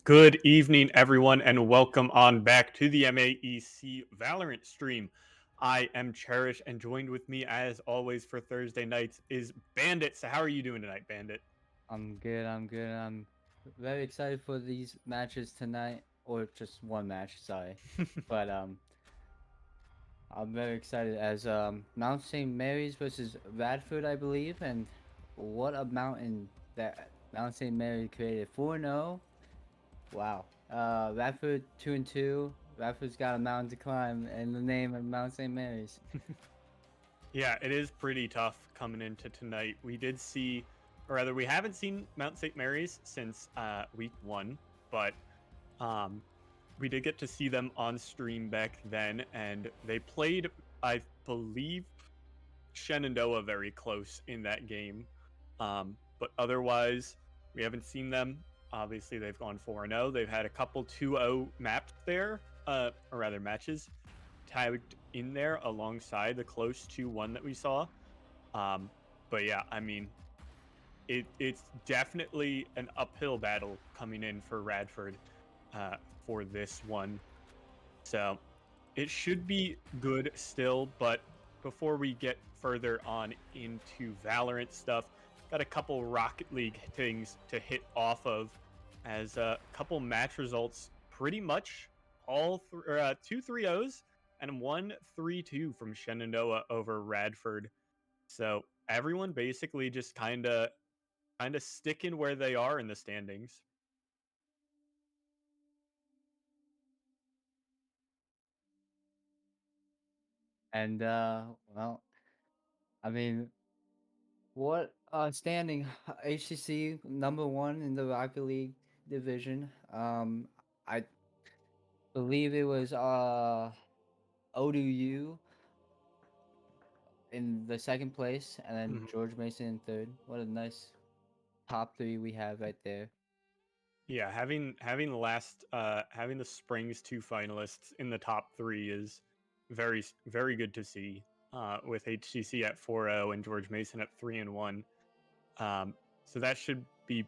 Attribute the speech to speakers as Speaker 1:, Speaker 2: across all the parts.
Speaker 1: Good evening, everyone, and welcome on back to the MAEC Valorant stream. I am Cherish, and joined with me, as always, for Thursday nights is Bandit. So, how are you doing tonight, Bandit?
Speaker 2: I'm good. I'm good. I'm very excited for these matches tonight, or just one match. Sorry, but I'm very excited as Mount St. Mary's versus Radford, I believe, and what a mountain that Mount St. Mary created. 4-0. Wow. Radford 2-2. Radford's got a mountain to climb in the name of Mount St. Mary's.
Speaker 1: Yeah, it is pretty tough coming into tonight. We did see, or rather, we haven't seen Mount St. Mary's since week one, but um, we did get to see them on stream back then, and they played, I believe, Shenandoah very close in that game. But otherwise, we haven't seen them. Obviously, they've gone 4-0. They've had a couple 2-0 maps there, or rather matches, tagged in there alongside the close 2-1 that we saw. Um, but yeah, I mean, it's definitely an uphill battle coming in for Radford for this one. So it should be good still, but before we get further on into Valorant stuff, got a couple Rocket League things to hit off of as a couple match results pretty much two 3-0s and one 3-2 from Shenandoah over Radford. So everyone basically just kind of sticking where they are in the standings.
Speaker 2: And well, I mean, what standing HCC #1 in the Rocket League division. I believe it was ODU in the second place, and then
Speaker 1: Mhm.
Speaker 2: George Mason in third. What a nice top three we have right there.
Speaker 1: Yeah, having the last having the Springs two finalists in the top three is very good to see. With HCC at 4-0 and George Mason at 3-1. So that should be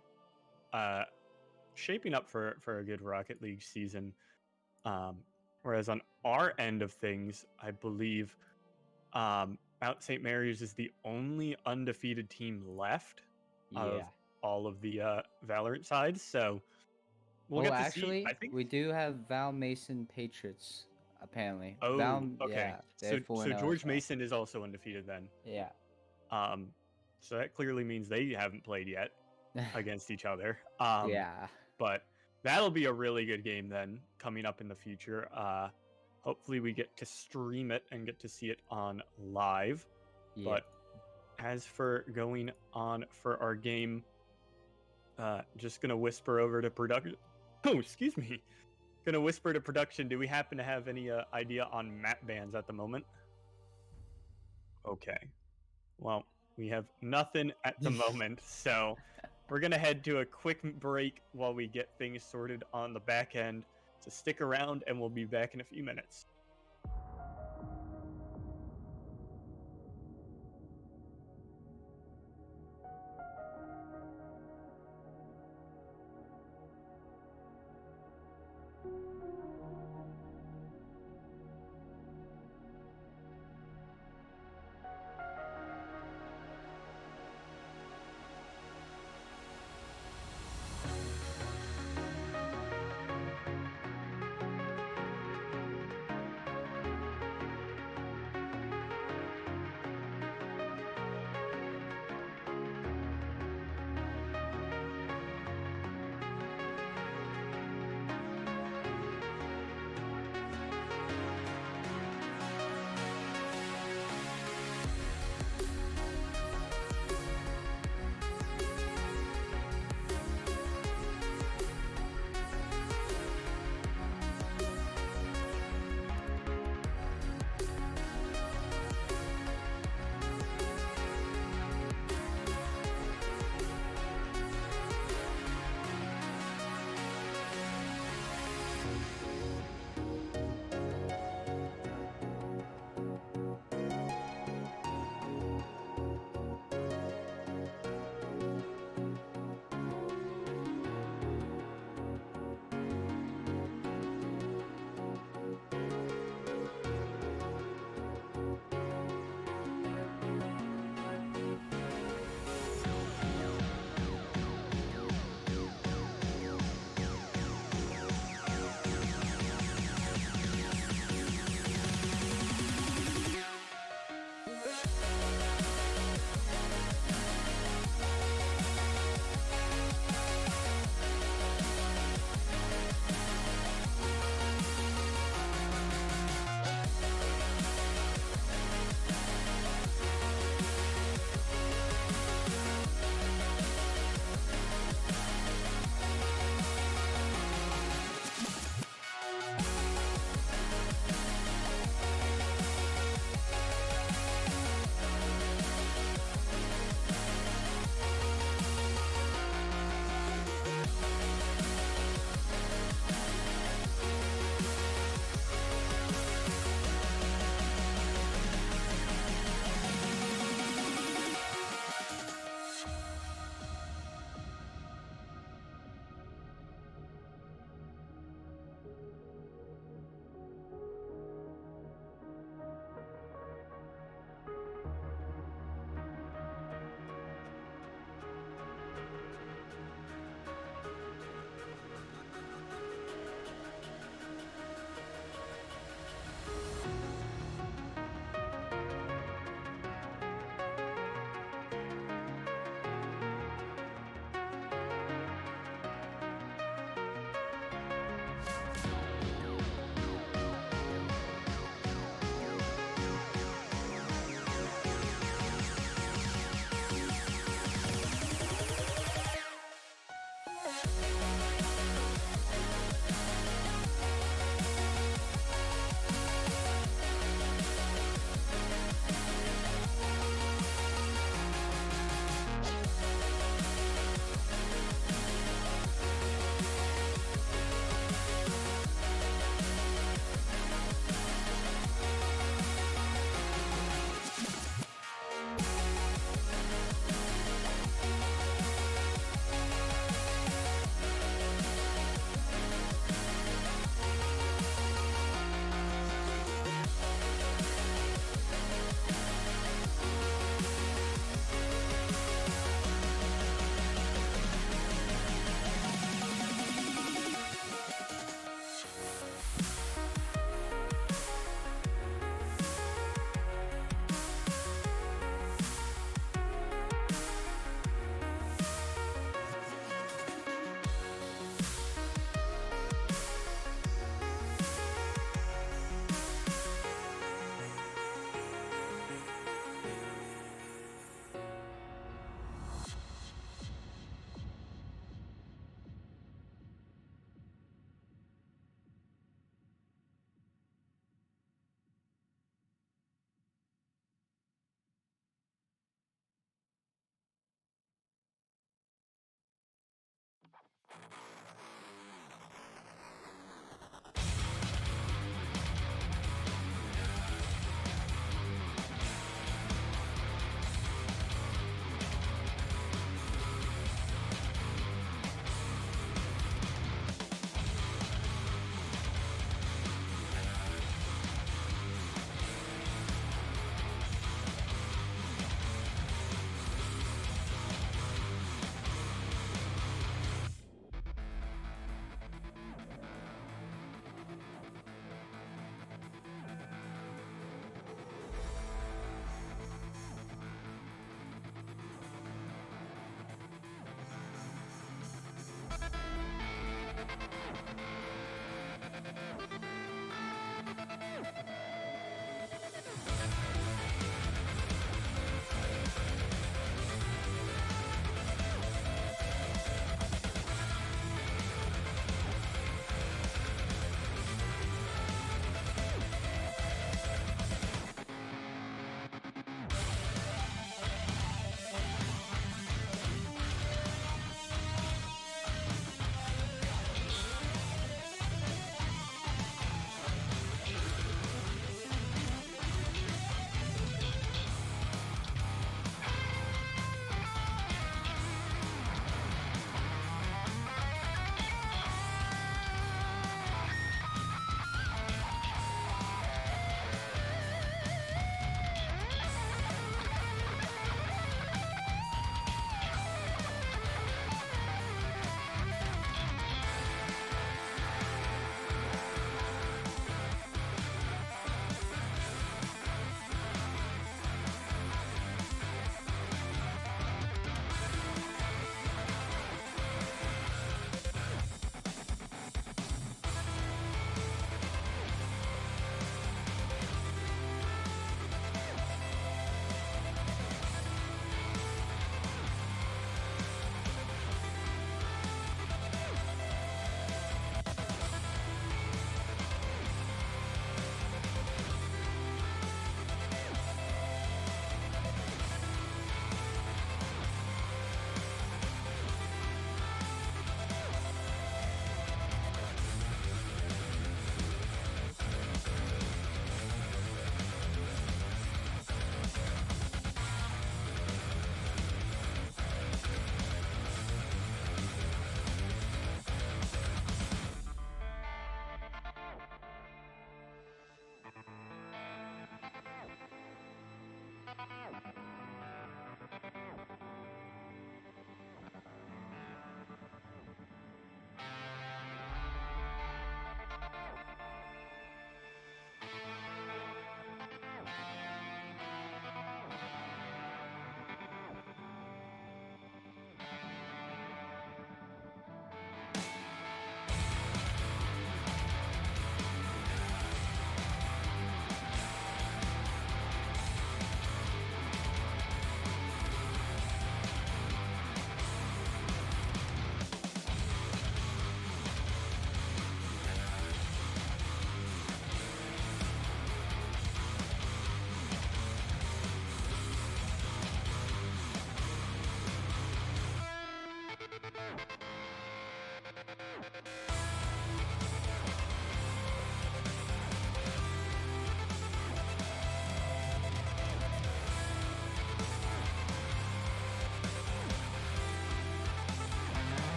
Speaker 1: uh, shaping up for a good Rocket League season. Um, whereas on our end of things, I believe Mount St. Mary's is the only undefeated team left of
Speaker 2: Yeah.
Speaker 1: all of the Valorant sides. So we'll
Speaker 2: Oh,
Speaker 1: get to see.
Speaker 2: actually,
Speaker 1: I think.
Speaker 2: we do have Val Mason Patriots. Apparently,
Speaker 1: Oh, okay.
Speaker 2: yeah, they're
Speaker 1: So
Speaker 2: four
Speaker 1: so
Speaker 2: zero as
Speaker 1: George
Speaker 2: well.
Speaker 1: Mason is also undefeated then.
Speaker 2: Yeah.
Speaker 1: Um, so that clearly means they haven't played yet against each other.
Speaker 2: Yeah.
Speaker 1: But that'll be a really good game then coming up in the future. Hopefully we get to stream it and get to see it on live.
Speaker 2: Yeah.
Speaker 1: But as for going on for our game, just gonna whisper over to production. Oh, excuse me. Gonna whisper to production. Do we happen to have any idea on map bans at the moment? Okay. Well, we have nothing at the moment, so we're going to head to a quick break while we get things sorted on the back end. So stick around and we'll be back in a few minutes.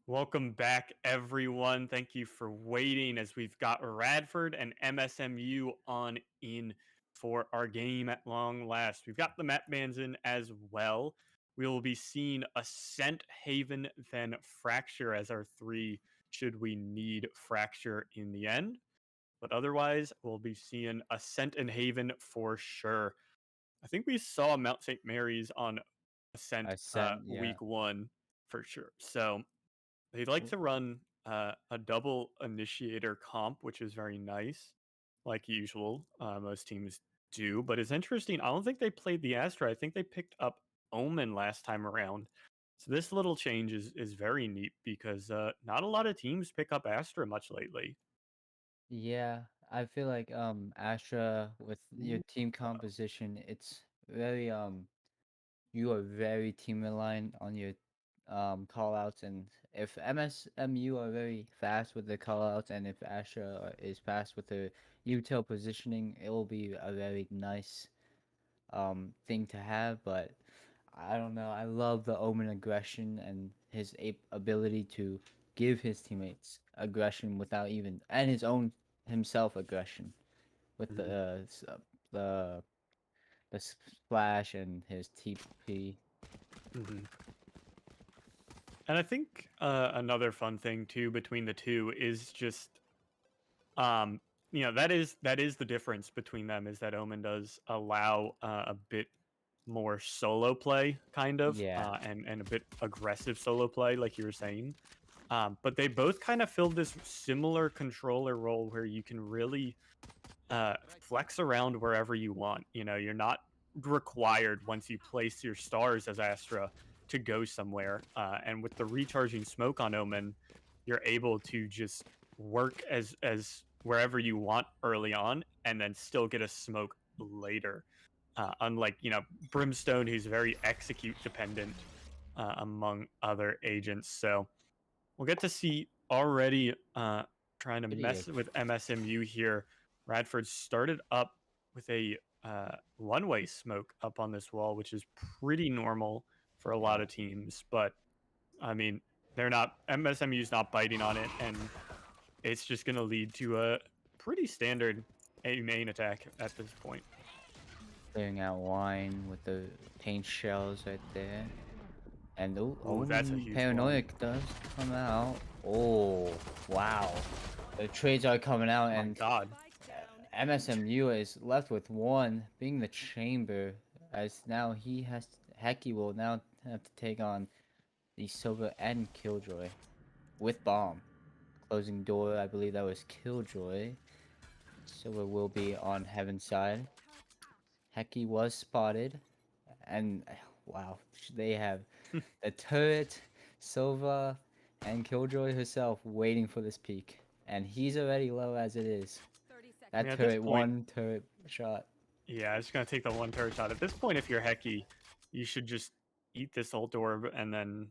Speaker 1: Welcome back, everyone. Thank you for waiting as we've got Radford and MSMU on in for our game at long last. We've got the map bans in as well. We will be seeing Ascent, Haven, then Fracture as our three should we need Fracture in the end. But otherwise, we'll be seeing Ascent and Haven for sure. I think we saw Mount St. Mary's on Ascent
Speaker 2: Ascent, yeah.
Speaker 1: week one for sure. So they like to run a double initiator comp, which is very nice, like usual. Most teams do, but it's interesting. I don't think they played the Astra. I think they picked up Omen last time around. So this little change is very neat because not a lot of teams pick up Astra much lately.
Speaker 2: Yeah, I feel like Astra with your team composition, it's very you are very team reliant on your call outs, and if MSMU are very fast with the call outs and if Astra is fast with the util positioning, it will be a very nice thing to have. But I don't know, I love the Omen aggression and his ability to give his teammates aggression without even and his own himself aggression with
Speaker 1: Mhm,
Speaker 2: the the splash and his TP.
Speaker 1: mhm. And I think another fun thing too between the two is just um, that is the difference between them is that Omen does allow a bit more solo play, kind of,
Speaker 2: Yeah,
Speaker 1: and a bit aggressive solo play, like you were saying. But they both kind of filled this similar controller role where you can really flex around wherever you want. You know, you're not required once you place your stars as Astra to go somewhere. And with the recharging smoke on Omen, you're able to just work as wherever you want early on, and then still get a smoke later. Unlike Brimstone, who's very execute dependent among other agents. So we'll get to see already trying to
Speaker 2: pretty
Speaker 1: mess with MSMU here. Radford started up with a one-way smoke up on this wall, which is pretty normal for a lot
Speaker 2: yeah.
Speaker 1: of teams. But I mean, they're not MSMU's not biting on it, and it's just going to lead to a pretty standard A main attack at this point.
Speaker 2: Clearing out wine with the paint shells right there. And oh,
Speaker 1: Ooh, that's a
Speaker 2: Omen
Speaker 1: huge one.
Speaker 2: Paranoic does come out. Oh, wow. The trades are coming out,
Speaker 1: My
Speaker 2: and
Speaker 1: God.
Speaker 2: MSMU is left with one, being the chamber, as now he has. Heki will now have to take on the Silver and Killjoy with bomb. Closing door, I believe that was Killjoy. Silver will be on Heaven's side. Heki was spotted, and wow, they have the turret, Silva, and Killjoy herself waiting for this peak. And he's already low as it is.
Speaker 1: I
Speaker 2: That
Speaker 1: mean, at this
Speaker 2: turret,
Speaker 1: point,
Speaker 2: one turret shot.
Speaker 1: yeah, it's gonna take the one turret shot. At this point, if you're Heki, you should just eat this ult orb and then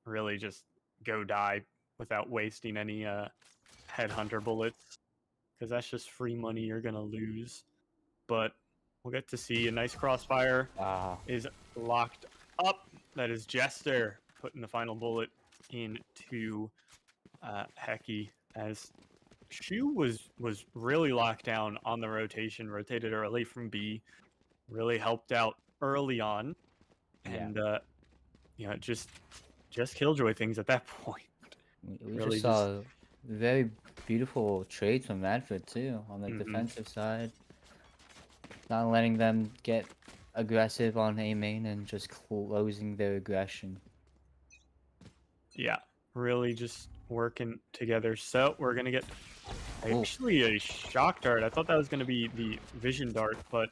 Speaker 1: really just go die without wasting any headhunter bullets, because that's just free money you're gonna lose. But we'll get to see a nice crossfire
Speaker 2: Ah,
Speaker 1: is locked up. That is Jester putting the final bullet into Heki as Shu was really locked down on the rotation, rotated early from B, really helped out early on,
Speaker 2: yeah.
Speaker 1: and just killjoy things at that point.
Speaker 2: We just
Speaker 1: Really just
Speaker 2: saw very beautiful trades from Radford too on the
Speaker 1: mhm.
Speaker 2: defensive side. Not letting them get aggressive on A main and just closing their aggression.
Speaker 1: Yeah, really just working together. So we're gonna get
Speaker 2: Oh,
Speaker 1: actually a shock dart. I thought that was gonna be the vision dart, but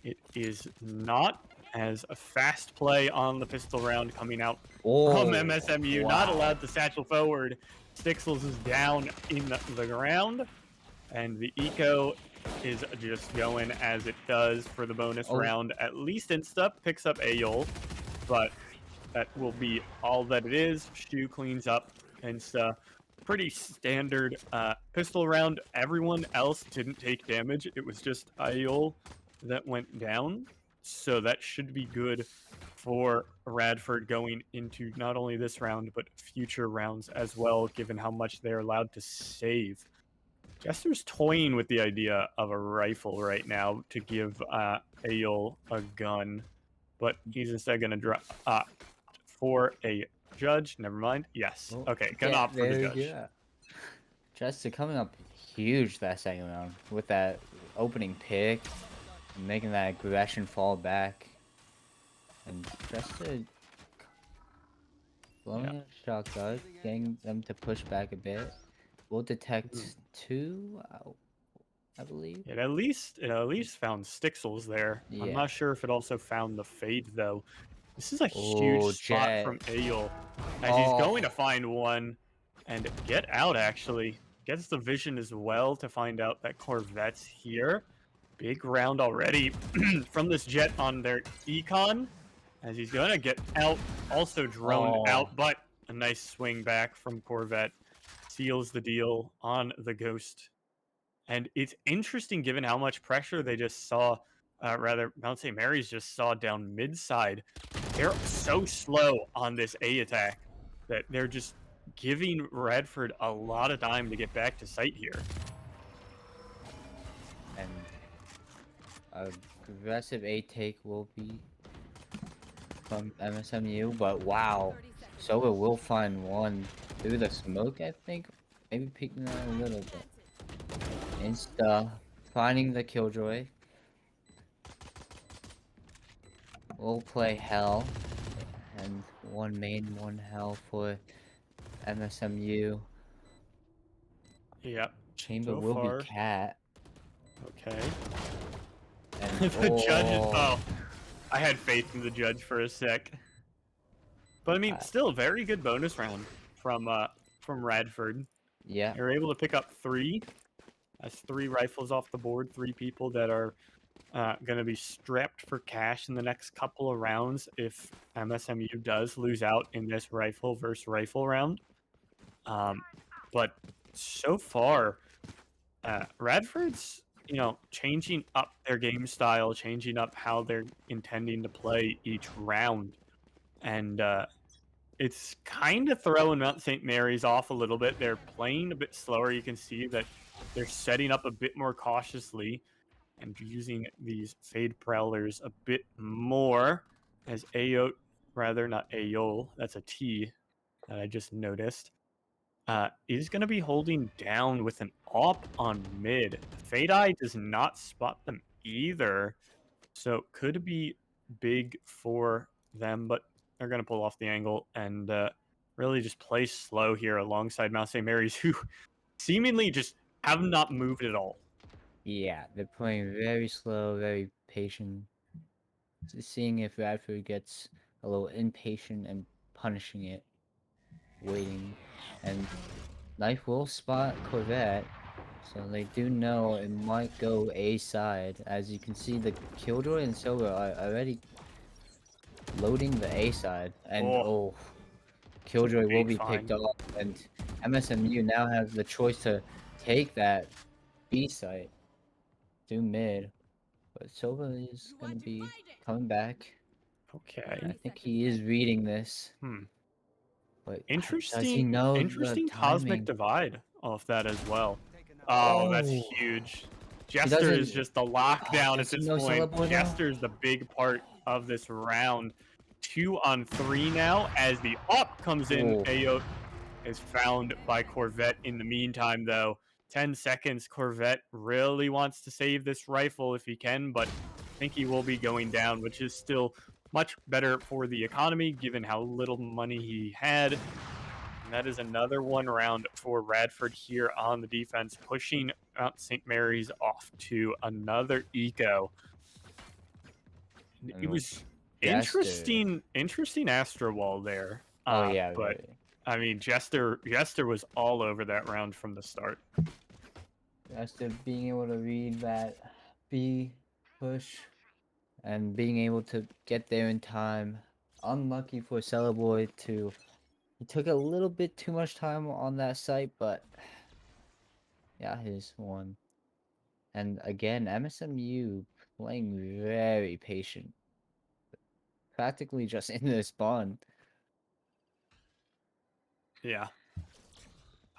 Speaker 1: it is not, as a fast play on the pistol round coming out from
Speaker 2: oh,
Speaker 1: MSMU. Not
Speaker 2: wow.
Speaker 1: allowed to satchel forward. Stixels is down in the ground, and the eco is just going as it does for the bonus
Speaker 2: Oh,
Speaker 1: round. At least Insta picks up Ayol, but that will be all that it is. Shu cleans up Insta. Pretty standard pistol round. Everyone else didn't take damage. It was just Ayol that went down. So that should be good for Radford going into not only this round, but future rounds as well, given how much they're allowed to save. Jester's toying with the idea of a rifle right now to give Ael a gun, but he's instead going to drop for a judge. Never mind. Yes.
Speaker 2: Oh,
Speaker 1: Okay, gonna opt for the
Speaker 2: very
Speaker 1: judge.
Speaker 2: good. Jester coming up huge that second round with that opening pick, and making that aggression fall back. And Jester blowing a shotgun, getting them to push back a bit. We'll detect two, I believe.
Speaker 1: It at least found Stixels there. I'm
Speaker 2: Yeah.
Speaker 1: not sure if it also found the Fade though. This is a huge
Speaker 2: Oh,
Speaker 1: spot
Speaker 2: Jet.
Speaker 1: from Ael, as he's going to find one and get out. Actually, gets the vision as well to find out that Corvette's here. Big round already from this Jet on their econ, as he's gonna get out. Also droned out, but a nice swing back from Corvette seals the deal on the Ghost. And it's interesting given how much pressure they just saw, rather, Mount St. Mary's just saw down mid side. They're so slow on this A attack that they're just giving Radford a lot of time to get back to site here.
Speaker 2: And a aggressive A take will be from MSMU, but wow. Soba will find one through the smoke, I think. Maybe peeking out a little bit. Insta finding the Killjoy. We'll play Hell. And one main, one Hell for MSMU.
Speaker 1: Yep.
Speaker 2: Chamber
Speaker 1: So
Speaker 2: will
Speaker 1: far.
Speaker 2: be Cat.
Speaker 1: Okay.
Speaker 2: And
Speaker 1: The judge is, oh, I had faith in the judge for a sec. But I mean, still a very good bonus round from Radford.
Speaker 2: Yeah.
Speaker 1: You're able to pick up 3. That's 3 rifles off the board, 3 people that are going to be strapped for cash in the next couple of rounds if MSMU does lose out in this rifle versus rifle round. But so far, Radford's, changing up their game style, changing up how they're intending to play each round. And it's kind of throwing Mount St. Mary's off a little bit. They're playing a bit slower. You can see that they're setting up a bit more cautiously and using these Fade Prowlers a bit more, as Ayo, rather not Ayol, that's a T that I just noticed, is going to be holding down with an op on mid. Fade Eye does not spot them either, so could be big for them, but they're going to pull off the angle and really just play slow here alongside Mount St. Mary's, who seemingly just have not moved at all.
Speaker 2: Yeah, they're playing very slow, very patient. Just seeing if Radford gets a little impatient and punishing it. Waiting. And Knife will spot Corvette. So they do know it might go A side. As you can see, the Killjoy and Silver are already loading the A side. And Killjoy will be picked off. And MSMU now has the choice to take that B site to mid. But Silva is going to be coming back.
Speaker 1: Okay.
Speaker 2: I think he is reading this. But
Speaker 1: interesting cosmic divide off that as well. Oh, that's huge. Jester is just the lockdown at this point. Jester's the big part of this round. 2 on 3 now as the op comes in. Ayo is found by Corvette in the meantime, though. 10 seconds. Corvette really wants to save this rifle if he can, but I think he will be going down, which is still much better for the economy given how little money he had. And that is another 1 round for Radford here on the defense, pushing Mount St. Mary's off to another eco. It was interesting Astro Wall there.
Speaker 2: Oh yeah,
Speaker 1: but
Speaker 2: really.
Speaker 1: I mean, Jester was all over that round from the start.
Speaker 2: Jester being able to read that B push and being able to get there in time. Unlucky for Celeboy to. He took a little bit too much time on that site, but yeah, his one. And again, MSMU playing very patient. practically just in their spawn.
Speaker 1: Yeah.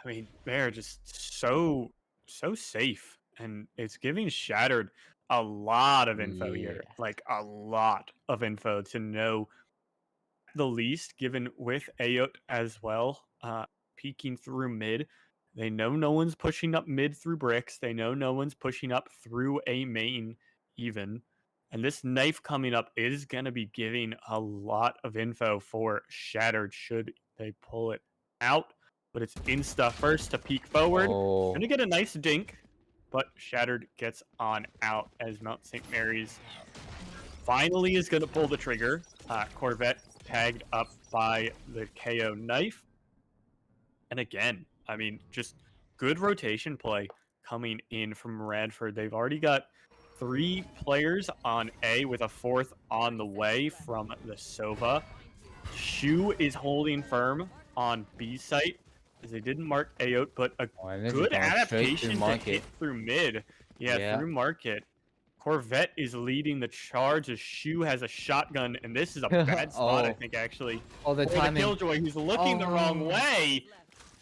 Speaker 1: I mean, they're just so safe, and it's giving Shattered a lot of info here,
Speaker 2: Yeah.
Speaker 1: like a lot of info to know the least. Given with Ayot as well, peeking through mid, they know no one's pushing up mid through bricks. They know no one's pushing up through a main even. And this knife coming up is going to be giving a lot of info for Shattered should they pull it out. But it's Insta first to peek forward.
Speaker 2: Oh.
Speaker 1: Gonna get a nice dink, but Shattered gets on out as Mount St. Mary's finally is going to pull the trigger. Corvette tagged up by the KO knife. And again, I mean, just good rotation play coming in from Radford. They've already got 3 players on A with a 4th on the way from the Sova. Shu is holding firm on B site as they didn't mark Ayot, but a
Speaker 2: Oh, and this is
Speaker 1: good
Speaker 2: going straight through
Speaker 1: adaptation to
Speaker 2: market.
Speaker 1: hit through mid. Yeah, through market. Corvette is leading the charge as Shu has a shotgun, and this is a bad spot, I think, actually.
Speaker 2: Oh, the
Speaker 1: For
Speaker 2: timing.
Speaker 1: the Killjoy, who's looking the wrong way.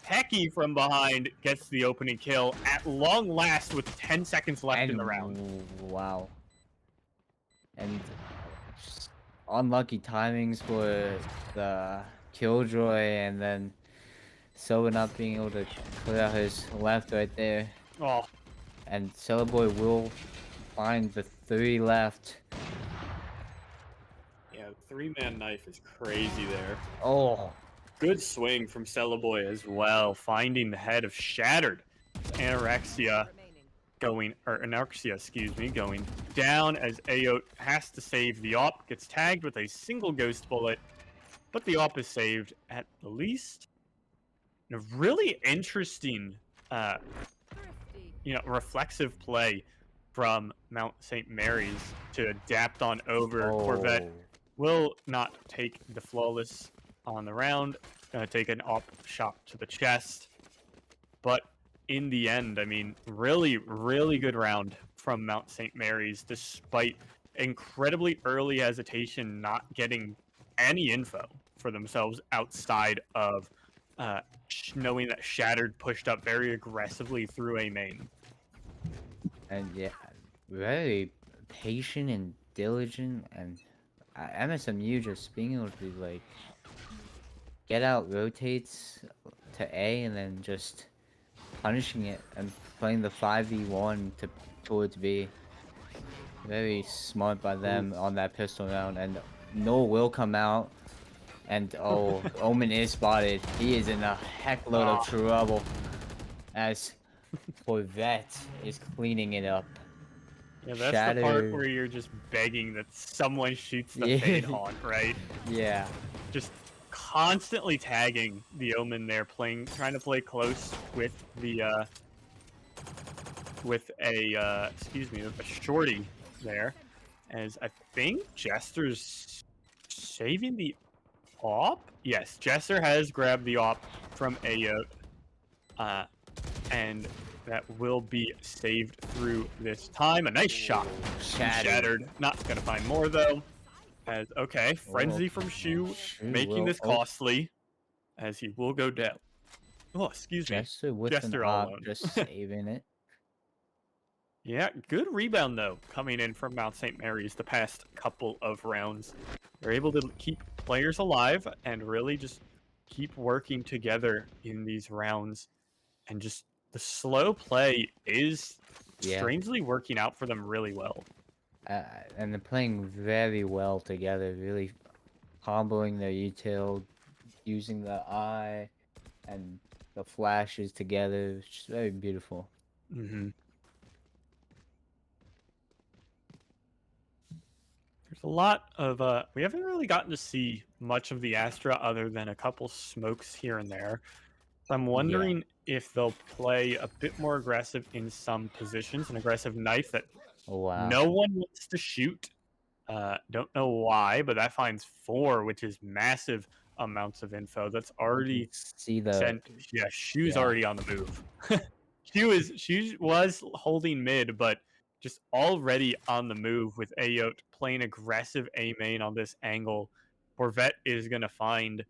Speaker 1: Pecky from behind gets the opening kill at long last with 10 seconds left in the round.
Speaker 2: Wow. And just unlucky timings for the Killjoy, and then Silva not being able to clear out his left right there.
Speaker 1: Oh,
Speaker 2: And Celeboy will find the 3 left.
Speaker 1: yeah, 3-man knife is crazy there.
Speaker 2: Oh.
Speaker 1: Good swing from Celeboy as well, finding the head of Shattered. Anorexia going down as Ayot has to save the op, gets tagged with a single ghost bullet, but the op is saved at the least. And a really interesting, reflexive play from Mount St. Mary's to adapt on over. Corvette will not take the flawless on the round, take an op shot to the chest, but in the end, I mean, really, really good round from Mount St. Mary's, despite incredibly early hesitation, not getting any info for themselves outside of knowing that Shattered pushed up very aggressively through a main.
Speaker 2: And yeah, very patient and diligent, and MSMU just being able to like get out rotates to A and then just punishing it and playing the 5v1 towards B. Very smart by them on that pistol round, and Noel will come out, and Omen is spotted. He is in a heck load of trouble as Corvette is cleaning it up.
Speaker 1: Yeah, that's the part where you're just begging that someone shoots the fade haunt, right?
Speaker 2: Yeah.
Speaker 1: Just constantly tagging the Omen there, trying to play close with the a shorty there, as I think Jester's saving the op. Yes, Jester has grabbed the op from Ayot, and that will be saved through this time. A nice shot. Shattered. Not gonna find more though. As frenzy from Shu, making this costly, as he will go down. Oh, excuse me.
Speaker 2: Jester with
Speaker 1: Jester
Speaker 2: an
Speaker 1: all
Speaker 2: op,
Speaker 1: alone.
Speaker 2: just saving it.
Speaker 1: Yeah, good rebound though, coming in from Mount St. Mary's the past couple of rounds. They're able to keep players alive and really just keep working together in these rounds. And just the slow play is strangely working out for them really well.
Speaker 2: And they're playing very well together, really comboing their util, using the eye and the flashes together. It's just very beautiful.
Speaker 1: Mm-hmm. There's a lot of we haven't really gotten to see much of the Astra other than a couple smokes here and there. So I'm wondering if they'll play a bit more aggressive in some positions, an aggressive knife that no one wants to shoot. Don't know why, but that finds 4, which is massive amounts of info. That's already sent. Yeah, Shu's already on the move. Shu was holding mid, but just already on the move with Ayote playing aggressive A main on this angle. Corvette is going to find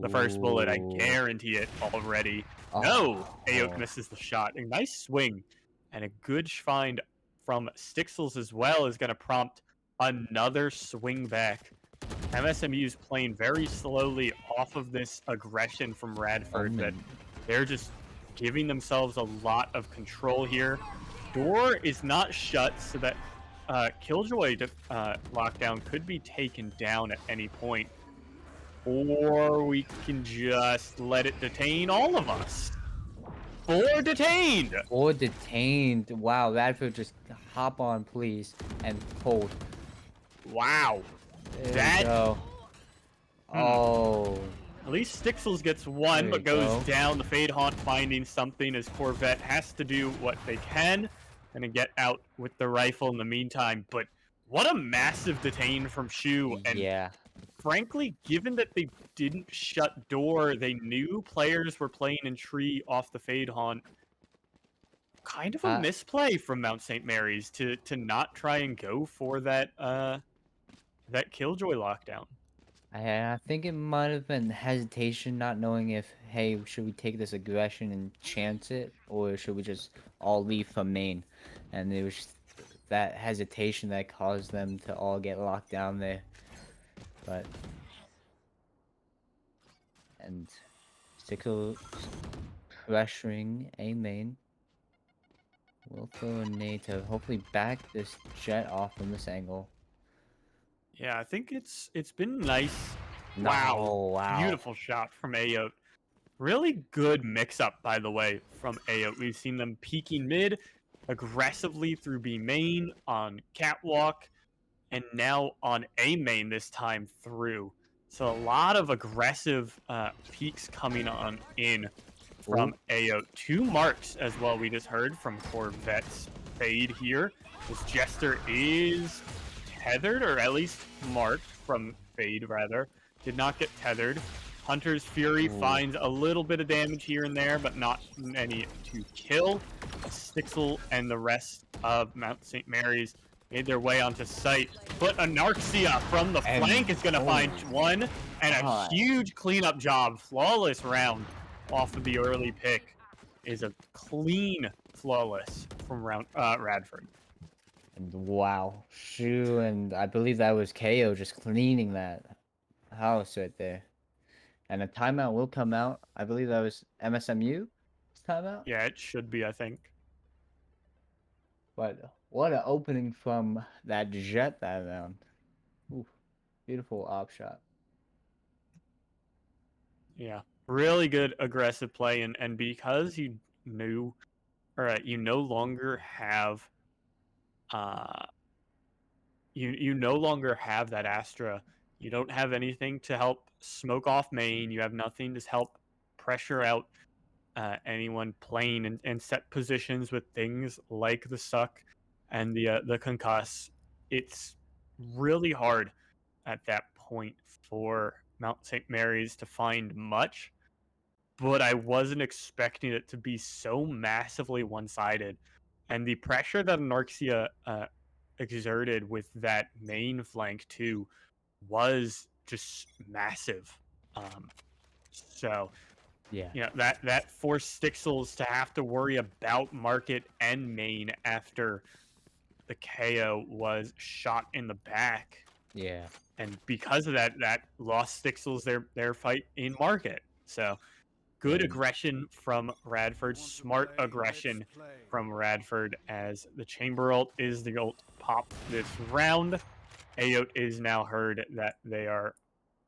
Speaker 1: the first bullet. I
Speaker 2: Ooh.
Speaker 1: guarantee it already.
Speaker 2: Oh.
Speaker 1: No! Ayote misses the shot. A nice swing and a good find from Stixels as well is going to prompt another swing back. MSMU is playing very slowly off of this aggression from Radford that they're just giving themselves a lot of control here. Door is not shut, so that Killjoy lockdown could be taken down at any point. Or we can just let it detain all of us. 4 detained!
Speaker 2: 4 detained. Wow, Radford, just hop on, please, and hold.
Speaker 1: Wow.
Speaker 2: There you go. Oh.
Speaker 1: At least Stixels gets one, but goes down. The Fade Haunt finding something as Corvette has to do what they can and get out with the rifle in the meantime. But what a massive detain from Shu. And
Speaker 2: yeah.
Speaker 1: Frankly, given that they didn't shut door, they knew players were playing in tree off the Fade Haunt. Kind of a misplay from Mount St. Mary's to not try and go for that that Killjoy lockdown.
Speaker 2: I think it might have been hesitation, not knowing if, hey, should we take this aggression and chance it, or should we just all leave from main? And it was that hesitation that caused them to all get locked down there. But and Stickle pressuring A main. We'll throw a nade to hopefully back this jet off from this angle.
Speaker 1: Yeah, I think it's been nice.
Speaker 2: No,
Speaker 1: wow. Beautiful shot from Ayote. Really good mix-up, by the way, from Ayote. We've seen them peeking mid, aggressively through B main, on Catwalk, and now on A main this time through. So a lot of aggressive peaks coming on in from Ayote. 2 marks as well we just heard from Corvette's Fade here. This Jester is tethered, or at least marked from Fade, rather. Did not get tethered. Hunter's Fury finds a little bit of damage here and there, but not any to kill. Stixel and the rest of Mount St. Mary's made their way onto site. But Anarxia from the flank is going to find one, and a huge cleanup job. Flawless round off of the early pick is a clean flawless from Radford.
Speaker 2: And wow, Shu, and I believe that was KO just cleaning that house right there. And a timeout will come out. I believe that was MSMU timeout.
Speaker 1: Yeah, it should be, I think.
Speaker 2: But what an opening from that jet that round. Ooh, beautiful op shot.
Speaker 1: Yeah, really good aggressive play, and because you knew, or you no longer have, you no longer have that Astra. You don't have anything to help smoke off main. You have nothing to help pressure out anyone playing and set positions with things like the suck and the concuss. It's really hard at that point for Mount St. Mary's to find much, but I wasn't expecting it to be so massively one-sided. And the pressure that Anarxia exerted with that main flank too was just massive. So
Speaker 2: yeah,
Speaker 1: you know, that forced Stixels to have to worry about market and main after the KO was shot in the back.
Speaker 2: Yeah.
Speaker 1: And because of that lost Stixels their fight in market. So good aggression from Radford, smart aggression from Radford, as the Chamber ult is the ult pop this round. Ayote is now heard that they are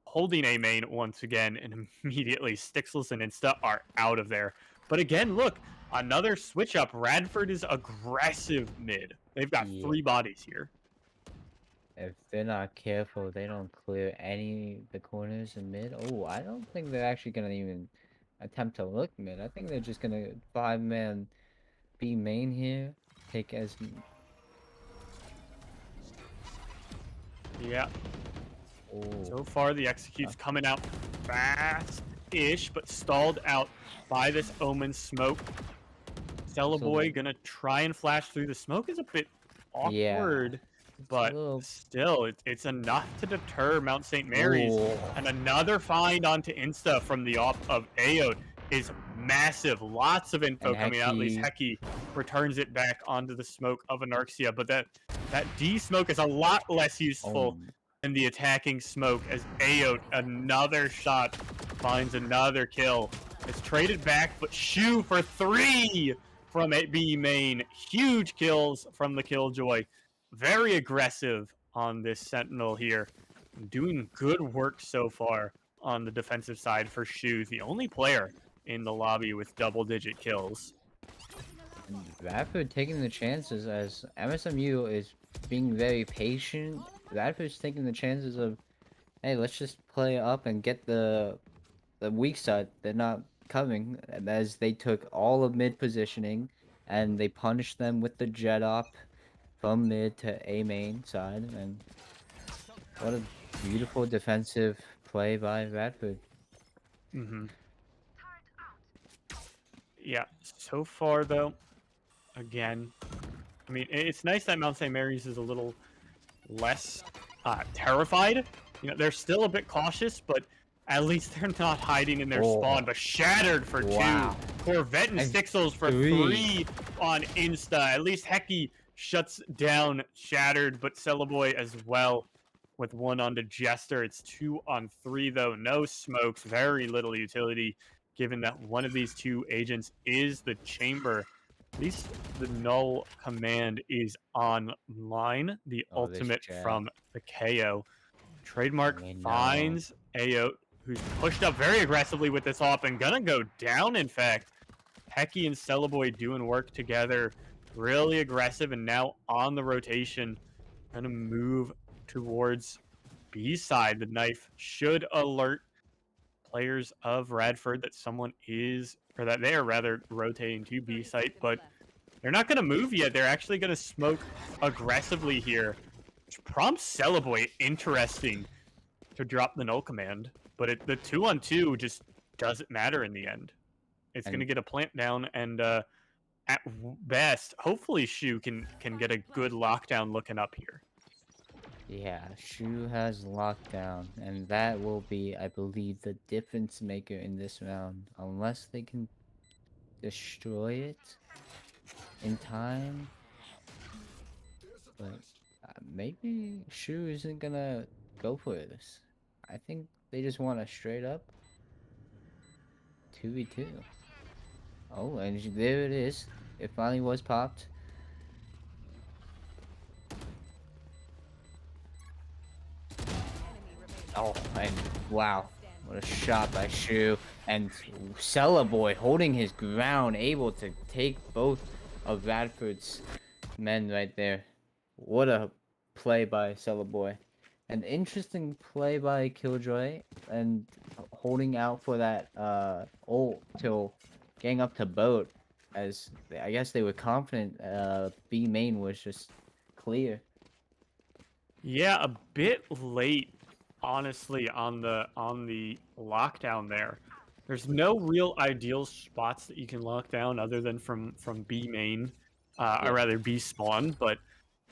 Speaker 1: holding A main once again, and immediately Stixels and Insta are out of there. But again, look, another switch up. Radford is aggressive mid. They've got 3 bodies here.
Speaker 2: If they're not careful, they don't clear any of the corners in mid. Oh, I don't think they're actually going to even attempt to look mid. I think they're just going to 5-man B main here. Take as...
Speaker 1: Yeah. So far, the execute's coming out fast-ish, but stalled out by this Omen smoke. Stella Boy gonna try and flash through. The smoke is a bit awkward, but
Speaker 2: little...
Speaker 1: still, it's enough to deter Mount St. Mary's.
Speaker 2: Ooh.
Speaker 1: And another find onto Insta from the op of Ayo is massive. Lots of info
Speaker 2: And
Speaker 1: coming out. At least
Speaker 2: Heki.
Speaker 1: Heki returns it back onto the smoke of Anarxia, but that D smoke is a lot less useful than the attacking smoke, as Ayo, another shot, finds another kill. It's traded back, but Shu for 3 from B main. Huge kills from the Killjoy. Very aggressive on this Sentinel here. Doing good work so far on the defensive side for Shu, the only player in the lobby with double-digit kills.
Speaker 2: Radford taking the chances, as MSMU is being very patient. Radford's taking the chances of, hey, let's just play up and get the weak side. They're not coming, as they took all of mid positioning and they punished them with the jet op from mid to A main side. And what a beautiful defensive play by Radford.
Speaker 1: Yeah, so far though, again, I mean, it's nice that Mount St. Mary's is a little less terrified. You know, they're still a bit cautious, but at least they're not hiding in their spawn. But Shattered for 2. Corvette and Stixels for 3 on Insta. At least Heki shuts down Shattered, but Cellaboy as well with 1 onto Jester. It's 2 on 3 though. No smokes, very little utility, given that one of these 2 agents is the Chamber. At least the Null command is online. The ultimate from the KO. Trademark finds Ayo, who's pushed up very aggressively with this op and gonna go down, in fact. Heki and Cellaboy doing work together. Really aggressive, and now on the rotation. Gonna move towards B side. The knife should alert players of Radford that someone is, or that they are rather rotating to B site, but they're not going to move yet. They're actually going to smoke aggressively here, which prompts Cellaboy, interesting, to drop the null command. But the 2-on-2 just doesn't matter in the end. It's going to get a plant down, and at best, hopefully Shu can get a good lockdown looking up here.
Speaker 2: Yeah, Shu has lockdown, and that will be, I believe, the difference maker in this round. Unless they can destroy it in time. But maybe Shu isn't gonna go for this. I think they just want a straight up 2v2. Oh, and there it is. It finally was popped. Oh, and wow, what a shot by Shu. And Cellaboy holding his ground, able to take both of Radford's men right there. What a play by Cellaboy. An interesting play by Killjoy, and holding out for that ult till getting up to boat, as I guess they were confident B main was just clear.
Speaker 1: Yeah, a bit late, honestly, on the lockdown there. There's no real ideal spots that you can lock down other than from B main, or rather B spawn, but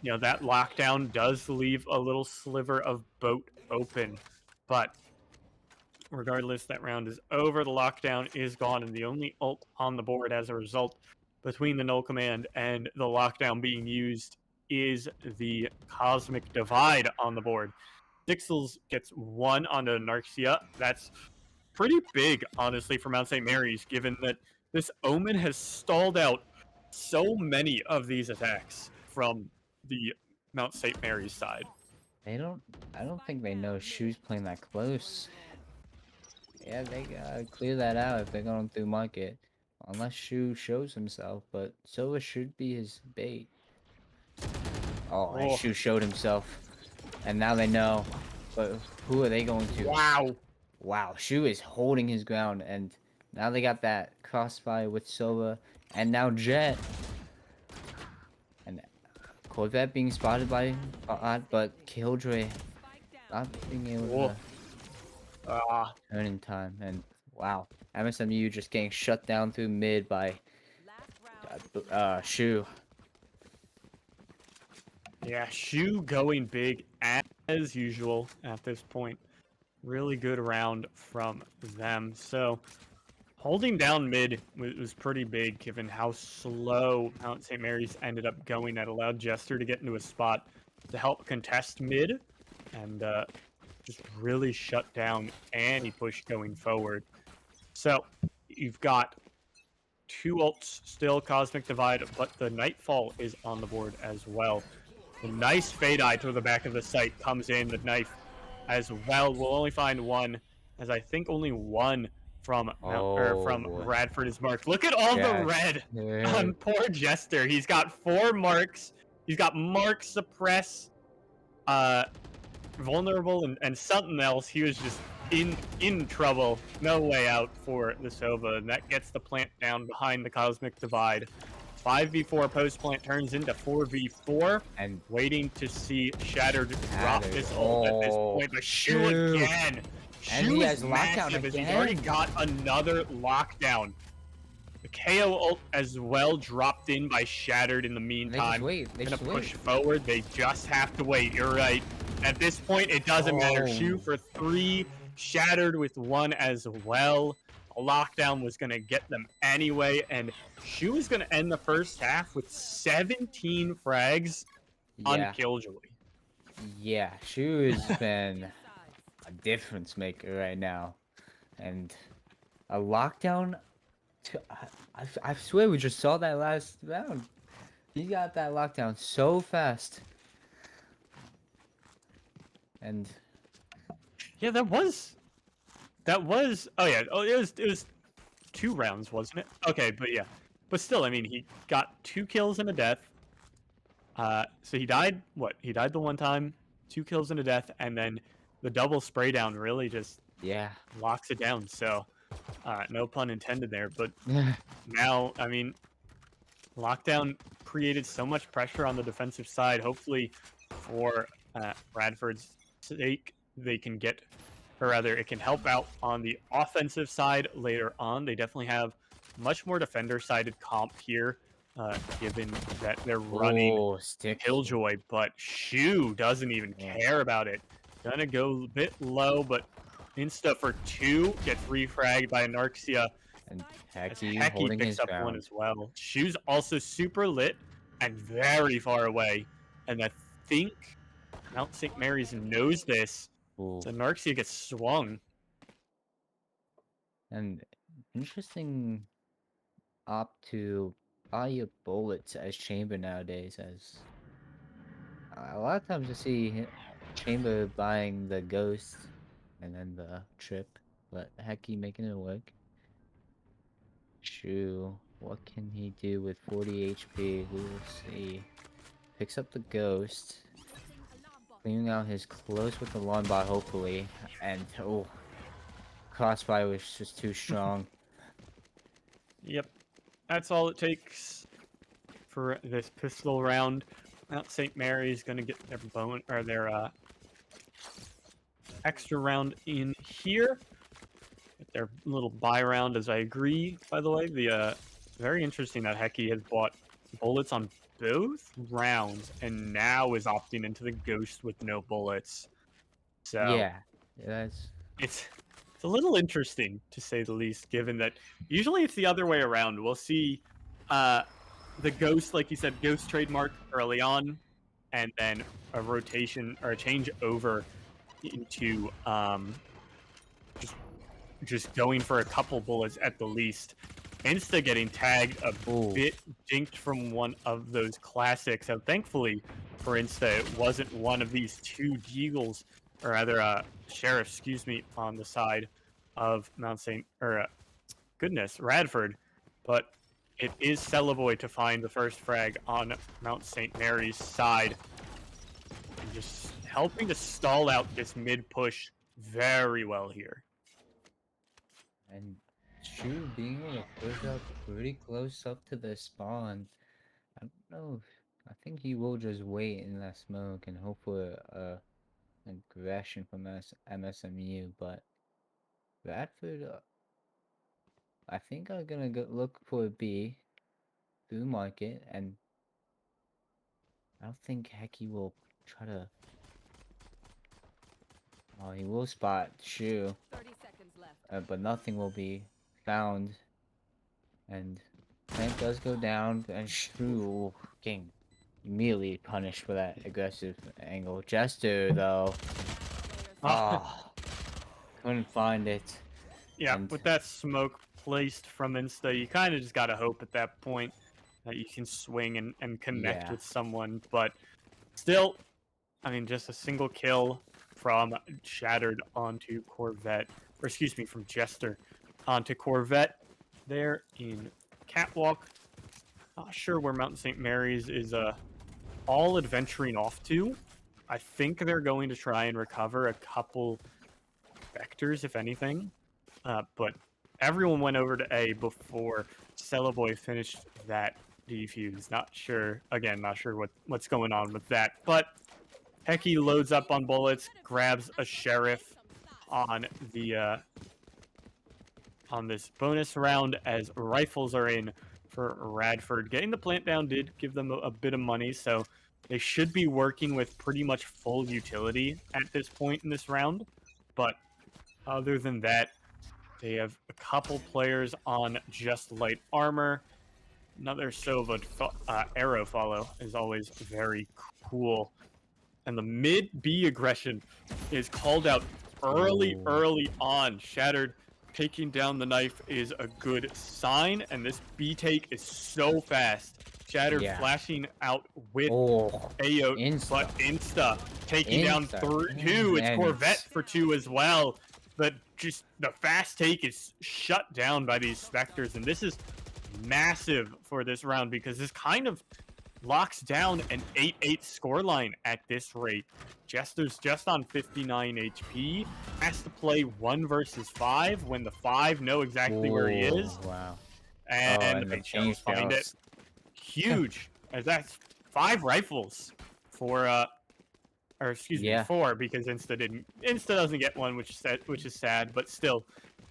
Speaker 1: you know, that lockdown does leave a little sliver of boat open. But regardless, that round is over. The lockdown is gone, and the only ult on the board as a result between the null command and the lockdown being used is the Cosmic Divide on the board. Dixels gets 1 onto Anarxia. That's pretty big, honestly, for Mount St. Mary's, given that this Omen has stalled out so many of these attacks from the Mount St. Mary's side.
Speaker 2: I don't think they know Shu's playing that close. Yeah, they gotta clear that out if they're going through market. Unless Shu shows himself, but Silva should be his bait. Oh, and Shu showed himself. And now they know. But who are they going to?
Speaker 1: Wow.
Speaker 2: Wow, Shu is holding his ground, and now they got that crossfire with Silva, and now Jet. And Corvette being spotted by Bot, but Killjoy not being able to turn in time. And wow, MSMU just getting shut down through mid by Shu.
Speaker 1: Yeah, Shu going big as usual at this point. Really good round from them. So holding down mid was pretty big given how slow Mount St. Mary's ended up going. That allowed Jester to get into a spot to help contest mid and just really shut down any push going forward. So you've got two ults still, Cosmic Divide, but the Nightfall is on the board as well. A nice Fade Eye to the back of the site comes in, the knife as well. We'll only find one, as I think only one from
Speaker 2: Oh
Speaker 1: from
Speaker 2: boy.
Speaker 1: Radford is marked. Look at all the red
Speaker 2: Jester.
Speaker 1: on poor Jester. He's got 4 marks. He's got Mark, Suppress, uh, Vulnerable, and something else. He was just in trouble. No way out for the Sova, and that gets the plant down behind the Cosmic Divide. 5v4 post plant turns into 4v4.
Speaker 2: And
Speaker 1: Waiting to see Shattered drop
Speaker 2: Shattered.
Speaker 1: this ult at this
Speaker 2: Oh,
Speaker 1: point, but Shu
Speaker 2: shoot.
Speaker 1: again.
Speaker 2: And
Speaker 1: Shu
Speaker 2: he
Speaker 1: is
Speaker 2: has lockdown
Speaker 1: massive as he's already
Speaker 2: again.
Speaker 1: got another lockdown. The KO ult as well dropped in by Shattered in the
Speaker 2: They just
Speaker 1: meantime.
Speaker 2: wait. They
Speaker 1: Gonna
Speaker 2: just
Speaker 1: push
Speaker 2: wait.
Speaker 1: forward. They just have to wait. You're right. At this point, it doesn't matter. Shu
Speaker 2: Oh.
Speaker 1: for 3, Shattered with 1 as well. A lockdown was gonna get them anyway, and Shu is gonna end the first half with 17 frags on
Speaker 2: Yeah.
Speaker 1: Killjoy.
Speaker 2: Yeah. Shu has been a difference maker right now. And a lockdown. I swear we just saw that last round. He got that lockdown so fast. And
Speaker 1: Yeah, that was. Oh yeah. Oh, it was 2 rounds, wasn't it? Okay, but yeah, but still, I mean, he got 2 kills and a death. So he died. What? He died the one time, 2 kills and a death, and then the double spray down really just
Speaker 2: yeah.
Speaker 1: locks it down. So, no pun intended there. But now, I mean, lockdown created so much pressure on the defensive side. Hopefully, for Radford's sake, they can get, or rather, it can help out on the offensive side later on. They definitely have much more defender-sided comp here, given that they're running
Speaker 2: Oh, stick.
Speaker 1: Killjoy, but Shu doesn't even
Speaker 2: Yeah.
Speaker 1: care about it. Gonna go a bit low, but Insta for 2 gets refragged by Anarxia.
Speaker 2: And
Speaker 1: As
Speaker 2: Hecky
Speaker 1: Hecky
Speaker 2: holding
Speaker 1: picks
Speaker 2: his
Speaker 1: up 1
Speaker 2: ground.
Speaker 1: as well. Shu's also super lit and very far away. And I think Mount St. Mary's knows this.
Speaker 2: Ooh.
Speaker 1: So Anarxia gets swung.
Speaker 2: And interesting opt to buy your bullets as Chamber nowadays, as a lot of times I see Chamber buying the Ghost and then the Trip, but Hecky making it work. Shu, what can he do with 40 HP? We will see. Picks up the Ghost, cleaning out his close with the lawn bot, hopefully, and oh, Crossfire was just too strong.
Speaker 1: Yep. That's all it takes for this pistol round. Mount St. Mary's gonna get their extra round in here. Get their little buy round, as I agree, by the way. The very interesting that Hecky has bought bullets on both rounds and now is opting into the Ghost with no bullets. So
Speaker 2: Yeah, that's
Speaker 1: it's a little interesting, to say the least, given that usually it's the other way around. We'll see the Ghost, like you said, Ghost trademark early on, and then a rotation or a change over into just going for a couple bullets at the least. Insta getting tagged a bit jinked from one of those classics. So thankfully for Insta, it wasn't one of these 2 Deagles, or rather Sheriff, excuse me, on the side of Mount St. or goodness, Radford. But it is Celeboy to find the first frag on Mount St. Mary's side. And just helping to stall out this mid push very well here.
Speaker 2: and Shu being able to push up pretty close up to the spawn. I don't know. I think he will just wait in that smoke and hope for aggression from MSMU, but Radford, I think I'm gonna go look for a B through market, and I don't think Hecky will try to. Oh, he will spot Shu,
Speaker 3: 30 seconds left.
Speaker 2: but nothing will be found. And plant does go down, and Shu getting immediately punished for that aggressive angle. Jester, though, ah, couldn't find it.
Speaker 1: Yeah,
Speaker 2: And
Speaker 1: with that smoke placed from Insta, you kind of just gotta hope at that point that you can swing and connect
Speaker 2: Yeah.
Speaker 1: with someone. But still, I mean, just a single kill from Shattered onto Corvette, or excuse me, from Jester onto Corvette there in Catwalk. Not sure where Mountain St. Mary's is all adventuring off to. I think they're going to try and recover a couple vectors, if anything. But everyone went over to A before Cellaboy finished that defuse. Not sure, again, not sure what's going on with that. But Hecky loads up on bullets, grabs a sheriff on the on this bonus round as rifles are in for Radford. Getting the plant down did give them a bit of money, so they should be working with pretty much full utility at this point in this round. But other than that, they have a couple players on just light armor. Another Sova arrow follow is always very cool. And the mid B aggression is called out early on. Shattered taking down the knife is a good sign, and this B take is so fast. Shattered flashing out with AO, but Insta taking down two. It's Corvette for 2 as well. But just the fast take is shut down by these Spectres, and this is massive for this round because this kind of locks down an 8-8 scoreline at this rate. Jester's just on 59 HP, has to play 1 versus 5 when the 5 know exactly where he is.
Speaker 2: Wow.
Speaker 1: And they just find it. Huge. As that's 5 rifles for or excuse me, 4 because Insta didn't. Insta doesn't get one, which is sad, but still,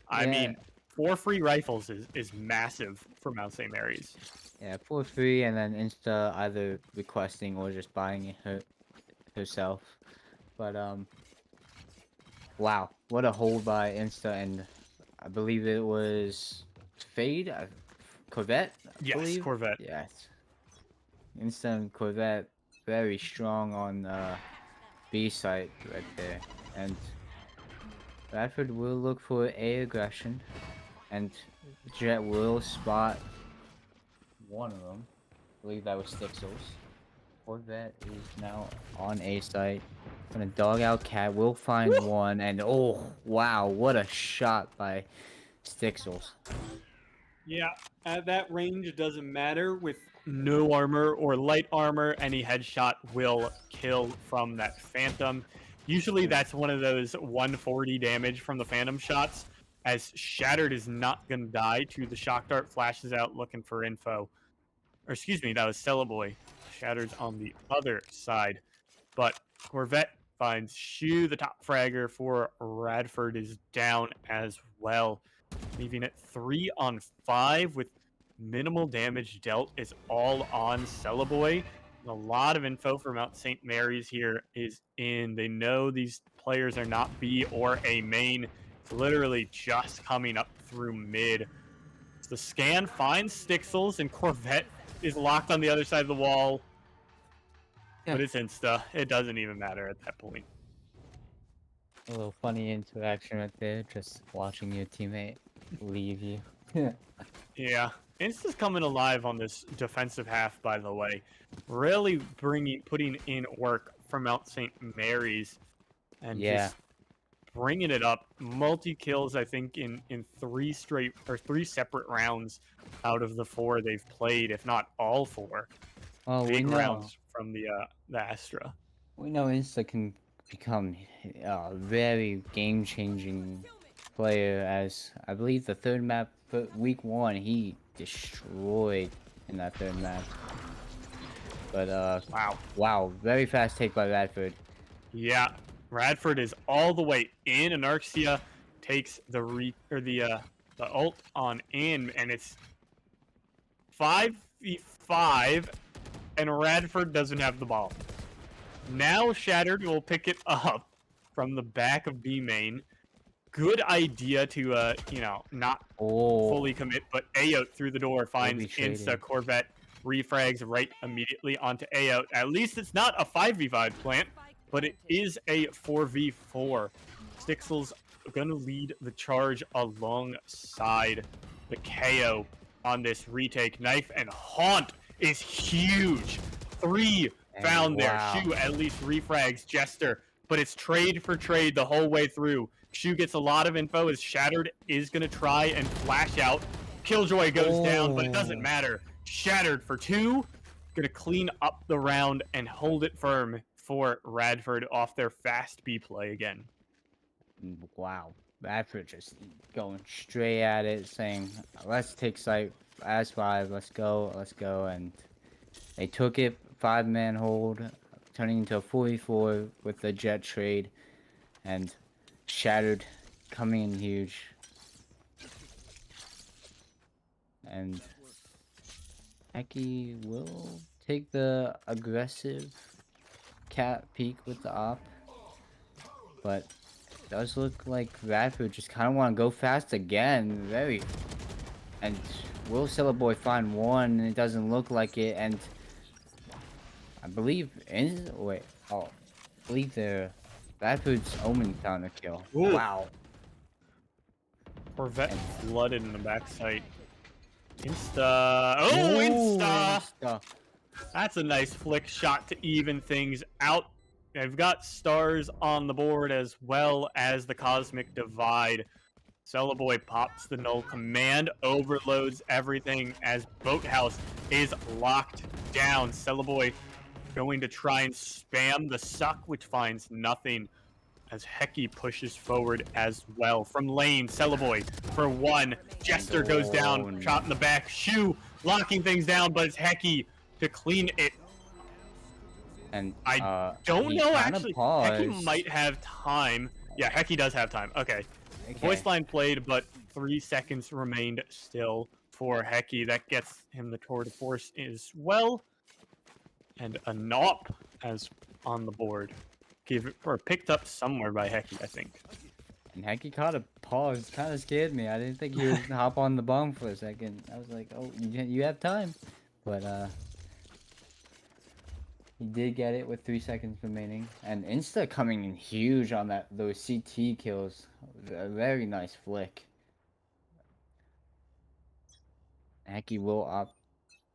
Speaker 1: I mean, 4 free rifles is massive for Mount St. Mary's.
Speaker 2: Yeah, 4 free, and then Insta either requesting or just buying it herself. But wow, what a hold by Insta, and I believe it was Fade, Corvette.
Speaker 1: Yes, Corvette.
Speaker 2: Yes, Insta and Corvette very strong on B site right there, and Radford will look for A aggression, and Jet will spot one of them. I believe that was Stixels. Corvette is now on A site. Gonna dog out Cat, will find one, and oh wow, what a shot by Stixels.
Speaker 1: Yeah, at that range it doesn't matter. With no armor or light armor, any headshot will kill from that Phantom. Usually that's one of those 140 damage from the Phantom shots, as Shattered is not gonna die to the shock dart flashes out looking for info. Or excuse me, that was Cellaboy. Shattered's on the other side. But Corvette finds Shu, the top fragger for Radford is down as well. Leaving it 3 on 5 with minimal damage dealt is all on Cellaboy. A lot of info from Mount St. Mary's here is in. They know these players are not B or A main. It's literally just coming up through mid. The scan finds Stixels, and Corvette is locked on the other side of the wall. But it's Insta. It doesn't even matter at that point.
Speaker 2: A little funny interaction right there, just watching your teammate leave you.
Speaker 1: Yeah. Insta's coming alive on this defensive half, by the way. Really putting in work for Mount St. Mary's. And just bringing it up. Multi-kills, I think, in 3 separate rounds out of the 4 they've played, if not all 4.
Speaker 2: Oh,
Speaker 1: big rounds from the Astra.
Speaker 2: We know Insta can become a very game-changing player, as I believe the 3rd map, week 1, he destroyed in that 3rd map. But wow, very fast take by Radford.
Speaker 1: Yeah, Radford is all the way in. Anarxia takes the ult on in, and it's 5v5 and Radford doesn't have the ball. Now Shattered will pick it up from the back of B main. Good idea to, you know, not fully commit, but Ayo through the door finds Insta Corvette, refrags right immediately onto Ayo. At least it's not a 5v5 plant, but it is a 4v4. Stixel's gonna lead the charge alongside the KO on this retake. Knife and Haunt is huge. 3 found there. Shu at least refrags Jester, but it's trade for trade the whole way through. Shu gets a lot of info as Shattered is going to try and flash out. Killjoy goes down, but it doesn't matter. Shattered for 2. Going to clean up the round and hold it firm for Radford off their fast B play again.
Speaker 2: Wow. Radford just going straight at it, saying, let's take site, S5, let's go. And they took it, 5-man hold, turning into a 44 with the jet trade. And Shattered coming in huge. And Eki will take the aggressive cat peek with the op. But it does look like Radford just kind of want to go fast again. And will Celeboy find one? And it doesn't look like it. And I believe I believe they're Radford's Omen found a kill.
Speaker 1: Ooh.
Speaker 2: Wow.
Speaker 1: Corvette flooded in the backside. Insta. Oh, Insta! That's a nice flick shot to even things out. They've got stars on the board as well as the Cosmic Divide. Celeboy pops the null command, overloads everything as Boathouse is locked down. Celeboy going to try and spam the suck, which finds nothing as Heki pushes forward as well. From lane, Celeboy for 1. Jester goes down, shot in the back. Shu locking things down, but it's Heki to clean it.
Speaker 2: And
Speaker 1: I don't know, actually. Heki might have time. Yeah, Heki does have time. Okay. Voice line played, but 3 seconds remained still for Heki. That gets him the tour de force as well. And a Nop as on the board. Picked up somewhere by Heki, I think.
Speaker 2: And Heki caught a pause. Kind of scared me. I didn't think he would hop on the bomb for a second. I was like, oh, you have time. But he did get it with 3 seconds remaining. And Insta coming in huge on those CT kills. A very nice flick. Heki will opt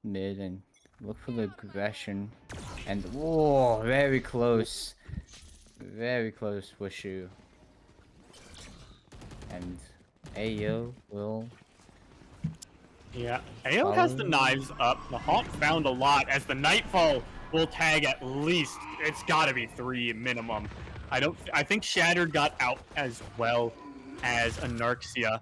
Speaker 2: mid and look for the aggression. And whoa, very close. Very close with Shu. And Ayo will...
Speaker 1: Yeah, Ayo has the knives up. The Haunt found a lot as the Nightfall will tag at least. It's gotta be 3 minimum. I think Shattered got out as well as Anarxia.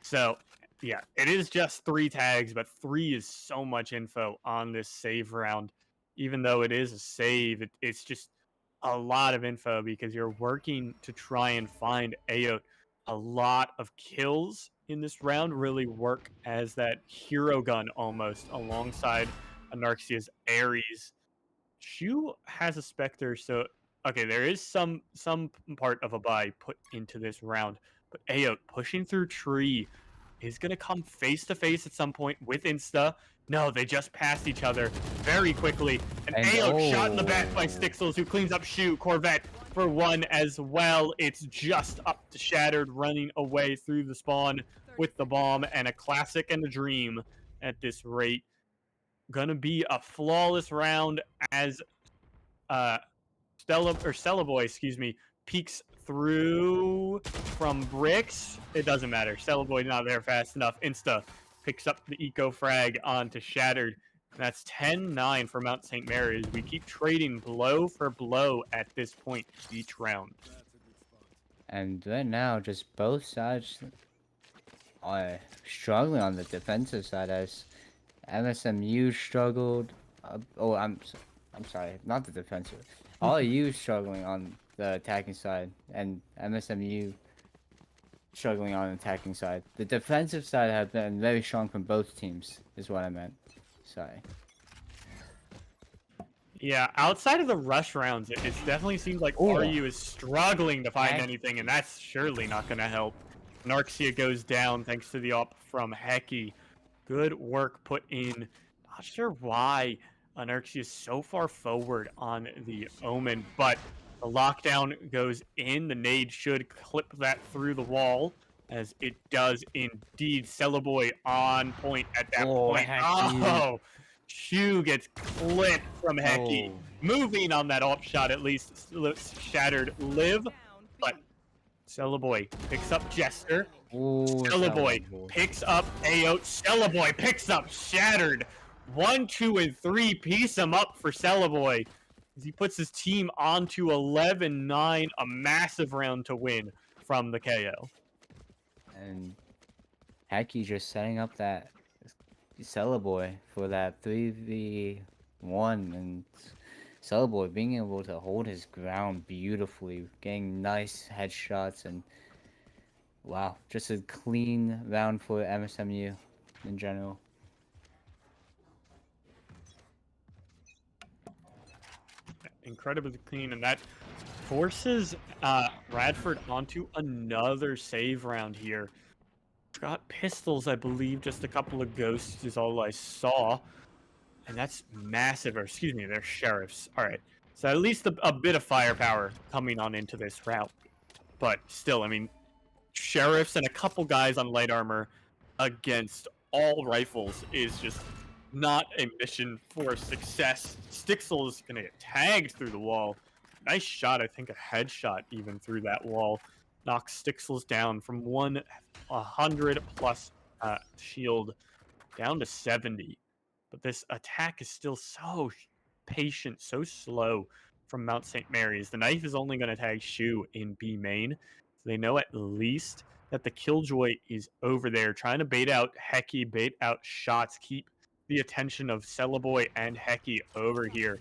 Speaker 1: So, yeah, it is just 3 tags, but 3 is so much info on this save round. Even though it is a save, it's just a lot of info because you're working to try and find Ayo. A lot of kills in this round really work as that hero gun almost alongside Anarxia's Ares. Shu has a Spectre, so okay, there is some part of a buy put into this round, but Ayo pushing through tree is gonna come face to face at some point with Insta. No, they just passed each other very quickly. And Ayo shot in the back by Stixels, who cleans up Shu. Corvette for 1 as well. It's just up to Shattered running away through the spawn with the bomb, and a classic and a dream at this rate. Gonna be a flawless round as Celeboy, excuse me, peeks through from bricks. It doesn't matter. Celeboy not there fast enough. Insta picks up the eco frag onto Shattered. That's 10-9 for Mount St. Mary's. We keep trading blow for blow at this point each round.
Speaker 2: And right now, just both sides are struggling on the defensive side as MSMU struggled. I'm sorry, not the defensive. All you struggling on the attacking side, and MSMU struggling on the attacking side. The defensive side have been very strong from both teams, is what I meant. Sorry.
Speaker 1: Yeah, outside of the rush rounds, it definitely seems like
Speaker 2: Ooh.
Speaker 1: RU is struggling to find
Speaker 2: Heck.
Speaker 1: anything, and that's surely not going to help. Narxia goes down thanks to the op from Hecky. Good work put in. Not sure why Narxia is so far forward on the Omen, but the lockdown goes in. The nade should clip that through the wall, as it does indeed. Cellaboy on point at that
Speaker 2: Oh,
Speaker 1: point.
Speaker 2: Hecky.
Speaker 1: Oh, Shu gets clipped from Hecky.
Speaker 2: Oh.
Speaker 1: Moving on that op shot, at least shattered live, but Cellaboy picks up Jester.
Speaker 2: Ooh,
Speaker 1: Cellaboy
Speaker 2: Cellaboy.
Speaker 1: picks up AO. Cellaboy picks up Shattered. 1, 2, and 3 piece him up for Cellaboy as he puts his team onto 11-9, a massive round to win from the KO.
Speaker 2: And Hecky just setting up that Cellaboy for that 3v1, and Cellaboy being able to hold his ground beautifully, getting nice headshots, and wow, just a clean round for MSMU in general.
Speaker 1: Incredibly clean, and that forces Radford onto another save round here. Got pistols, I believe. Just a couple of ghosts is all I saw. And that's massive. Or excuse me, they're sheriffs. All right. So at least a bit of firepower coming on into this route. But still, I mean, sheriffs and a couple guys on light armor against all rifles is just not a mission for success. Stixel is going to get tagged through the wall. Nice shot. I think a headshot even through that wall. Knocks Stixels down from 100 plus shield down to 70. But this attack is still so patient, so slow from Mount St. Mary's. The knife is only going to tag Shu in B main. So they know at least that the Killjoy is over there, trying to bait out Hecky, bait out shots, keep the attention of Cellaboy and Hecky over here.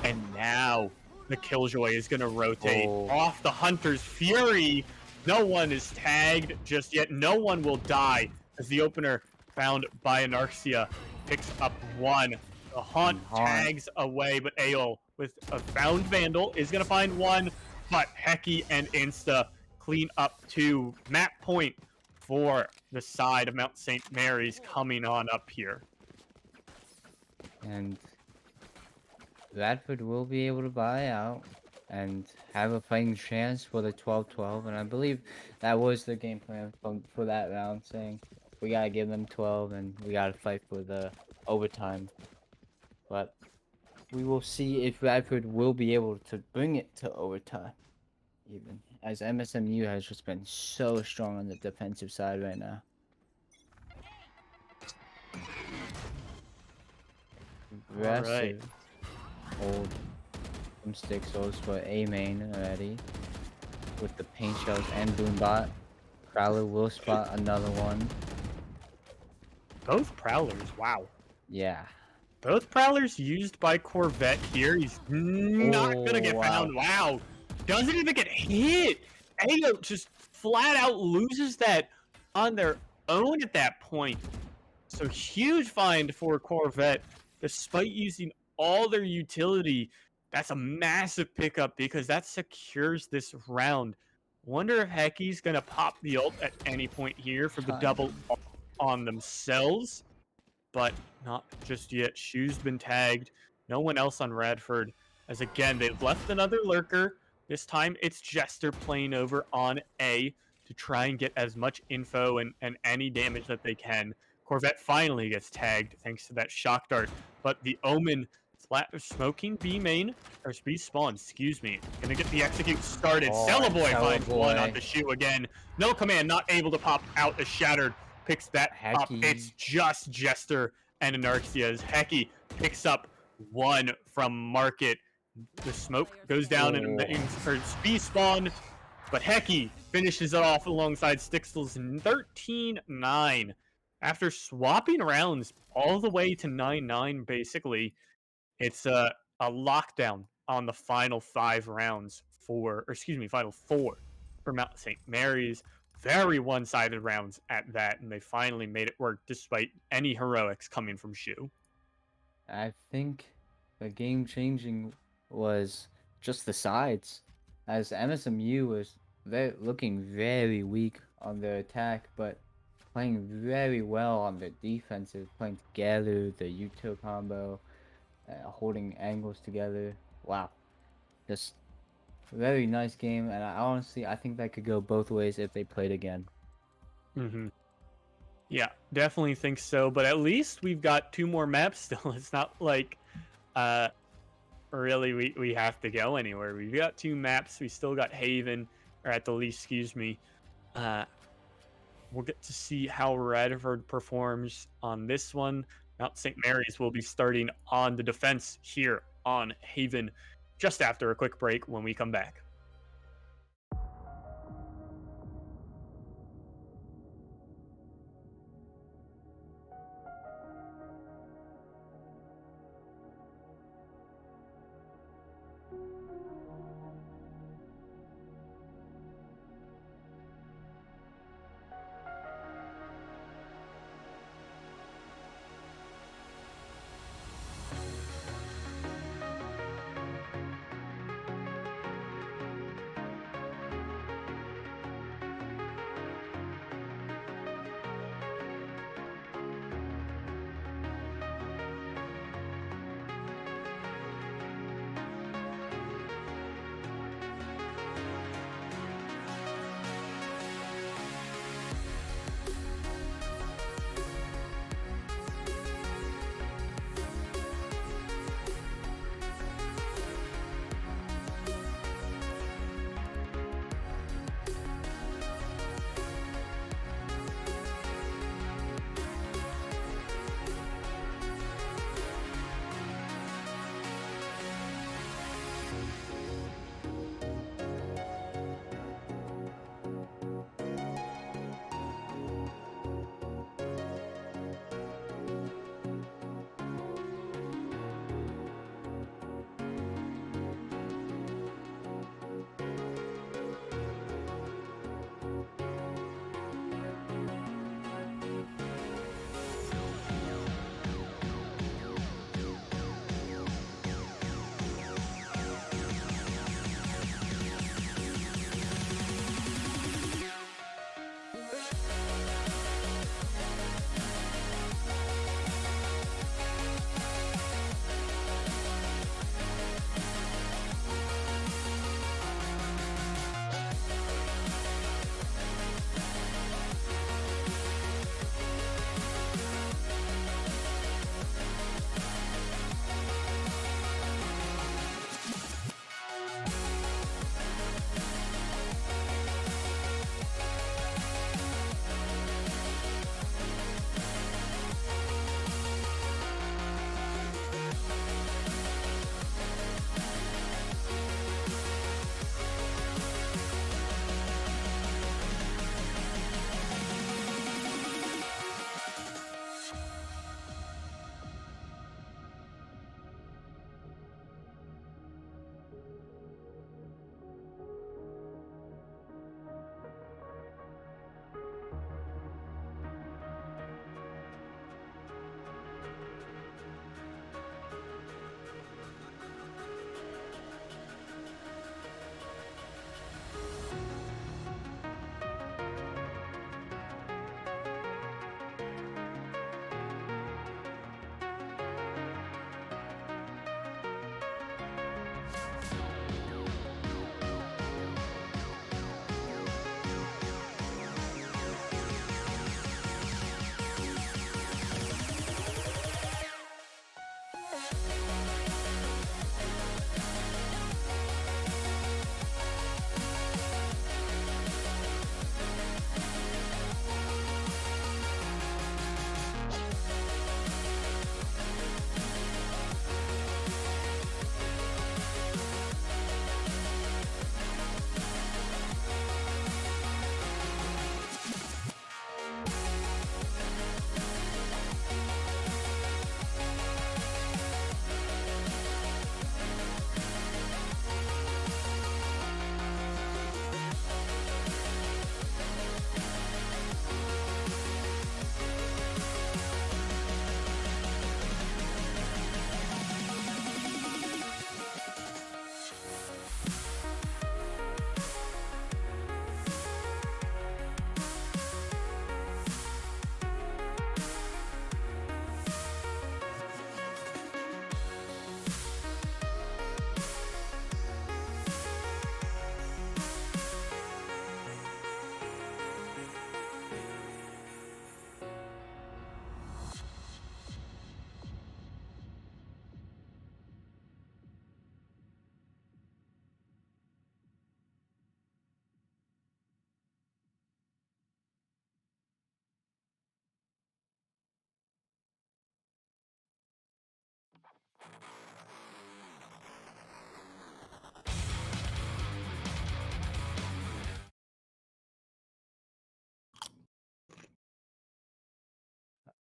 Speaker 1: And now the Killjoy is going to rotate off the Hunter's Fury. No one is tagged just yet. No one will die as the opener found by Anarxia picks up one. The Haunt tags away, but Aol with a found Vandal is going to find one, but Hecky and Insta clean up two. Map point for the side of Mount St. Mary's coming on up here.
Speaker 2: And Radford will be able to buy out and have a fighting chance for the 12-12, and I believe that was the game plan for that round, saying we gotta give them 12 and we gotta fight for the overtime. But we will see if Radford will be able to bring it to overtime, even as MSMU has just been so strong on the defensive side right now. Aggressive. Hold some Stixels for A main already with the paint shells and Boombot. Prowler will spot another one.
Speaker 1: Both Prowlers, wow.
Speaker 2: Yeah.
Speaker 1: Both Prowlers used by Corvette here. He's not gonna get found. Wow. Doesn't even get hit. Ayo just flat out loses that on their own at that point. So huge find for Corvette. Despite using all their utility, that's a massive pickup because that secures this round. Wonder if Hecky's gonna pop the ult at any point here for the double on themselves, but not just yet. Shu's been tagged. No one else on Radford, as again they've left another lurker. This time it's Jester playing over on A to try and get as much info and any damage that they can. Corvette finally gets tagged thanks to that shock dart, but the Omen smoking B main, or B spawn, excuse me. Gonna get the execute started. Cellaboy finds one on the Shu again. No command, not able to pop out a Shattered. Picks that up. It's just Jester and Anarxia as Hecky picks up one from Market. The smoke goes down in B spawn, but Hecky finishes it off alongside Stixels 13-9. After swapping rounds all the way to 9-9, basically, it's a lockdown on the final 5 rounds final 4 for Mount St. Mary's. Very one-sided rounds at that, and they finally made it work despite any heroics coming from Shu.
Speaker 2: I think the game changing was just the sides, as MSMU was looking very weak on their attack, but playing very well on their defensive, playing together, the util combo, holding angles together. Wow, just very nice game, and I think that could go both ways if they played again.
Speaker 1: Hmm. Yeah, definitely think so. But at least we've got two more maps still. It's not like uh really we have to go anywhere. We've got two maps. We still got Haven, or at the least, excuse me. Uh we'll get to see how Radford performs on this one. Mount St. Mary's will be starting on the defense here on Haven just after a quick break when we come back.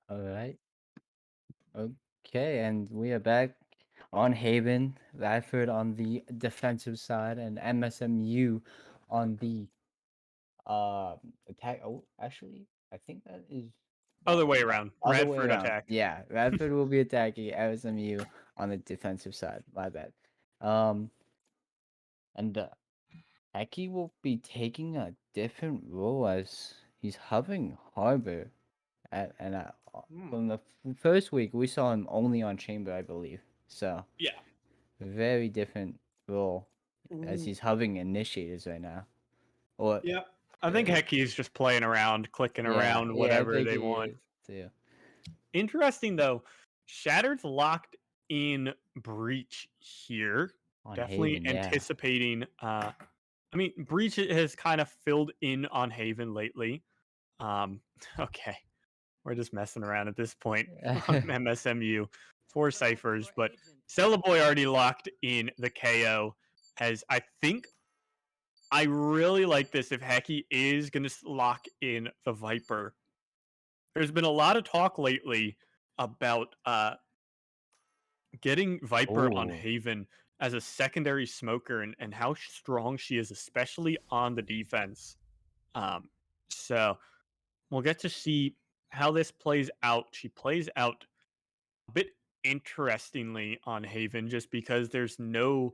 Speaker 2: All right. Okay, and we are back on Haven, Radford on the defensive side, and MSMU on the attack. Oh, actually, I think that is
Speaker 1: Other way
Speaker 2: yeah,
Speaker 1: around.
Speaker 2: other way
Speaker 1: Radford
Speaker 2: around.
Speaker 1: attack.
Speaker 2: Yeah, Radford will be attacking MSMU on the defensive side. My bad. Um, and Aki will be taking a different role as he's hovering harbor. And
Speaker 1: Hmm.
Speaker 2: from the first week, we saw him only on chamber, I believe. So
Speaker 1: Yeah.
Speaker 2: very different role as
Speaker 1: Ooh.
Speaker 2: he's hovering initiators right now. Or
Speaker 1: Yeah. I think
Speaker 2: uh,
Speaker 1: Heki's just playing around, clicking
Speaker 2: yeah,
Speaker 1: around,
Speaker 2: yeah, I
Speaker 1: whatever
Speaker 2: think
Speaker 1: they
Speaker 2: he
Speaker 1: want.
Speaker 2: is too.
Speaker 1: Interesting though, Shattered's locked in Breach here.
Speaker 2: On
Speaker 1: Definitely
Speaker 2: Haven, yeah,
Speaker 1: anticipating. I mean, Breach has kind of filled in on Haven lately. Okay, we're just messing around at this point on MSMU. Four ciphers, but Cellaboy already locked in the KO. As I think I really like this if Heki is going to lock in the Viper. There's been a lot of talk lately about getting Viper on
Speaker 2: oh
Speaker 1: Haven as a secondary smoker and how strong she is, especially on the defense. Um, so we'll get to see how this plays out. She plays out a bit interestingly on Haven just because there's no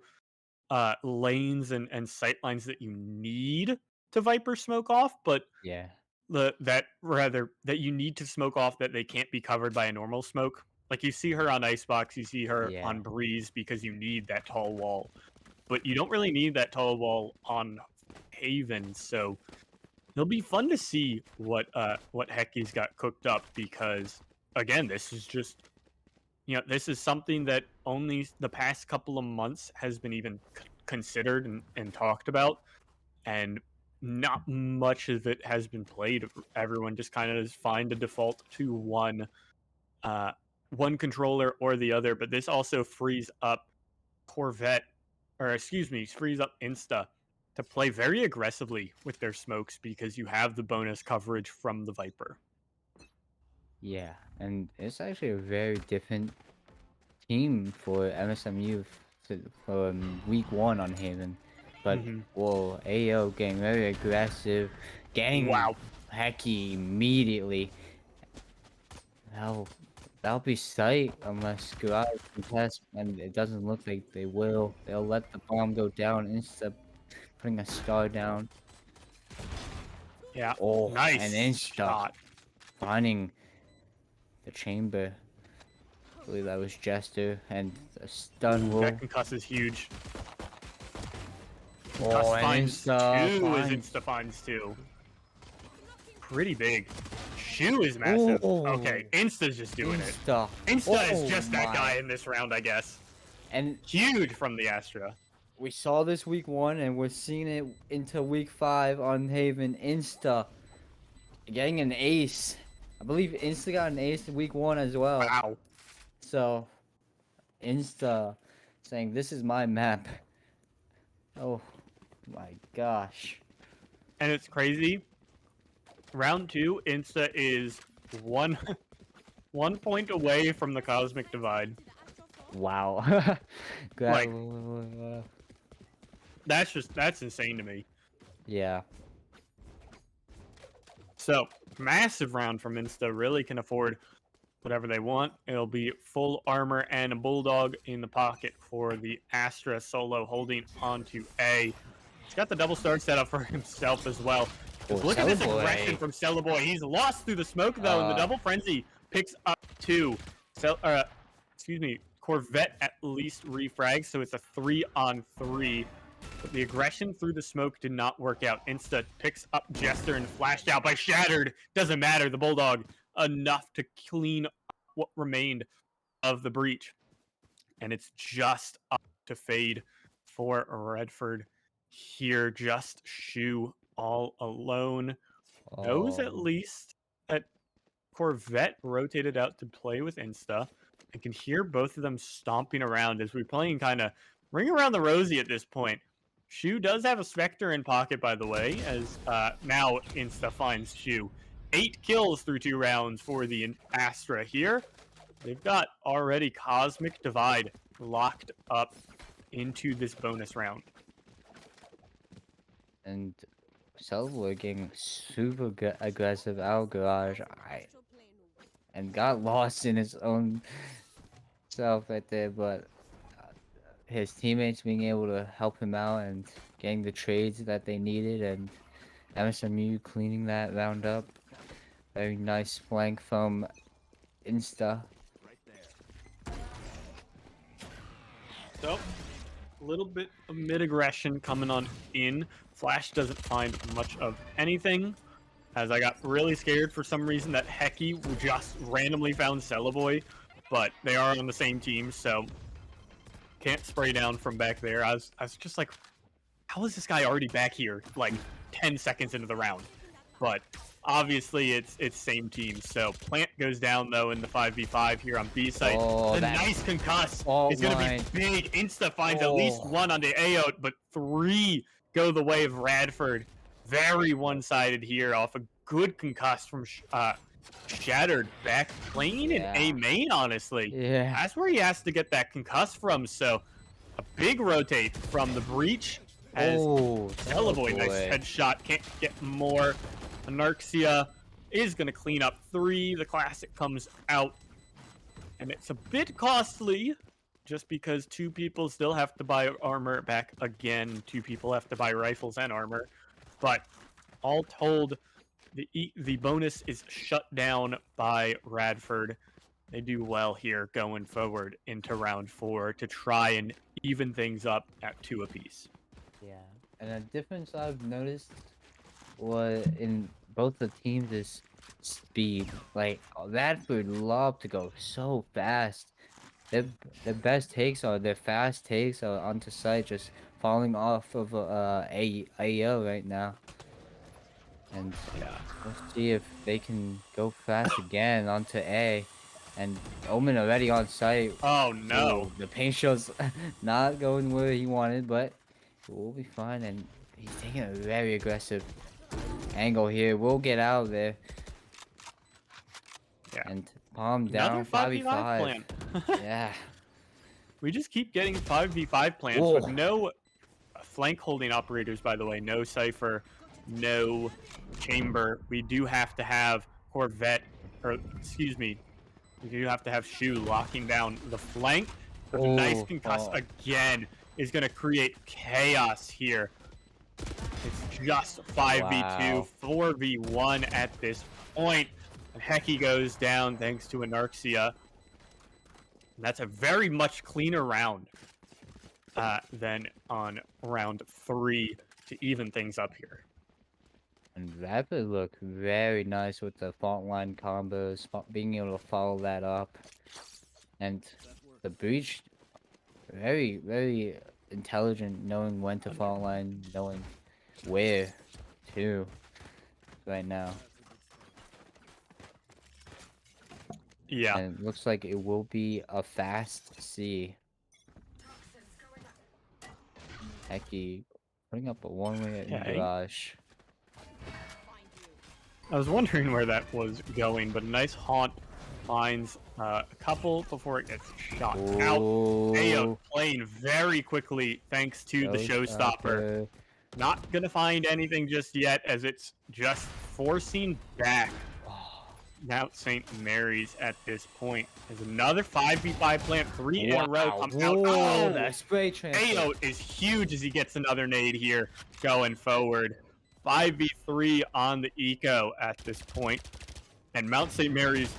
Speaker 1: lanes and sight lines that you need to Viper smoke off, but
Speaker 2: yeah,
Speaker 1: that you need to smoke off that they can't be covered by a normal smoke. Like you see her on Icebox, you see her
Speaker 2: yeah,
Speaker 1: on Breeze because you need that tall wall, but you don't really need that tall wall on Haven. So it'll be fun to see what Heki's got cooked up because again, this is just this is something that only the past couple of months has been even considered and talked about, and not much of it has been played. Everyone just kind of is fine to default to uh, one controller or the other. But this also frees up Corvette, or excuse me, frees up Insta to play very aggressively with their smokes because you have the bonus coverage from the Viper.
Speaker 2: yeah. And it's actually a very different team for MSMU for week one on Haven. But
Speaker 1: Hmm.
Speaker 2: whoa, AO getting very aggressive, getting
Speaker 1: Wow.
Speaker 2: Hecky immediately. That'll, that'll be sight unless Garage contest, and it doesn't look like they will. They'll let the bomb go down instead of putting a star down.
Speaker 1: Yeah.
Speaker 2: Oh, and
Speaker 1: Nice
Speaker 2: Insta
Speaker 1: shot.
Speaker 2: finding the chamber. I believe that was Jester, and a stun
Speaker 1: Ooh, that
Speaker 2: will.
Speaker 1: concuss is huge.
Speaker 2: Oh,
Speaker 1: Concuss
Speaker 2: and
Speaker 1: finds
Speaker 2: Insta
Speaker 1: two as
Speaker 2: finds.
Speaker 1: Insta finds two. Pretty big. Shoe is massive. Okay,
Speaker 2: Oh,
Speaker 1: Insta's just doing it.
Speaker 2: Insta.
Speaker 1: Insta is
Speaker 2: Oh
Speaker 1: just that
Speaker 2: my.
Speaker 1: guy in this round, I guess.
Speaker 2: And
Speaker 1: Huge from the Astra.
Speaker 2: we saw this week one, and we're seeing it into week five on Haven. Insta getting an ace. I believe Insta got an ace in week one as well.
Speaker 1: Wow.
Speaker 2: So Insta saying, "This is my map." Oh my gosh.
Speaker 1: And it's crazy. Round two, Insta is one 1 point away from the cosmic divide.
Speaker 2: Wow.
Speaker 1: Like,
Speaker 2: Glad.
Speaker 1: that's insane to me.
Speaker 2: Yeah.
Speaker 1: So massive round from Insta, really can afford whatever they want. It'll be full armor and a bulldog in the pocket for the Astra solo holding onto A. He's got the double start set up for himself as well.
Speaker 2: Oh,
Speaker 1: Because look at this
Speaker 2: Celeboy.
Speaker 1: aggression from Cellaboy. He's lost through the smoke though, and the
Speaker 2: Uh,
Speaker 1: double frenzy picks up two. Excuse me, Corvette at least refrags, so it's a 3-on-3. But the aggression through the smoke did not work out. Insta picks up Jester and flashed out by Shattered. Doesn't matter. The Bulldog enough to clean up what remained of the breach. And it's just up to fade for Radford here. Just Shoe all alone. Knows at
Speaker 2: oh.
Speaker 1: least that Corvette rotated out to play with Insta. I can hear both of them stomping around as we're playing kind of ring around the rosy at this point. Shu does have a Spectre in pocket, by the way, as now Insta finds Shu. 8 kills through 2 rounds for the Astra here. They've got already Cosmic Divide locked up into this bonus round.
Speaker 2: And CLOL getting super aggressive out garage and got lost in his own self right there, but his teammates being able to help him out and getting the trades that they needed, and MSMU cleaning that round up. Very nice flank from Insta.
Speaker 1: So, a little bit of mid-aggression coming on in. Flash doesn't find much of anything, as I got really scared for some reason that Hecky just randomly found Celeboy, but they are on the same team, so can't spray down from back there. I was just like, how is this guy already back here, like 10 seconds into the round? But obviously it's same team. So Plant goes down though in the 5v5 here on B site.
Speaker 2: Oh,
Speaker 1: the nice concuss is gonna
Speaker 2: line.
Speaker 1: be big. Insta finds at least 1 on the AO, but 3 go the way of Radford. Very one-sided here off a good concuss from Shattered back playing in A main, honestly.
Speaker 2: Yeah.
Speaker 1: That's where he has to get that concuss from. So a big rotate from the breach. As Celeboy, nice headshot, can't get more. Anarxia is going to clean up 3. The classic comes out. And it's a bit costly, just because 2 people still have to buy armor back again. 2 people have to buy rifles and armor. But all told, the bonus is shut down by Radford. They do well here going forward into round 4 to try and even things up at 2 apiece.
Speaker 2: Yeah, and a difference I've noticed was in both the teams is speed. Like Radford love to go so fast. Their best takes are their fast takes are onto site, just falling off of AO right now. And
Speaker 1: yeah,
Speaker 2: let's see if they can go fast again onto A. And Omen already on site.
Speaker 1: Oh no!
Speaker 2: Ooh, the paint show's not going where he wanted, but we'll be fine. And he's taking a very aggressive angle here. We'll get out of there.
Speaker 1: Yeah.
Speaker 2: And palm down,
Speaker 1: 5v5
Speaker 2: 5v5. Yeah.
Speaker 1: We just keep getting 5v5 plans with no flank holding operators, by the way. No Cypher, no Chamber. We do have to have Corvette, or excuse me, we do have to have Shu locking down the flank. But a nice concuss again is going to create chaos here. It's just 5v2, 4v1 at this point. And Hecky goes down thanks to Anarxia. And that's a very much cleaner round than on round 3 to even things up here.
Speaker 2: And Radford look very nice with the fault line combos, being able to follow that up. And the breach, very, very intelligent, knowing when to fault line, knowing where to right now.
Speaker 1: Yeah.
Speaker 2: And it looks like it will be a fast C. Hecky putting up a one-way garage.
Speaker 1: I was wondering where that was going, but a nice haunt finds a couple before it gets shot out. AO playing very quickly thanks to the showstopper. Not gonna find anything just yet, as it's just forcing back Mount St. Mary's at this point. There's another 5v5 plant, 3 in a row come out. Oh,
Speaker 2: that spray transfer.
Speaker 1: AO is huge as he gets another nade here going forward. 5v3 on the eco at this point. And Mount St. Mary's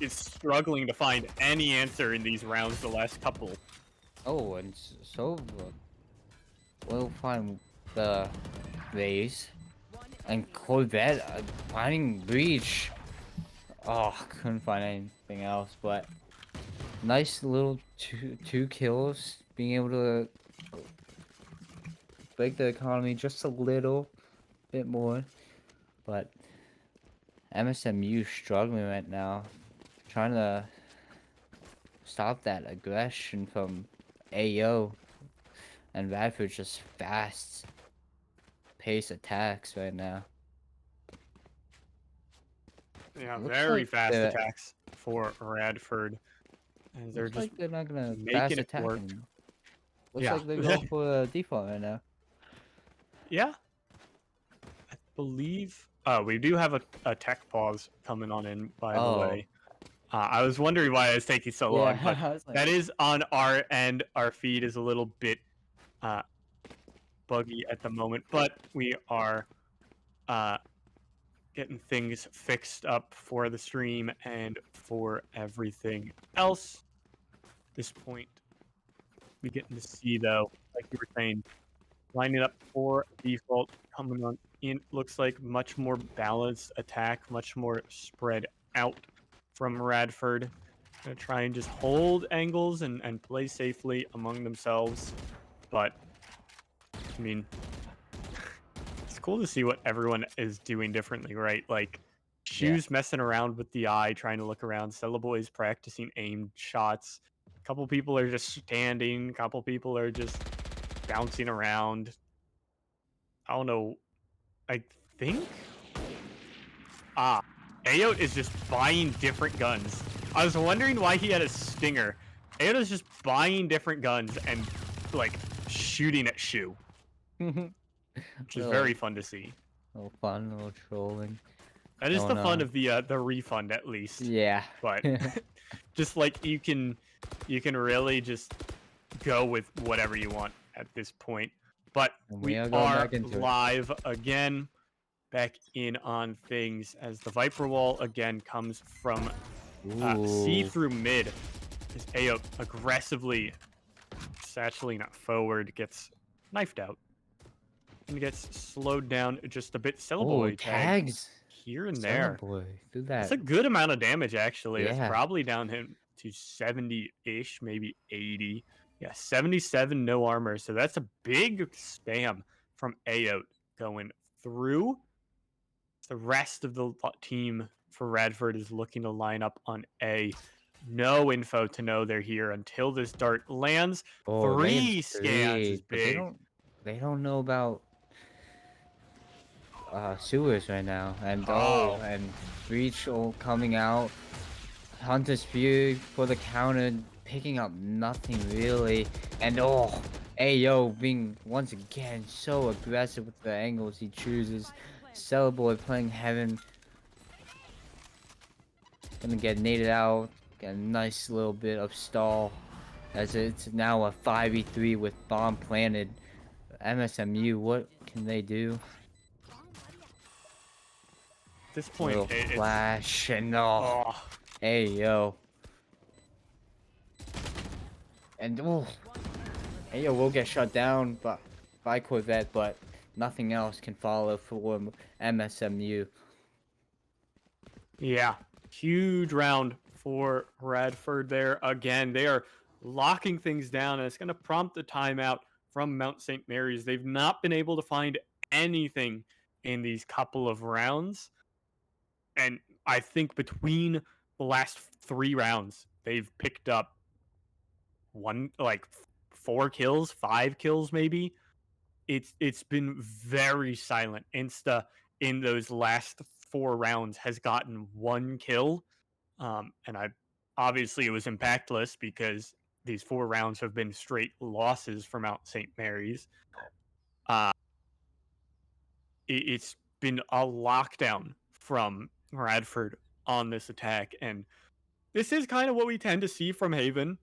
Speaker 1: is struggling to find any answer in these rounds the last couple.
Speaker 2: Oh, and so we'll find the base. And Corvette finding breach. Oh, couldn't find anything else, but nice little two kills, being able to break the economy just a little bit more. But MSMU struggling right now, trying to stop that aggression from AO, and Radford just fast pace attacks right now.
Speaker 1: Yeah,
Speaker 2: Looks
Speaker 1: very
Speaker 2: like
Speaker 1: fast
Speaker 2: the
Speaker 1: attacks for Radford. And they're
Speaker 2: looks
Speaker 1: just
Speaker 2: like they're not gonna
Speaker 1: making
Speaker 2: fast
Speaker 1: it
Speaker 2: attack
Speaker 1: work.
Speaker 2: anymore. Looks
Speaker 1: Yeah.
Speaker 2: like they're going for a default right now.
Speaker 1: Yeah. I believe we do have a tech pause coming on in, by the
Speaker 2: Oh,
Speaker 1: way. I was wondering why it's taking so long, but
Speaker 2: yeah. I was like,
Speaker 1: that is on our end. Our feed is a little bit uh, buggy at the moment, but we are uh, getting things fixed up for the stream and for everything else. At this point, we getting to see though, like you were saying, lining up for default coming on in. Looks like much more balanced attack, much more spread out from Radford. Gonna try and just hold angles and play safely among themselves. But I mean, it's cool to see what everyone is doing differently, right? Like
Speaker 2: yeah.
Speaker 1: Shoes messing around with the eye, trying to look around. Boys practicing aimed shots. A couple people are just standing. A couple people are just bouncing around. I don't know. I think Ayote is just buying different guns. I was wondering why he had a stinger. Ayote is just buying different guns and like shooting at Shu, which is very
Speaker 2: little,
Speaker 1: fun to see.
Speaker 2: little fun, little trolling
Speaker 1: That is the
Speaker 2: going
Speaker 1: fun
Speaker 2: on.
Speaker 1: of the refund at least.
Speaker 2: Yeah.
Speaker 1: But just like you can really just go with whatever you want at this point. But
Speaker 2: And
Speaker 1: we
Speaker 2: are going
Speaker 1: are
Speaker 2: back into it.
Speaker 1: live again, back in on things as the Viper Wall again comes from C
Speaker 2: Ooh.
Speaker 1: through mid. As Ayote aggressively satcheling forward, gets knifed out and gets slowed down just a bit.
Speaker 2: Oh,
Speaker 1: Cellboy tag
Speaker 2: tags.
Speaker 1: here and
Speaker 2: Cello
Speaker 1: there.
Speaker 2: boy. Do
Speaker 1: That's
Speaker 2: that.
Speaker 1: a good amount of damage, actually. That's
Speaker 2: Yeah.
Speaker 1: probably down him to 70-ish, maybe 80. Yeah, 77, no armor. So that's a big spam from Ayote going through. The rest of the team for Radford is looking to line up on A. No info to know they're here until this dart lands.
Speaker 2: Oh, lands
Speaker 1: 3 scans is
Speaker 2: 3, but
Speaker 1: big.
Speaker 2: they don't know about sewers right now. And
Speaker 1: Oh,
Speaker 2: and Breach coming out. Hunter's Fury for the counter, picking up nothing really. And Ayo being once again so aggressive with the angles he chooses. Cellboy playing Heaven. Gonna get naded out. Get a nice little bit of stall. As it's now a 5v3 with bomb planted. MSMU, what can they do?
Speaker 1: at this point,
Speaker 2: Little
Speaker 1: it's...
Speaker 2: flash and
Speaker 1: Oh,
Speaker 2: Ayo. And Ayo will get shut down by Corvette, but nothing else can follow for MSMU.
Speaker 1: yeah. Huge round for Radford there. Again, they are locking things down, and it's going to prompt a timeout from Mount St. Mary's. They've not been able to find anything in these couple of rounds. And I think between the last 3 rounds, they've picked up 4 kills, 5 kills maybe. It's been very silent. Insta in those last 4 rounds has gotten 1 kill. And I obviously it was impactless because these 4 rounds have been straight losses for Mount St. Mary's. It's been a lockdown from Radford on this attack, and this is kind of what we tend to see from Haven.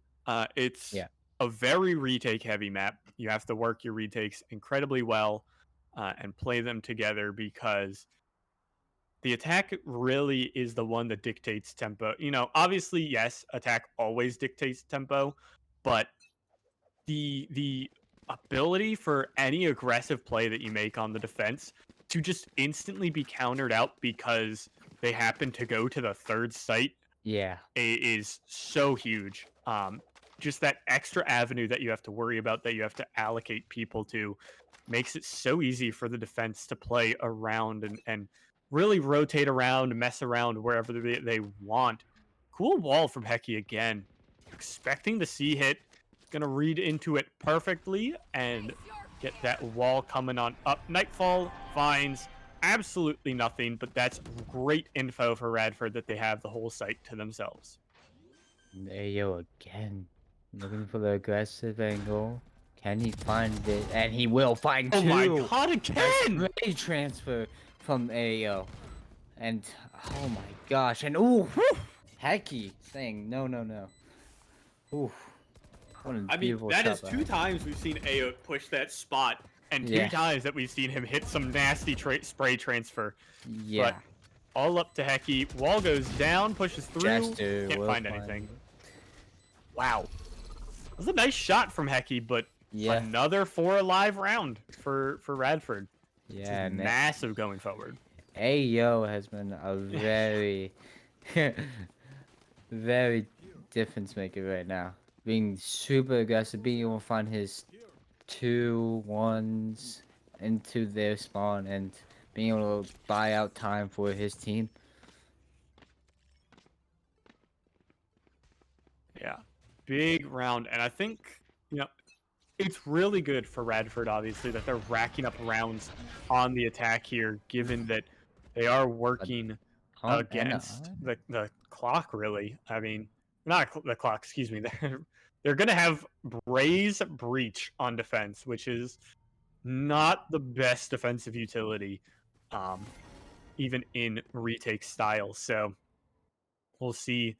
Speaker 1: It's
Speaker 2: Yeah.
Speaker 1: a very retake heavy map. You have to work your retakes incredibly well and play them together because the attack really is the one that dictates tempo. You know, obviously, yes, attack always dictates tempo, but the ability for any aggressive play that you make on the defense to just instantly be countered out because they happen to go to the third site
Speaker 2: Yeah.
Speaker 1: is so huge. Just that extra avenue that you have to worry about, that you have to allocate people to, makes it so easy for the defense to play around and really rotate around, mess around wherever they want. Cool wall from Hecky again. Expecting the C hit. Gonna read into it perfectly and get that wall coming on up. Nightfall finds absolutely nothing, but that's great info for Radford that they have the whole site to themselves.
Speaker 2: Ayo again. Looking for the aggressive angle. Can he find it? And he will find
Speaker 1: Oh my
Speaker 2: two!
Speaker 1: god, again!
Speaker 2: Great transfer from Ayo. And oh my gosh. And ooh, whew, Hecky saying no, no, no. Ooh. What a
Speaker 1: I mean,
Speaker 2: beautiful
Speaker 1: that
Speaker 2: shot
Speaker 1: is
Speaker 2: by
Speaker 1: 2
Speaker 2: him.
Speaker 1: times we've seen Ayo push that spot, and 2
Speaker 2: Yeah.
Speaker 1: times that we've seen him hit some nasty spray transfer.
Speaker 2: Yeah.
Speaker 1: But all up to Hecky. Wall goes down, pushes through,
Speaker 2: Jester
Speaker 1: can't
Speaker 2: will
Speaker 1: find anything. Wow. That was a nice shot from Hecky, but
Speaker 2: yeah.
Speaker 1: another 4 alive round for Radford. Which
Speaker 2: Yeah,
Speaker 1: is massive going forward.
Speaker 2: Ayo has been a very, very difference maker right now. Being super aggressive, being able to find his 2-1s into their spawn and being able to buy out time for his team.
Speaker 1: Yeah. Big round. And I think, it's really good for Radford, obviously, that they're racking up rounds on the attack here, given that they are working against the clock, really. I mean, not the clock, excuse me. They're going to have Braze Breach on defense, which is not the best defensive utility, even in retake style. So we'll see.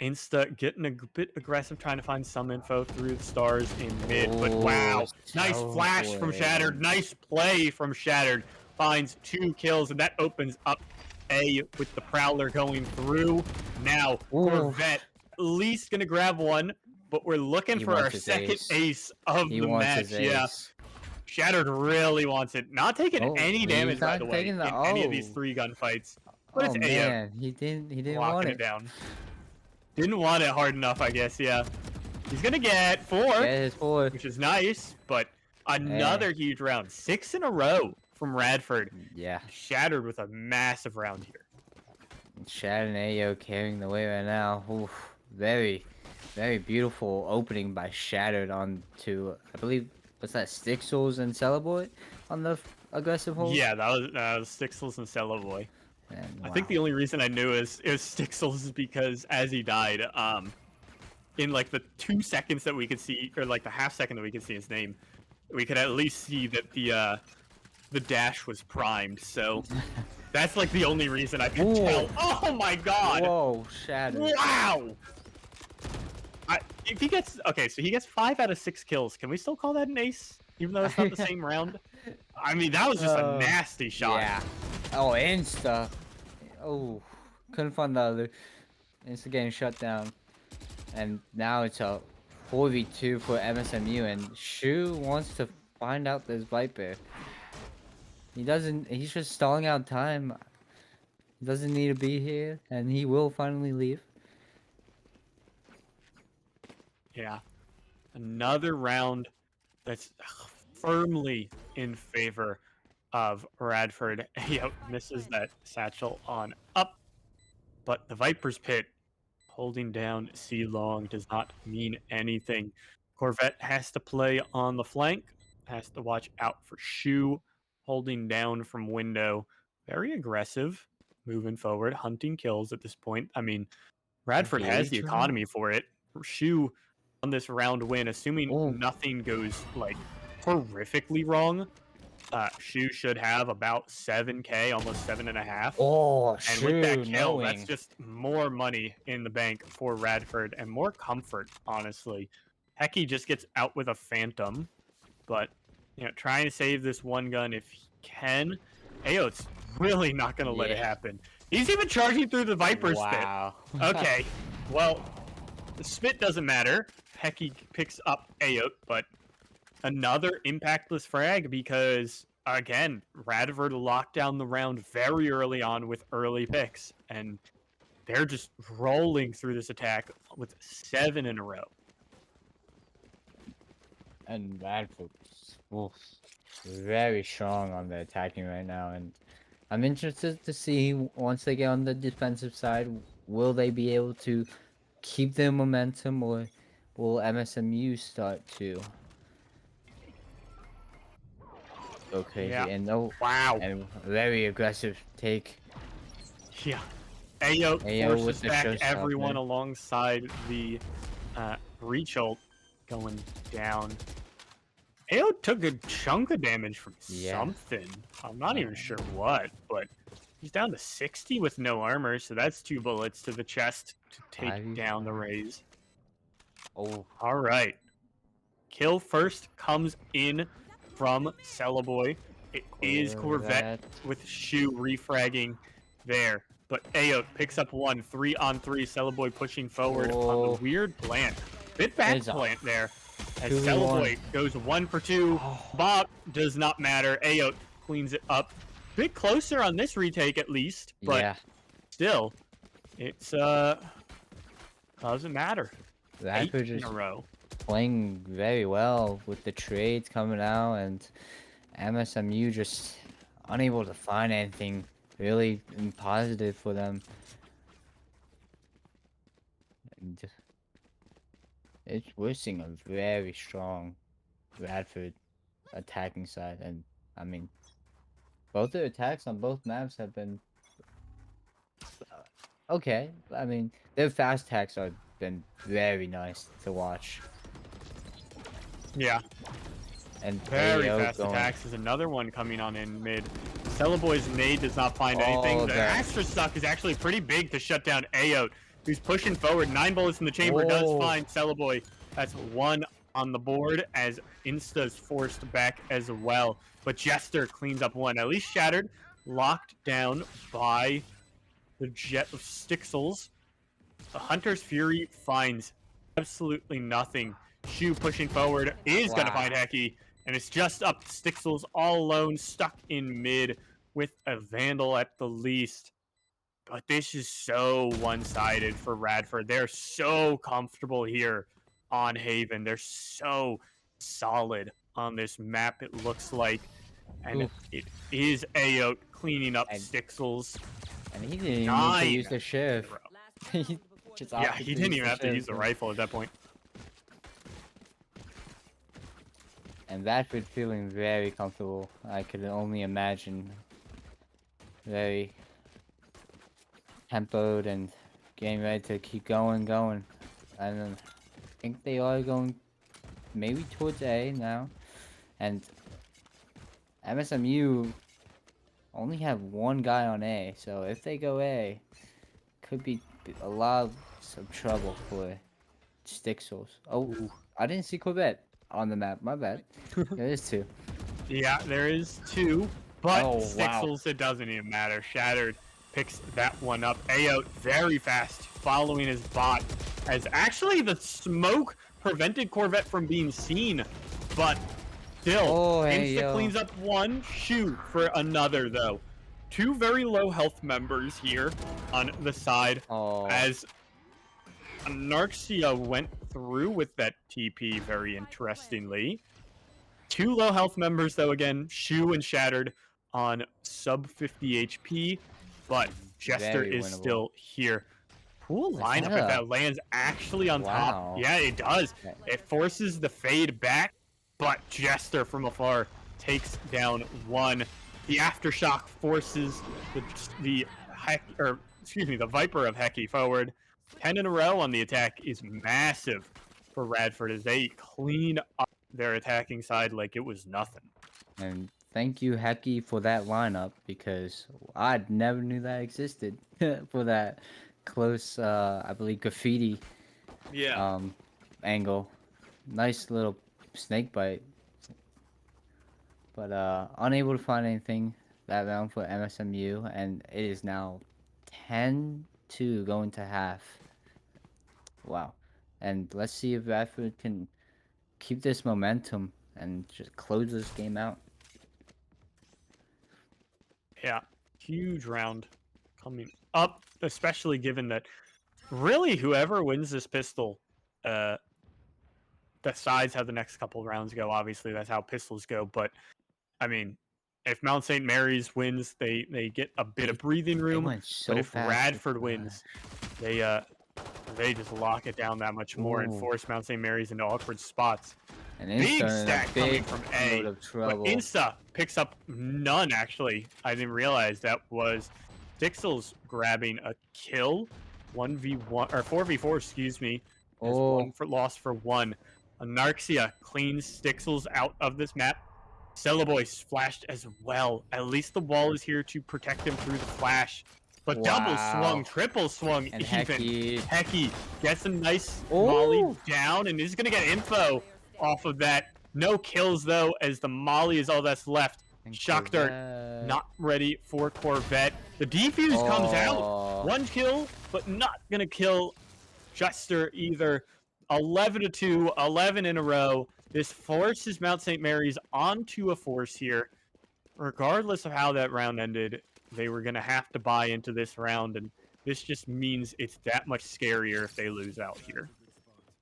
Speaker 1: Insta getting a bit aggressive, trying to find some info through the stars in mid. But wow, nice flash from Shattered. Nice play from Shattered. Finds 2 kills, and that opens up A with the Prowler going through. Now, Corvette at least going to grab one, but we're looking for our second ace of the match. Yeah. Shattered really wants it. Not taking any damage, by the way, in any of these 3 gunfights. But it's
Speaker 2: man, he didn't want
Speaker 1: it down. Didn't want it hard enough, I guess, yeah. He's gonna get 4, which is nice, but another huge round. 6 in a row from Radford.
Speaker 2: Yeah.
Speaker 1: Shattered with a massive round here.
Speaker 2: Shattered and Ayo carrying the way right now. Oof, very, very beautiful opening by Shattered onto, I believe, what's that, Stixels and Celeboy on the aggressive hold?
Speaker 1: Yeah, that was Stixels and Celeboy.
Speaker 2: Man,
Speaker 1: wow. I think the only reason I knew it was Stixels is because as he died, in like the 2 seconds that we could see, or like the half second that we could see his name, we could at least see that the dash was primed. So that's like the only reason I could tell. Oh my god!
Speaker 2: Whoa, Shattered!
Speaker 1: Wow! If he gets so he gets 5 out of 6 kills. Can we still call that an ace, even though it's not the same round? I mean, that was just a nasty shot.
Speaker 2: Yeah. Oh, Insta. Oh, couldn't find the other. Insta getting shut down. And now it's a 4v2 for MSMU, and Shu wants to find out this Viper. He's just stalling out time. He doesn't need to be here, and he will finally leave.
Speaker 1: Yeah. Another round that's firmly in favor of Radford. Yep, misses that satchel on up. But the Viper's Pit holding down C long does not mean anything. Corvette has to play on the flank, has to watch out for Shu, holding down from window. Very aggressive, moving forward, hunting kills at this point. I mean, Radford has the economy for it. Shu on this round win, assuming nothing goes like horrifically wrong. Shu should have about 7K, almost 7.5.
Speaker 2: Oh,
Speaker 1: and with that kill, that's just more money in the bank for Radford and more comfort, honestly. Hecky just gets out with a Phantom, but trying to save this one gun if he can. Ayo's really not going to let it happen. He's even charging through the Viper spit. Okay, well, the spit doesn't matter. Hecky picks up Ayo, but another impactless frag because, again, Radford locked down the round very early on with early picks, and they're just rolling through this attack with 7 in a row.
Speaker 2: And Radford's very strong on the attacking right now, and I'm interested to see once they get on the defensive side, will they be able to keep their momentum, or will MSMU start to? go crazy.
Speaker 1: Yeah.
Speaker 2: And no,
Speaker 1: Wow.
Speaker 2: and very aggressive take.
Speaker 1: Yeah. Ayo
Speaker 2: Ayo with
Speaker 1: forces
Speaker 2: the
Speaker 1: back
Speaker 2: showstopper.
Speaker 1: everyone alongside the reach ult going down. Ayo took a chunk of damage from
Speaker 2: Yeah.
Speaker 1: something. I'm not even sure what, but he's down to 60 with no armor, so that's 2 bullets to the chest to take down the
Speaker 2: 5v5.
Speaker 1: Rays.
Speaker 2: Oh,
Speaker 1: All right. Kill first comes in from Cellaboy. It is Corvette with Shu refragging there. But Ayo picks up one, 3-on-3. Cellaboy pushing forward on the weird plant. Bit back plant there. As Cellaboy goes 1 for 2. Bob does not matter. Ayo cleans it up. Bit closer on this retake at least, but still, it's doesn't matter.
Speaker 2: Radford
Speaker 1: 8 in a row.
Speaker 2: Playing very well with the trades coming out, and MSMU just unable to find anything really positive for them. And we're seeing a very strong Radford attacking side, and I mean, both the attacks on both maps have been okay. I mean, their fast attacks have been very nice to watch.
Speaker 1: Yeah.
Speaker 2: And
Speaker 1: very fast attacks is another one coming on in mid. Cellaboy's nade does not find anything. The Astra Suck is actually pretty big to shut down Ayo, who's pushing forward. 9 bullets in the chamber does find Cellaboy. That's 1 on the board as Insta's forced back as well. But Jester cleans up 1. At least Shattered, locked down by the Jet of Stixels. The Hunter's Fury finds absolutely nothing. Shu pushing forward is going to find Hecky, and it's just up to Stixels all alone, stuck in mid with a Vandal at the least. But this is so one-sided for Radford. They're so comfortable here on Haven. They're so solid on this map, it looks like. And it is Ayo cleaning up Stixels.
Speaker 2: And he didn't even need to use the shiv.
Speaker 1: He didn't even have to use the rifle at that point.
Speaker 2: And Radford feeling very comfortable. I could only imagine. Very tempoed and getting ready to keep going. And I think they are going maybe towards A now. And MSMU only have 1 guy on A, so if they go A, could be a lot of trouble for Stixels. Oh, I didn't see Corvette on the map. My bad. There is 2.
Speaker 1: Yeah, there is 2, but Stixels, it doesn't even matter. Shattered picks that one up. Ayo very fast, following his bot, as actually the smoke prevented Corvette from being seen, but still, Insta cleans up 1, Shu for another though. 2 very low health members here on the side, as Narxia went through with that TP very interestingly. 2 low health members though again, Shu and Shattered on sub 50 HP, but Jester is still here. Cool lineup if that lands actually on top. Yeah, it does. It forces the fade back, but Jester from afar takes down 1. The Aftershock forces the Viper of Hecky forward. 10 in a row on the attack is massive for Radford as they clean up their attacking side like it was nothing.
Speaker 2: And thank you, Hecky, for that lineup, because I never knew that existed for that close, I believe, graffiti angle. Nice little snake bite. But unable to find anything that round for MSMU, and it is now 10-2 going to half. Wow. And let's see if Radford can keep this momentum and just close this game out.
Speaker 1: Yeah, huge round coming up, especially given that really whoever wins this pistol decides how the next couple rounds go. Obviously, that's how pistols go, but I mean, if Mount St. Mary's wins, they get a bit of breathing room. But if Radford wins, they just lock it down that much more and force Mount St. Mary's into awkward spots.
Speaker 2: And
Speaker 1: Big
Speaker 2: Insta in
Speaker 1: stack
Speaker 2: a
Speaker 1: coming
Speaker 2: big
Speaker 1: from
Speaker 2: load
Speaker 1: A,
Speaker 2: of
Speaker 1: but
Speaker 2: trouble.
Speaker 1: Insta picks up none, actually. I didn't realize that was Dixels grabbing a kill. 1v1, or 4v4, excuse me. There's
Speaker 2: Oh,
Speaker 1: one for loss for one. Anarxia cleans Stixels out of this map. Celeboy splashed as well. At least the wall is here to protect him through the flash. But double swung,
Speaker 2: wow.
Speaker 1: triple swung
Speaker 2: And
Speaker 1: even.
Speaker 2: Hecky.
Speaker 1: Hecky gets a nice molly
Speaker 2: Oh,
Speaker 1: down and is going to get info off of that. No kills, though, as the molly is all that's left.
Speaker 2: and
Speaker 1: Shock Dart
Speaker 2: Corvette.
Speaker 1: not ready for Corvette. The defuse comes out.
Speaker 2: Oh,
Speaker 1: One kill, but not going to kill Jester either. 11-2, 11 in a row. This forces Mount St. Mary's onto a force here. Regardless of how that round ended, they were going to have to buy into this round, and this just means it's that much scarier if they lose out here.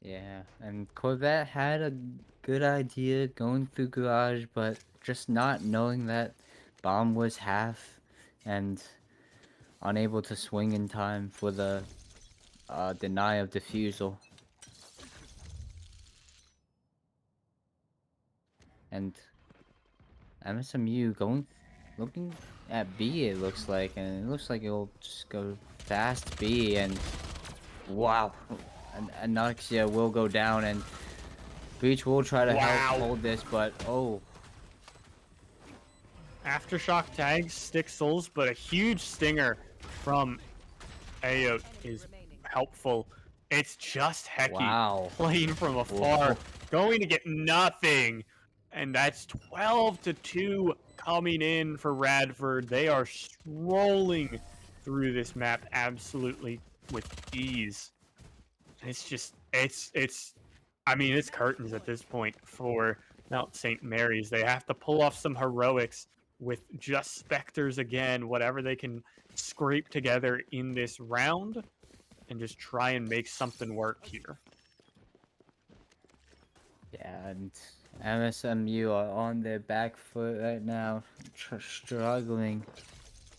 Speaker 2: yeah. And Corvette had a good idea going through garage, but just not knowing that bomb was half and unable to swing in time for the deny of defusal. And MSMU looking at B, it looks like, and it looks like it'll just go fast B, and wow, Anoxia will go down, and Breach will try to help hold this, but oh.
Speaker 1: Aftershock tags Stixels, but a huge stinger from Ayo is helpful. It's just Hecky playing from afar, going to get nothing. And that's 12-2 coming in for Radford. They are strolling through this map absolutely with ease. It's just, I mean, it's curtains at this point for Mount St. Mary's. They have to pull off some heroics with just Spectres again, whatever they can scrape together in this round, and just try and make something work here.
Speaker 2: Yeah, and MSMU are on their back foot right now, struggling.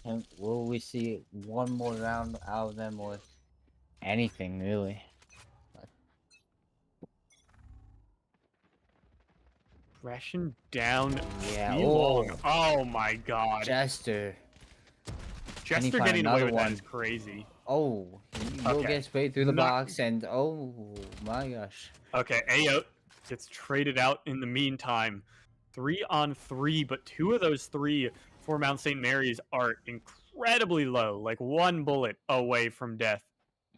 Speaker 2: And will we see one more round out of them, or anything really?
Speaker 1: Crashing down
Speaker 2: Yeah.
Speaker 1: Long. Oh my god.
Speaker 2: Jester
Speaker 1: Getting away with
Speaker 2: one?
Speaker 1: that is crazy.
Speaker 2: Oh, he will get sprayed through the box, and oh my gosh.
Speaker 1: Okay, Ayo gets traded out in the meantime. 3-on-3, but 2 of those 3 for Mount St. Mary's are incredibly low, like 1 bullet away from death.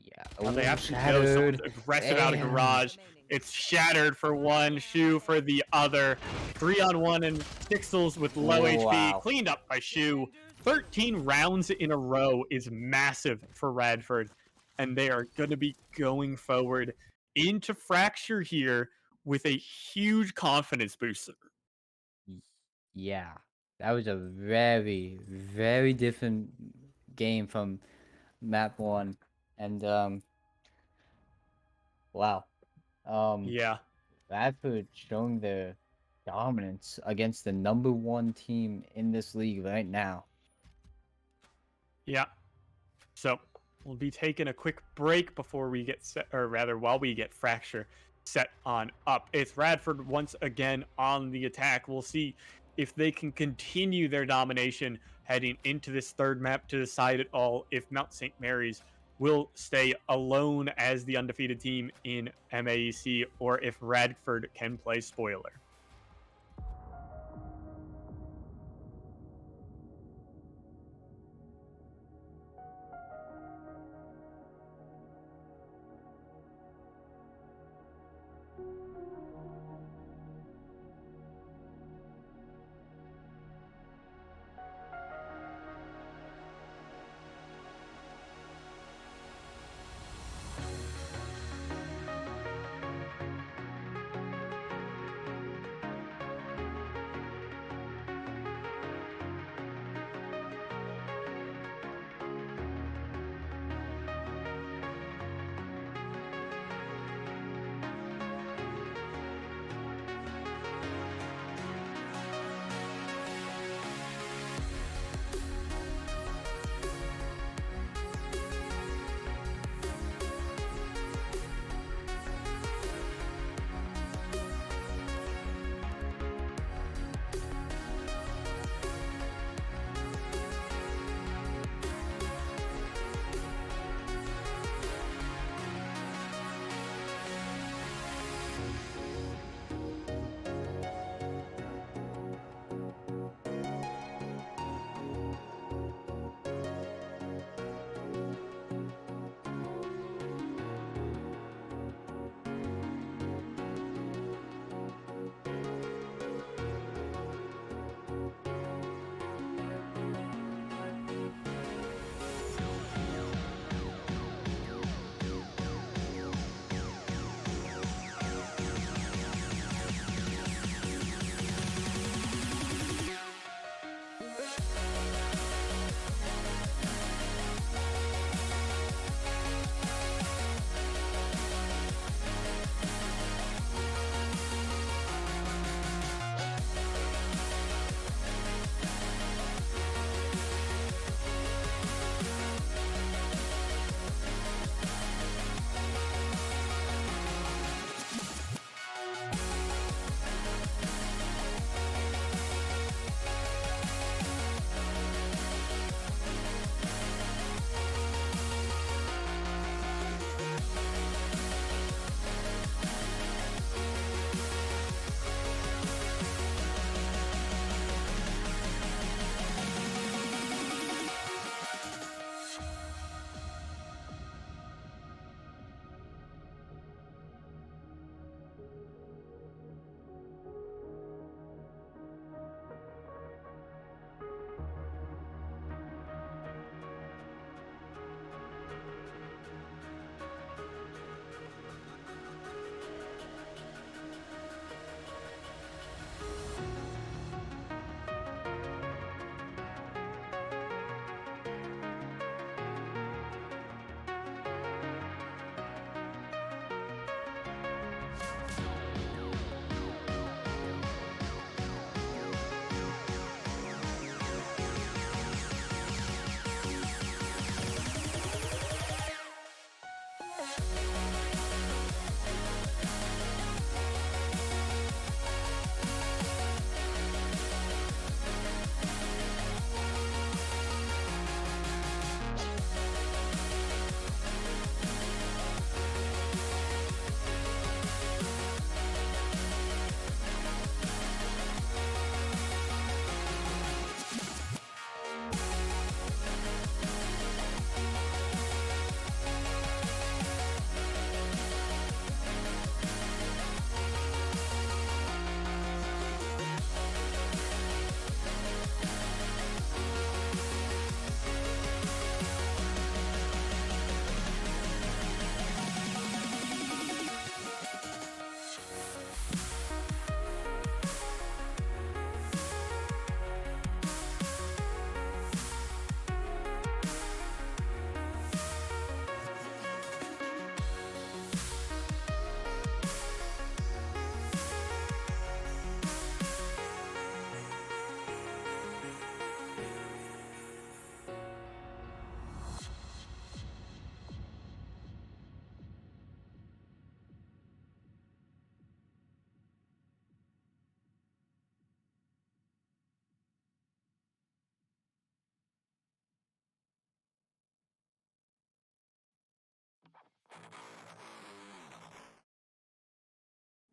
Speaker 2: Yeah.
Speaker 1: Now they have to go someone's aggressive out of garage. It's shattered for one, Shu for the other. 3-on-1 and Pixels with low HP. Cleaned up by Shu. 13 rounds in a row is massive for Radford. And they are going to be going forward into Fracture here with a huge confidence booster.
Speaker 2: Yeah. That was a very, very different game from map 1. And wow.
Speaker 1: Yeah.
Speaker 2: Radford showing their dominance against the #1 team in this league right now.
Speaker 1: Yeah. So we'll be taking a quick break before we get set, or rather while we get Fracture set on up. It's Radford once again on the attack. We'll see if they can continue their domination heading into this third map to decide it all, if Mount St. Mary's will stay alone as the undefeated team in MAEC, or if Radford can play spoiler.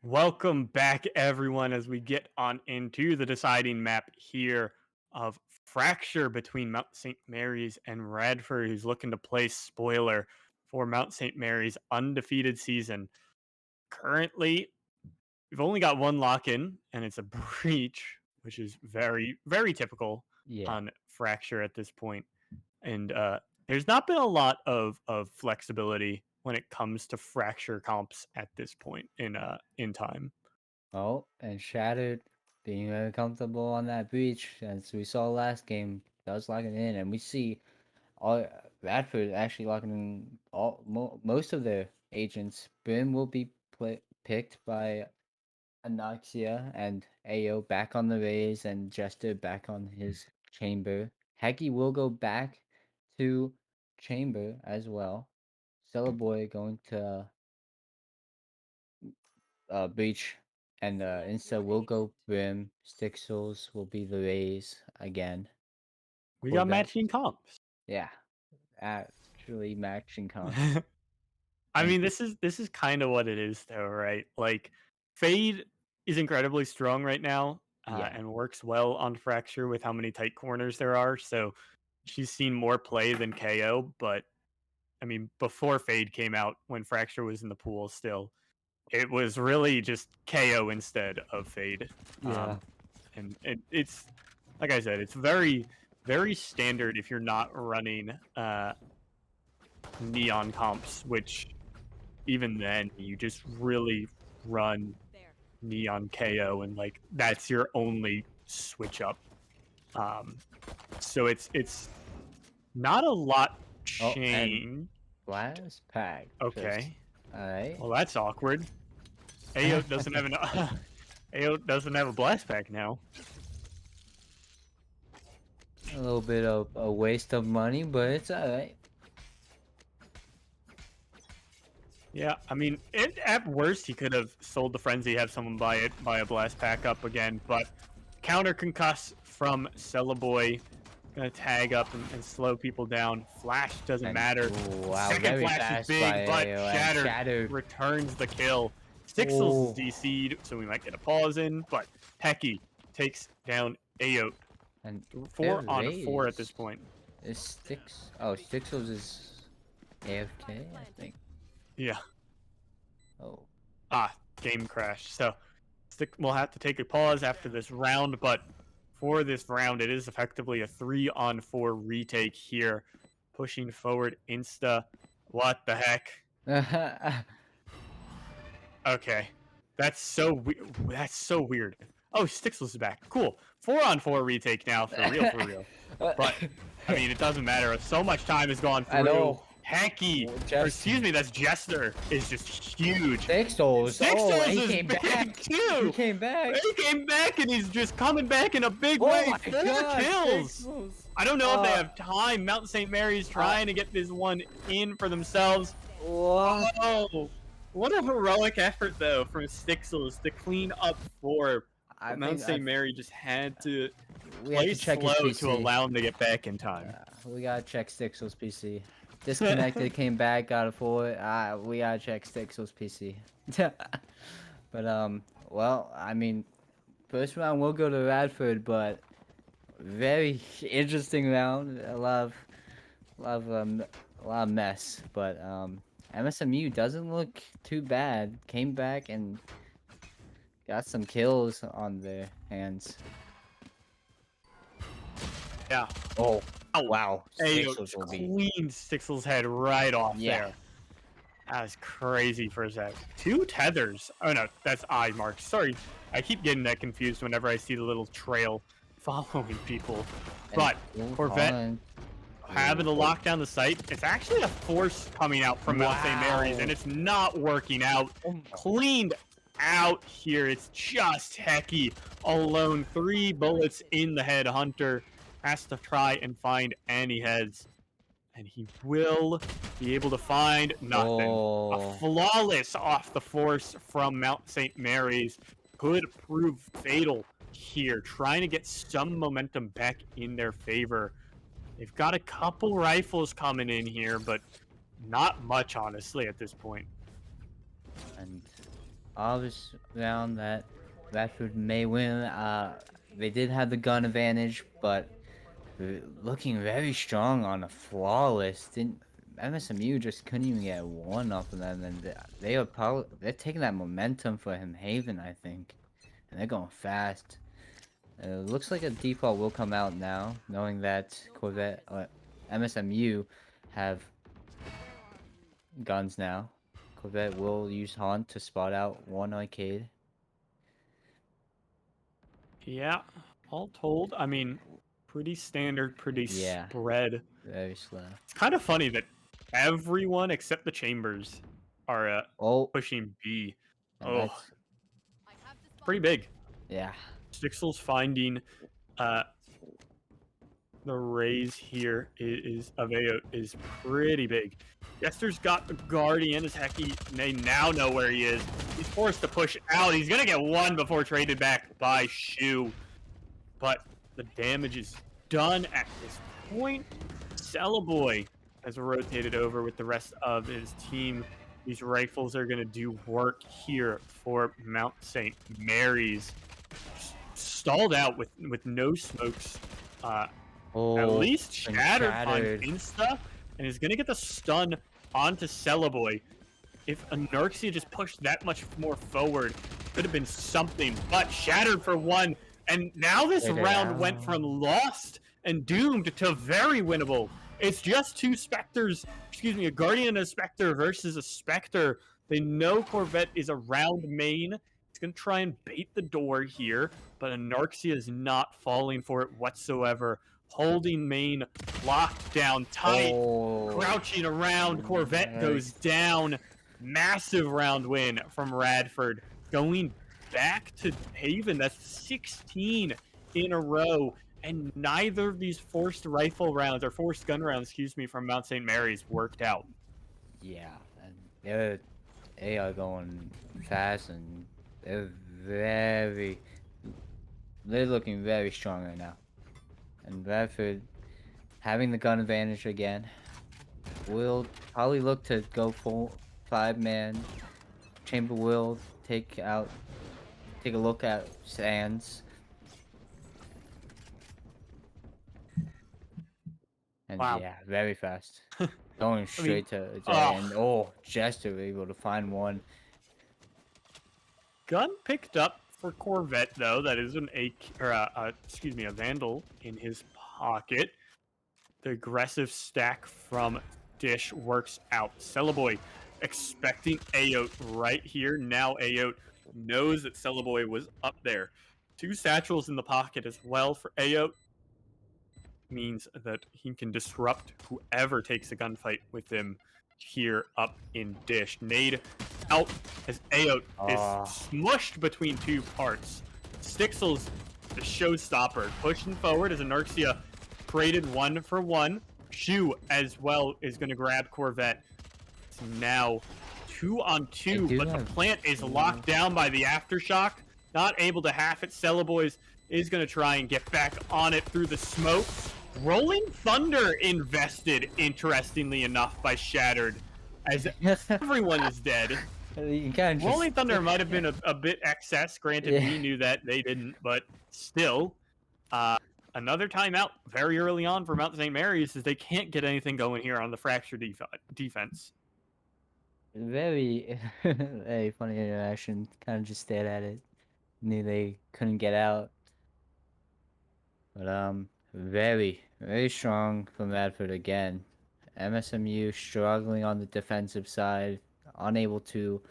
Speaker 1: Welcome back, everyone, as we get on into the deciding map here of Fracture between Mount St. Mary's and Radford, who's looking to play spoiler for Mount St. Mary's undefeated season. Currently, we've only got one lock in, and it's a breach, which is very, very typical
Speaker 2: Yeah.
Speaker 1: on Fracture at this point. And there's not been a lot of flexibility when it comes to Fracture comps at this point in time.
Speaker 2: Oh, and Shattered being very comfortable on that breach, as we saw last game, does locking in, and we see all Radford actually locking in most of their agents. Brim will be picked by Anoxia and AO back on the Rays and Jester back on his chamber. Heki will go back to chamber as well. Boy going to Breach, and Insta will go Brim. Stixels will be the Rays again.
Speaker 1: We got
Speaker 2: Corvette,
Speaker 1: matching comps.
Speaker 2: yeah, actually matching comp.
Speaker 1: I
Speaker 2: And
Speaker 1: mean, this is kind of what it is, though, right? Like, Fade is incredibly strong right now,
Speaker 2: yeah,
Speaker 1: and works well on Fracture with how many tight corners there are. So she's seen more play than KO. But I mean, before Fade came out, when Fracture was in the pool, still it was really just KO instead of Fade.
Speaker 2: yeah,
Speaker 1: And it's like I said, it's very, very standard if you're not running neon comps, which even then you just really run neon KO, and like that's your only switch up. Um, so it's not a lot
Speaker 2: oh, and
Speaker 1: changed.
Speaker 2: Blast Pack. Just
Speaker 1: Okay,
Speaker 2: all right.
Speaker 1: well that's awkward. AO doesn't have an AO doesn't have a blast pack now.
Speaker 2: A little bit of a waste of money, but it's all right.
Speaker 1: Yeah, I mean, at worst he could have sold the frenzy, have someone buy a blast pack up again, but counter concuss from Boy, gonna tag up and slow people down. Flash doesn't
Speaker 2: And
Speaker 1: matter.
Speaker 2: wow,
Speaker 1: Second
Speaker 2: very
Speaker 1: flash is
Speaker 2: fast
Speaker 1: big,
Speaker 2: by
Speaker 1: but
Speaker 2: AO, and Shattered.
Speaker 1: returns the kill. Stixels is
Speaker 2: Oh,
Speaker 1: DC'd, so we might get a pause in, but Heki takes down AO.
Speaker 2: and
Speaker 1: 4-on-4 at this point.
Speaker 2: Is Stixels is AFK, I think.
Speaker 1: Yeah.
Speaker 2: Oh.
Speaker 1: Game crash. So we'll have to take a pause after this round, but for this round, it is effectively a 3-on-4 retake here. Pushing forward Insta. What the heck? Okay. That's so weird. Oh, Stixels is back. Cool. 4-on-4 retake now, for real, for real. But, I mean, it doesn't matter. So much time has gone through.
Speaker 2: I know.
Speaker 1: Heki, or excuse me, that's Jester, is just huge.
Speaker 2: Stixels. Oh, he came
Speaker 1: big
Speaker 2: back.
Speaker 1: too.
Speaker 2: He came back.
Speaker 1: He came back, and he's just coming back in a big
Speaker 2: Oh
Speaker 1: way.
Speaker 2: my
Speaker 1: 4
Speaker 2: God,
Speaker 1: kills.
Speaker 2: Stixels.
Speaker 1: I don't know if they have time. Mount St. Mary's trying to get this one in for themselves.
Speaker 2: What?
Speaker 1: Oh, what a heroic effort, though, from Stixels to clean up 4. Mount St. Mary just had to play slow to allow him to get back in time.
Speaker 2: We gotta check Stixels' PC. Disconnected, came back, got a 4. We gotta check Stixels' PC. But well, I mean, first round we'll go to Radford, but very interesting round. A lot of mess. But MSMU doesn't look too bad. Came back and got some kills on their hands.
Speaker 1: Yeah.
Speaker 2: Oh wow.
Speaker 1: Stixels cleaned Stixels' head right off there. That was crazy for a sec. 2 tethers. Oh no, that's eye marks. Sorry, I keep getting that confused whenever I see the little trail following people. But Corvette having to lock down the site. It's actually a force coming out from Mount St. Mary's, and it's not working out. Cleaned out here. It's just Heki alone. 3 bullets in the head. Hunter has to try and find any heads, and he will be able to find nothing. A flawless off the force from Mount St. Mary's could prove fatal here, trying to get some momentum back in their favor. They've got a couple rifles coming in here, but not much, honestly, at this point.
Speaker 2: And obvious round that Radford may win. They did have the gun advantage, but looking very strong on a flawless. Didn't MSMU just couldn't even get one off of them, and they are probably they're taking that momentum for him Haven, I think, and they're going fast. Looks like a default will come out now, knowing that MSMU have guns now. Corvette will use Haunt to spot out one arcade.
Speaker 1: Yeah, all told, I mean, pretty standard, pretty
Speaker 2: Yeah,
Speaker 1: spread.
Speaker 2: very slow.
Speaker 1: It's kind of funny that everyone except the Chambers are
Speaker 2: Oh,
Speaker 1: pushing B.
Speaker 2: and
Speaker 1: Oh,
Speaker 2: that's
Speaker 1: pretty big.
Speaker 2: yeah.
Speaker 1: Stixel's finding uh, the raise here is of AO is pretty big. Jester's got the Guardian as Hecky. They now know where he is. He's forced to push out. He's gonna get one before traded back by Shu. But the damage is done at this point. Cellaboy has rotated over with the rest of his team. These rifles are gonna do work here for Mount St. Mary's. Stalled out with no smokes.
Speaker 2: Oh,
Speaker 1: At least Shattered
Speaker 2: Shattered.
Speaker 1: finds Insta and is gonna get the stun onto Cellaboy. If Anorxia just pushed that much more forward, could have been something. But Shattered for one, and now this
Speaker 2: Figure
Speaker 1: round
Speaker 2: out.
Speaker 1: went from lost and doomed to very winnable. It's just two Spectres, excuse me, a Guardian and a Spectre versus a Spectre. They know Corvette is around main. It's gonna try and bait the door here, but Anorxia is not falling for it whatsoever. Holding main locked down tight, crouching around. Corvette goes down. Massive round win from Radford. Going back to Haven, that's 16 in a row. And neither of these forced rifle rounds, or forced gun rounds, excuse me, from Mount St. Mary's worked out.
Speaker 2: Yeah, and they are going fast, and they're looking very strong right now. And Radford, having the gun advantage again, will probably look to go full 5-man. Chamber will take a look at Sands. And
Speaker 1: Wow.
Speaker 2: yeah, very fast. Going straight to Jay, and Jester able to find one.
Speaker 1: Gun picked up for Corvette, though. That is an a Vandal in his pocket. The aggressive stack from Dish works out. Cellaboy expecting Ayote right here. Now Ayote knows that Cellaboy was up there. Two satchels in the pocket as well for Ayote. Means that he can disrupt whoever takes a gunfight with him here up in Dish. Nade out as Ayote is smushed between two parts. Stixel's the showstopper, pushing forward as Anorxia traded 1-for-1. Shu as well is going to grab Corvette. It's now 2-on-2, but the plant is locked down by the aftershock. Not able to half it. Cellaboys is going to try and get back on it through the smoke. Rolling Thunder invested, interestingly enough, by Shattered, as everyone is dead. Rolling Thunder might have been a bit excess. Granted, we knew that, they didn't, but still. Another timeout very early on for Mount St. Mary's, as they can't get anything going here on the Fracture defense.
Speaker 2: Very, very funny interaction. Kind of just stared at it. Knew they couldn't get out. But very, very strong from Radford again. MSMU struggling on the defensive side, unable to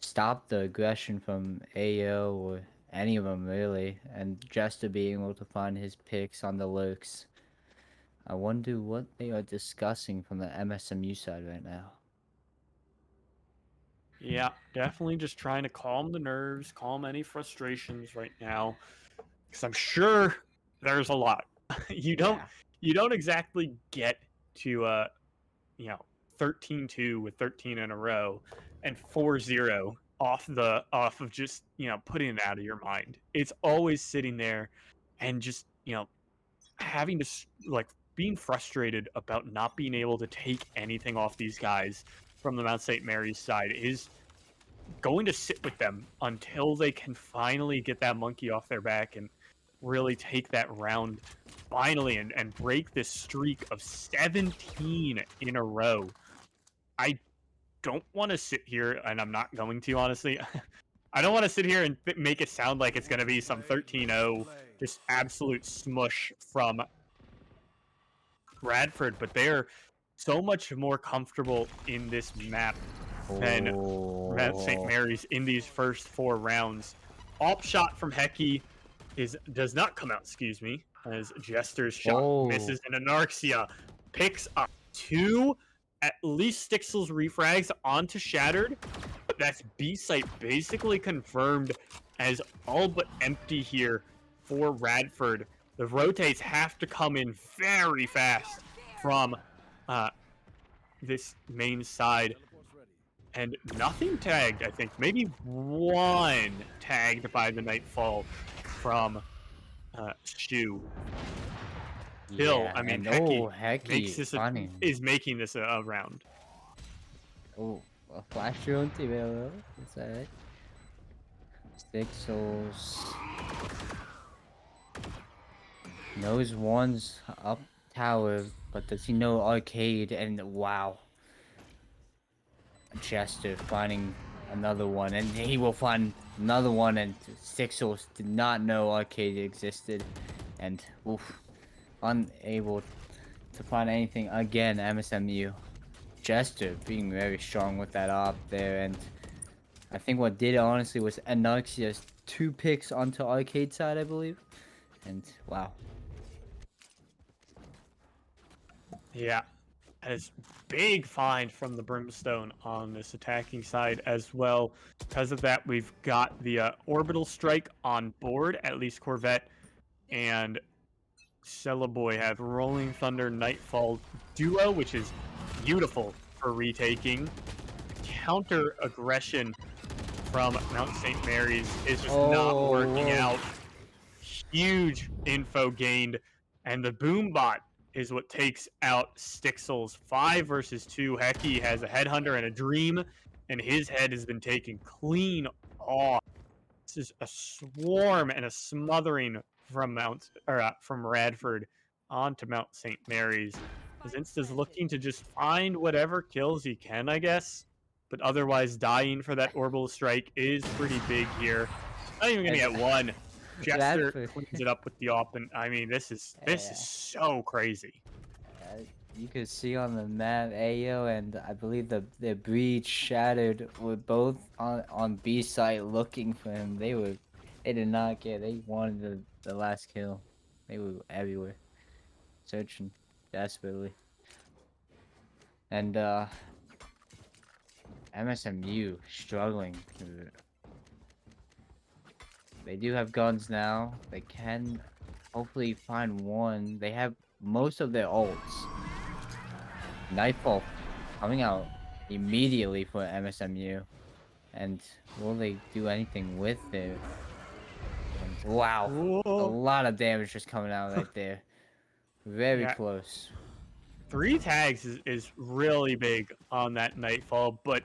Speaker 2: stop the aggression from AO or any of them really, and just to be able to find his picks on the lurks. I wonder what they are discussing from the MSMU side right now.
Speaker 1: Yeah, definitely just trying to calm the nerves, calm any frustrations right now, because I'm sure there's a lot. you don't exactly get to 13-2 with 13 in a row and 4-0 off of just putting it out of your mind. It's always sitting there and just having to being frustrated about not being able to take anything off these guys from the Mount St. Mary's side is going to sit with them until they can finally get that monkey off their back and really take that round finally and break this streak of 17 in a row. I don't want to sit here, and I'm not going to, honestly. I don't want to sit here and make it sound like it's going to be some 13-0, just absolute smush from Radford, but they're so much more comfortable in this map than Mount St. Mary's in these first 4 rounds. Op shot from Hecky does not come out, excuse me, as Jester's shot misses, and Anarxia picks up 2, at least Stixel's refrags onto Shattered, but that's B site basically confirmed as all but empty here for Radford. The rotates have to come in very fast from this main side. And nothing tagged, I think. Maybe 1 tagged by the Nightfall from Shu. Still,
Speaker 2: Yeah,
Speaker 1: I mean,
Speaker 2: Hecky
Speaker 1: makes this is making this a round.
Speaker 2: Oh, a flash your own team, it's alright. Stixels knows one's up tower, but does he know arcade? And wow, Chester finding another one, and he will find another one, and Stixels did not know arcade existed, and oof, unable to find anything again. MSMU. Jester being very strong with that op there, and I think what did it honestly was Anarxia's 2 picks onto arcade side, I believe, and wow.
Speaker 1: Yeah, as big find from the Brimstone on this attacking side as well. Because of that, we've got the orbital strike on board, at least Corvette and Cellaboy have Rolling Thunder Nightfall duo, which is beautiful for retaking. Counter aggression from Mount St. Mary's is just not working out. Huge info gained, and the boom bot is what takes out Stixels. 5 versus 2. Hecky has a headhunter and a dream, and his head has been taken clean off. This is a swarm and a smothering from from Radford onto Mount St. Mary's. Insta's looking to just find whatever kills he can, I guess. But otherwise, dying for that orbital strike is pretty big here. Not even gonna get 1. Jester cleans it up with the op, and I mean, this is so crazy.
Speaker 2: You could see on the map, Ayo and I believe the breach Shattered were both on B site looking for him. They did not get. They wanted the last kill. They were everywhere, searching desperately. And MSMU struggling. They do have guns now. They can hopefully find one. They have most of their ults. Nightfall coming out immediately for MSMU. And will they do anything with it? And wow,
Speaker 1: Whoa.
Speaker 2: a lot of damage just coming out right there. Very close.
Speaker 1: 3 tags is really big on that Nightfall, but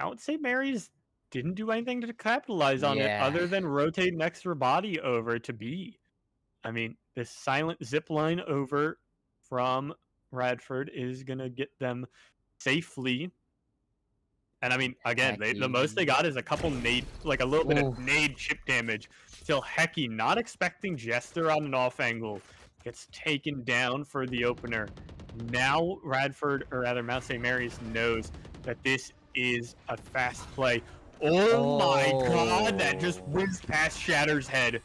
Speaker 1: Mount St. Mary's didn't do anything to capitalize on it other than rotate an extra body over to B. I mean, this silent zip line over from Radford is going to get them safely. And I mean, again, the most they got is a couple nade, like a little bit of nade chip damage. Till Hecky, not expecting Jester on an off angle, gets taken down for the opener. Now Radford, or rather Mount St. Mary's, knows that this is a fast play. Oh my god, that just whizzed past Shatter's head.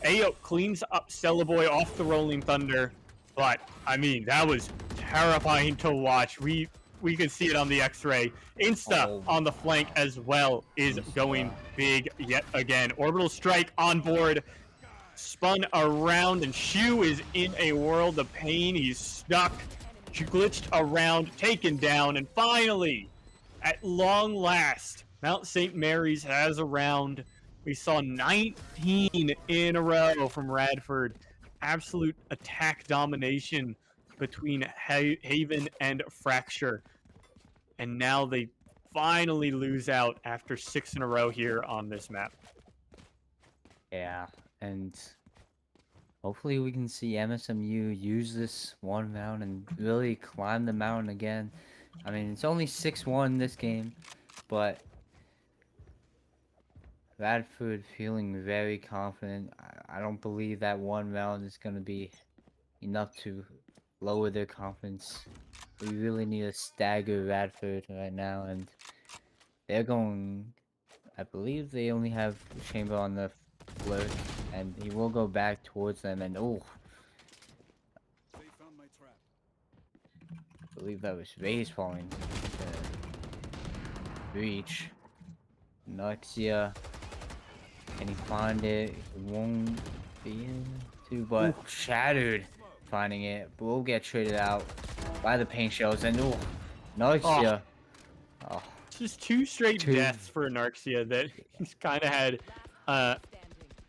Speaker 1: Ayo cleans up Cellaboy off the Rolling Thunder, but I mean, that was terrifying to watch. We could see it on the X-ray. Insta on the flank as well is going big yet again. Orbital strike on board, spun around, and Shu is in a world of pain. He's stuck, glitched around, taken down, and finally, at long last, Mount St. Mary's has a round. We saw 19 in a row from Radford. Absolute attack domination between Haven and Fracture. And now they finally lose out after 6 in a row here on this map.
Speaker 2: Yeah, and hopefully we can see MSMU use this one round and really climb the mountain again. I mean, it's only 6-1 this game, but Radford feeling very confident. I don't believe that one round is going to be enough to lower their confidence. We really need to stagger Radford right now, and they're going. I believe they only have Chamber on the flirt, and he will go back towards them. And oh, I believe that was Vase falling to breach. Noxia, can he find it? He won't be able to, but Shattered finding it. But we'll get traded out by the paint shells, and oh, Noxia. Oh,
Speaker 1: just 2 straight
Speaker 2: two.
Speaker 1: deaths for Narxia that he's kind of had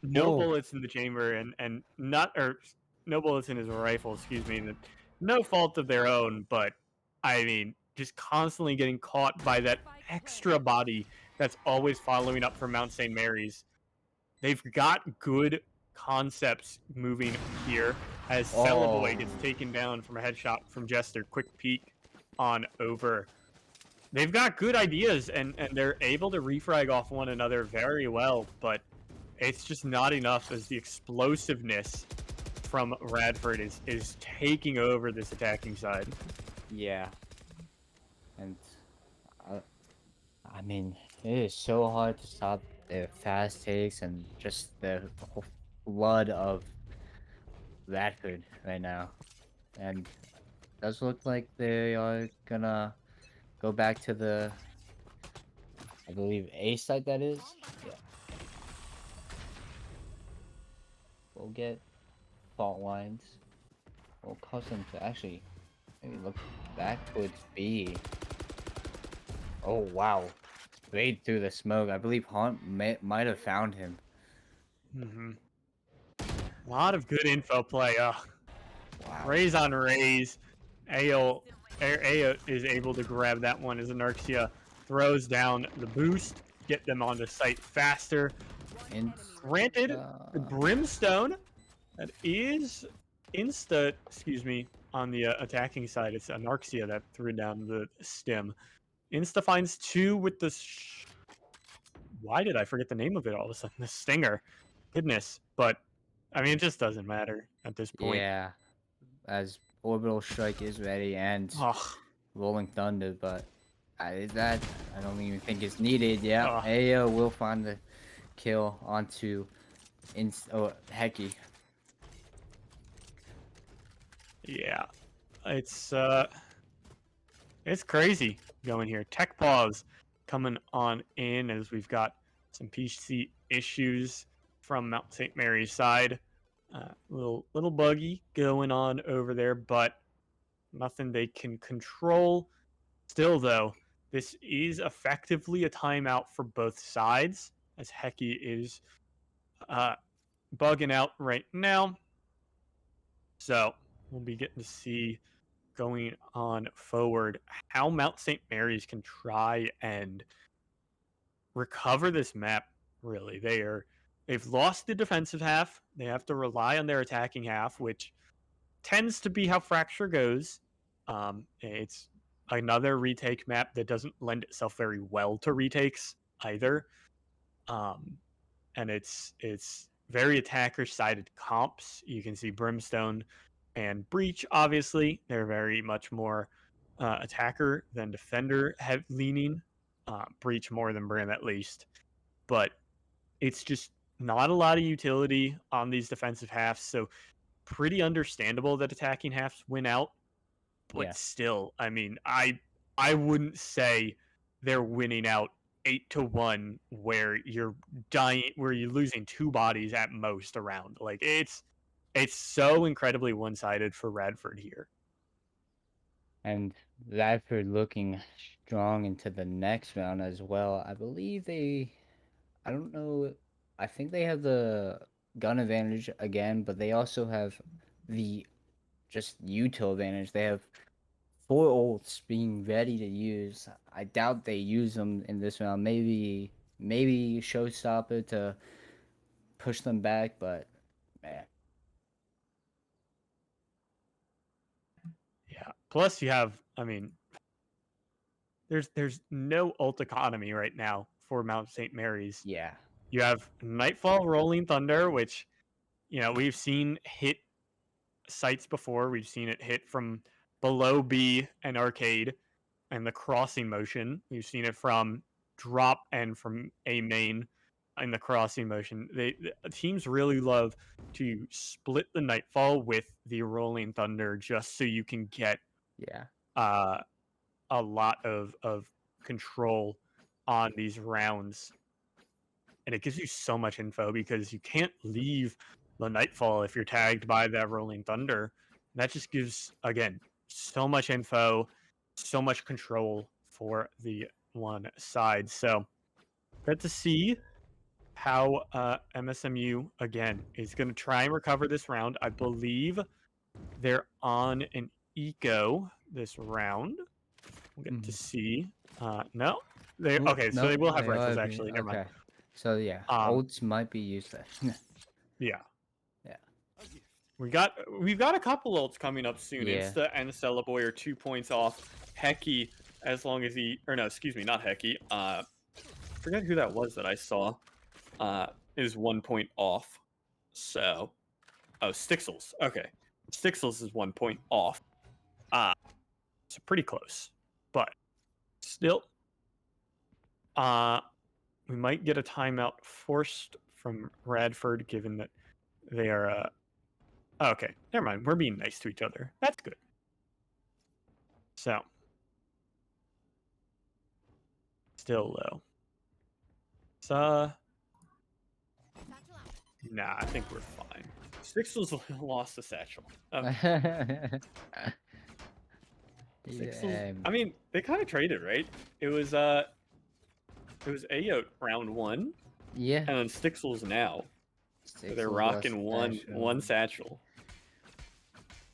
Speaker 1: no bullets in the chamber and not or no bullets in his rifle, excuse me, and no fault of their own, but I mean, just constantly getting caught by that extra body that's always following up from Mount St. Mary's. They've got good concepts moving here as Cellaboy gets taken down from a headshot from Jester. Quick peek on over. They've got good ideas, and they're able to refrag off one another very well, but it's just not enough as the explosiveness from Radford is taking over this attacking side.
Speaker 2: Yeah. And I mean, it is so hard to stop their fast takes and just the whole flood of Radford right now. And it does look like they are gonna go back to the, I believe, A site that is. Yeah. We'll get fault lines. We'll cause them to actually maybe look back towards B. Oh, wow. Straight through the smoke. I believe Haunt might have found him.
Speaker 1: A lot of good info play. Wow. Raise on raise. Ao is able to grab that one as Anarxia throws down the boost, get them onto site faster. And granted, the Brimstone, that is excuse me, on the attacking side. It's Anarxia that threw down the stem. Insta finds 2 with the... Why did I forget the name of it all of a sudden? The Stinger. Goodness. But, I mean, it just doesn't matter at this point.
Speaker 2: Yeah. As Orbital Strike is ready and Rolling Thunder, but I don't even think it's needed. Yeah, AO will find the kill onto Hecky.
Speaker 1: Yeah, it's crazy going here. Tech pause coming on in as we've got some PC issues from Mount St. Mary's side. Little buggy going on over there, but nothing they can control. Still, though, this is effectively a timeout for both sides, as Hecky is bugging out right now. So we'll be getting to see going on forward how Mount St. Mary's can try and recover this map. Really, they've lost the defensive half. They have to rely on their attacking half, which tends to be how Fracture goes. It's another retake map that doesn't lend itself very well to retakes either. And it's very attacker-sided comps. You can see Brimstone and Breach, obviously. They're very much more attacker than defender leaning. Breach more than Brim, at least. But it's just not a lot of utility on these defensive halves, so pretty understandable that attacking halves win out. But still, I mean, I wouldn't say they're winning out 8-1 where you're dying, where you're losing 2 bodies at most around. Like it's so incredibly one-sided for Radford here.
Speaker 2: And Radford looking strong into the next round as well. I believe I don't know, I think they have the gun advantage again, but they also have the just util advantage. They have 4 ults being ready to use. I doubt they use them in this round. Maybe showstopper to push them back, but man.
Speaker 1: Yeah. Plus, you have, I mean, there's no ult economy right now for Mount St. Mary's.
Speaker 2: Yeah.
Speaker 1: You have Nightfall, Rolling Thunder, which we've seen hit sites before. We've seen it hit from below B and Arcade, and the crossing motion. We've seen it from drop and from A main in the crossing motion. The teams really love to split the Nightfall with the Rolling Thunder just so you can get
Speaker 2: Yeah.
Speaker 1: a lot of control on these rounds. And it gives you so much info because you can't leave the Nightfall if you're tagged by that Rolling Thunder. That just gives, again, so much info, so much control for the one side. So good to see how MSMU, again, is going to try and recover this round. I believe they're on an eco this round. We'll get to see. No, they okay. So they will have rifles actually. Never mind.
Speaker 2: So yeah, ults might be used there.
Speaker 1: Yeah.
Speaker 2: Yeah.
Speaker 1: We've got a couple ults coming up soon.
Speaker 2: Yeah.
Speaker 1: Insta and Celeboy are 2 points off. Hecky, as long as he, or no, excuse me, not Hecky. Forget who that was that I saw. Is 1 point off. So, Stixels. Okay, Stixels is 1 point off. So pretty close, but still, we might get a timeout forced from Radford, given that they are. Okay, never mind. We're being nice to each other. That's good. So, still low. So, nah, I think we're fine. Sixels lost the satchel. Sixels, I mean, they kind of traded, right? It was Ayote round 1.
Speaker 2: Yeah.
Speaker 1: And then Stixels now. So they're rocking one satchel.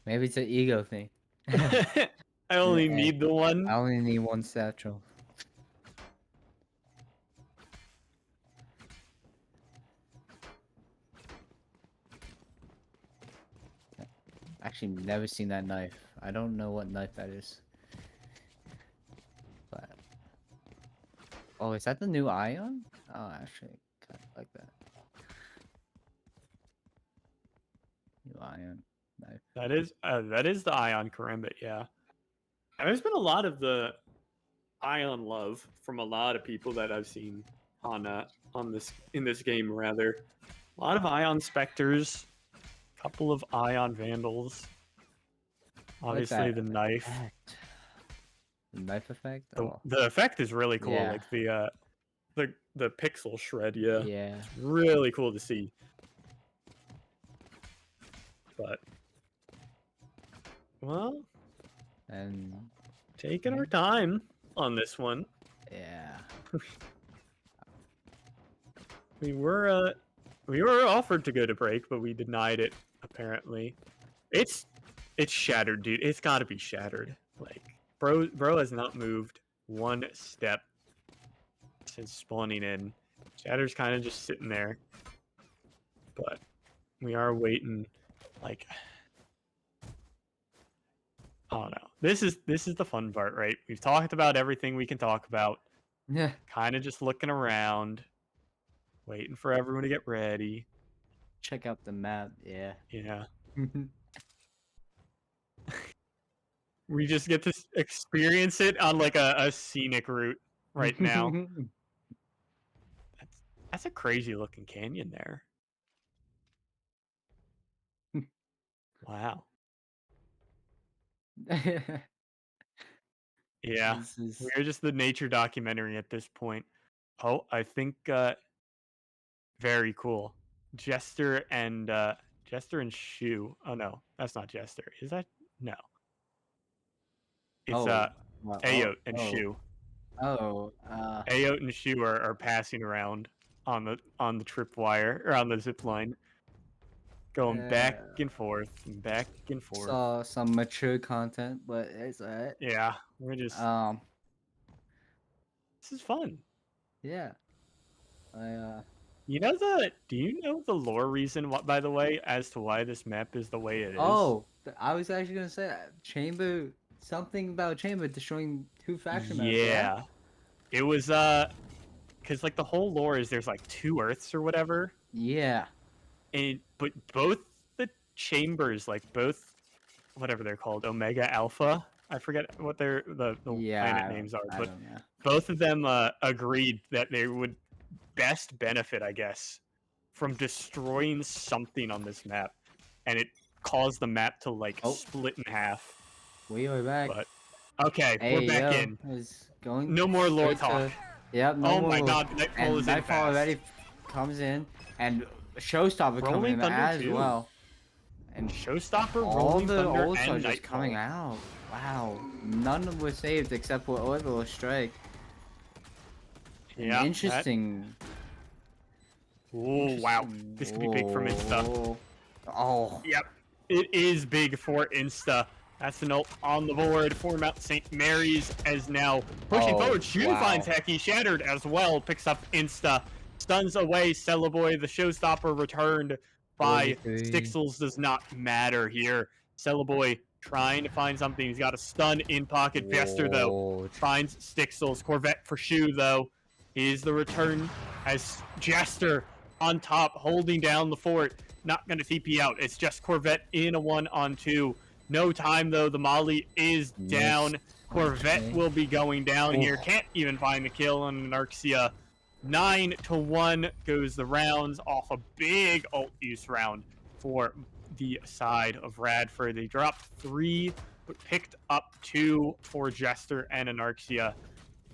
Speaker 2: Maybe it's an ego thing.
Speaker 1: I only need the one.
Speaker 2: I only need one satchel. Actually, never seen that knife. I don't know what knife that is. But oh, is that the new Ion? Oh, actually, kind of like that. New Ion knife.
Speaker 1: That is the Ion Karambit, yeah. And there's been a lot of the Ion love from a lot of people that I've seen on this game rather. A lot of Ion Spectres, a couple of Ion Vandals. Obviously the knife.
Speaker 2: Effect? The knife effect?
Speaker 1: The effect is really cool.
Speaker 2: Yeah.
Speaker 1: Like the pixel shred, yeah.
Speaker 2: Yeah.
Speaker 1: It's really cool to see. But well,
Speaker 2: and
Speaker 1: taking our time on this one.
Speaker 2: Yeah.
Speaker 1: we were offered to go to break, but we denied it apparently. It's shattered, dude. It's got to be shattered. Like bro has not moved one step since spawning in. Shatter's kind of just sitting there. But we are waiting. Like, I don't know. This is the fun part, right? We've talked about everything we can talk about.
Speaker 2: Yeah.
Speaker 1: Kind of just looking around, waiting for everyone to get ready.
Speaker 2: Check out the map. Yeah.
Speaker 1: Yeah. We just get to experience it on like a scenic route right now. That's a crazy looking canyon there. Wow. Yeah, we're just the nature documentary at this point. Oh, I think very cool. Jester and Shu. Oh no, that's not Jester. Is that no? It's Ayote and Shu. Ayote and Shu are passing around on the tripwire or on the zip line. Going back and forth, and back and forth.
Speaker 2: Saw some mature content, but it's alright.
Speaker 1: Yeah, we're just. This is fun.
Speaker 2: Yeah.
Speaker 1: Do you know the lore reason, by the way, as to why this map is the way it is?
Speaker 2: Oh, I was actually gonna say Chamber. Something about Chamber destroying 2 faction maps.
Speaker 1: Yeah.
Speaker 2: Right?
Speaker 1: It was because like the whole lore is there's like 2 Earths or whatever.
Speaker 2: Yeah.
Speaker 1: But both the chambers, like both whatever they're called, Omega Alpha. I forget what the planet names are, but both of them agreed that they would best benefit, I guess, from destroying something on this map, and it caused the map to like split in half.
Speaker 2: We are back.
Speaker 1: But okay, we're back in. No more lore talk.
Speaker 2: Yep. No
Speaker 1: oh
Speaker 2: more
Speaker 1: my
Speaker 2: lore.
Speaker 1: god, Nightfall is in fast.
Speaker 2: Nightfall already comes in, and Showstopper coming in as well.
Speaker 1: And Showstopper,
Speaker 2: all
Speaker 1: Rolling
Speaker 2: the
Speaker 1: Thunder,
Speaker 2: ults
Speaker 1: and
Speaker 2: are just
Speaker 1: Nightfall.
Speaker 2: coming out. Wow, none of them were saved except for Orbital Strike.
Speaker 1: Yeah,
Speaker 2: interesting.
Speaker 1: Oh wow, this could be big for Insta.
Speaker 2: Oh.
Speaker 1: Yep, it is big for Insta. That's an ult on the board for Mount St. Mary's, as now pushing forward. Shun finds Hecky, shattered as well, picks up Insta, stuns away Cellaboy. The Showstopper returned by Stixels does not matter here. Cellaboy trying to find something. He's got a stun in pocket. Jester, though, finds Stixels. Corvette for Shu, though, is the return as Jester on top, holding down the fort. Not going to TP out. It's just Corvette in a 1-on-2. No time, though. The Molly is down. Corvette will be going down here. Can't even find the kill on Anarxia. 9-1 goes the rounds off a big ult use round for the side of Radford. They dropped 3, but picked up 2 for Jester and Anarxia.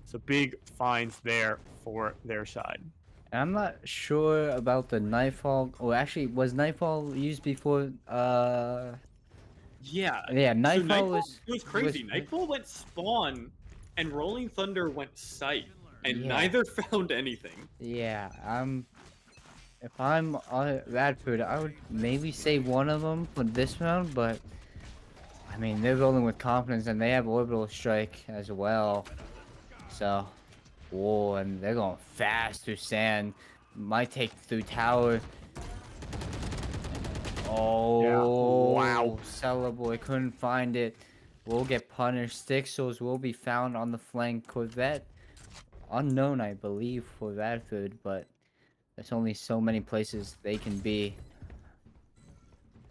Speaker 1: So big finds there for their side.
Speaker 2: I'm not sure about the Nightfall. Or actually, was Nightfall used before?
Speaker 1: Yeah,
Speaker 2: Nightfall was.
Speaker 1: It was crazy. Nightfall went spawn, and Rolling Thunder went sight, and neither found anything.
Speaker 2: Yeah, if I'm Radford, I would maybe say one of them for this round, but I mean they're rolling with confidence, and they have Orbital Strike as well. So, and they're going fast through sand. Might take through tower. Wow. Cellaboy couldn't find it. We'll get punished. Stixels will be found on the flank. Corvette, unknown, I believe, for Radford, but there's only so many places they can be.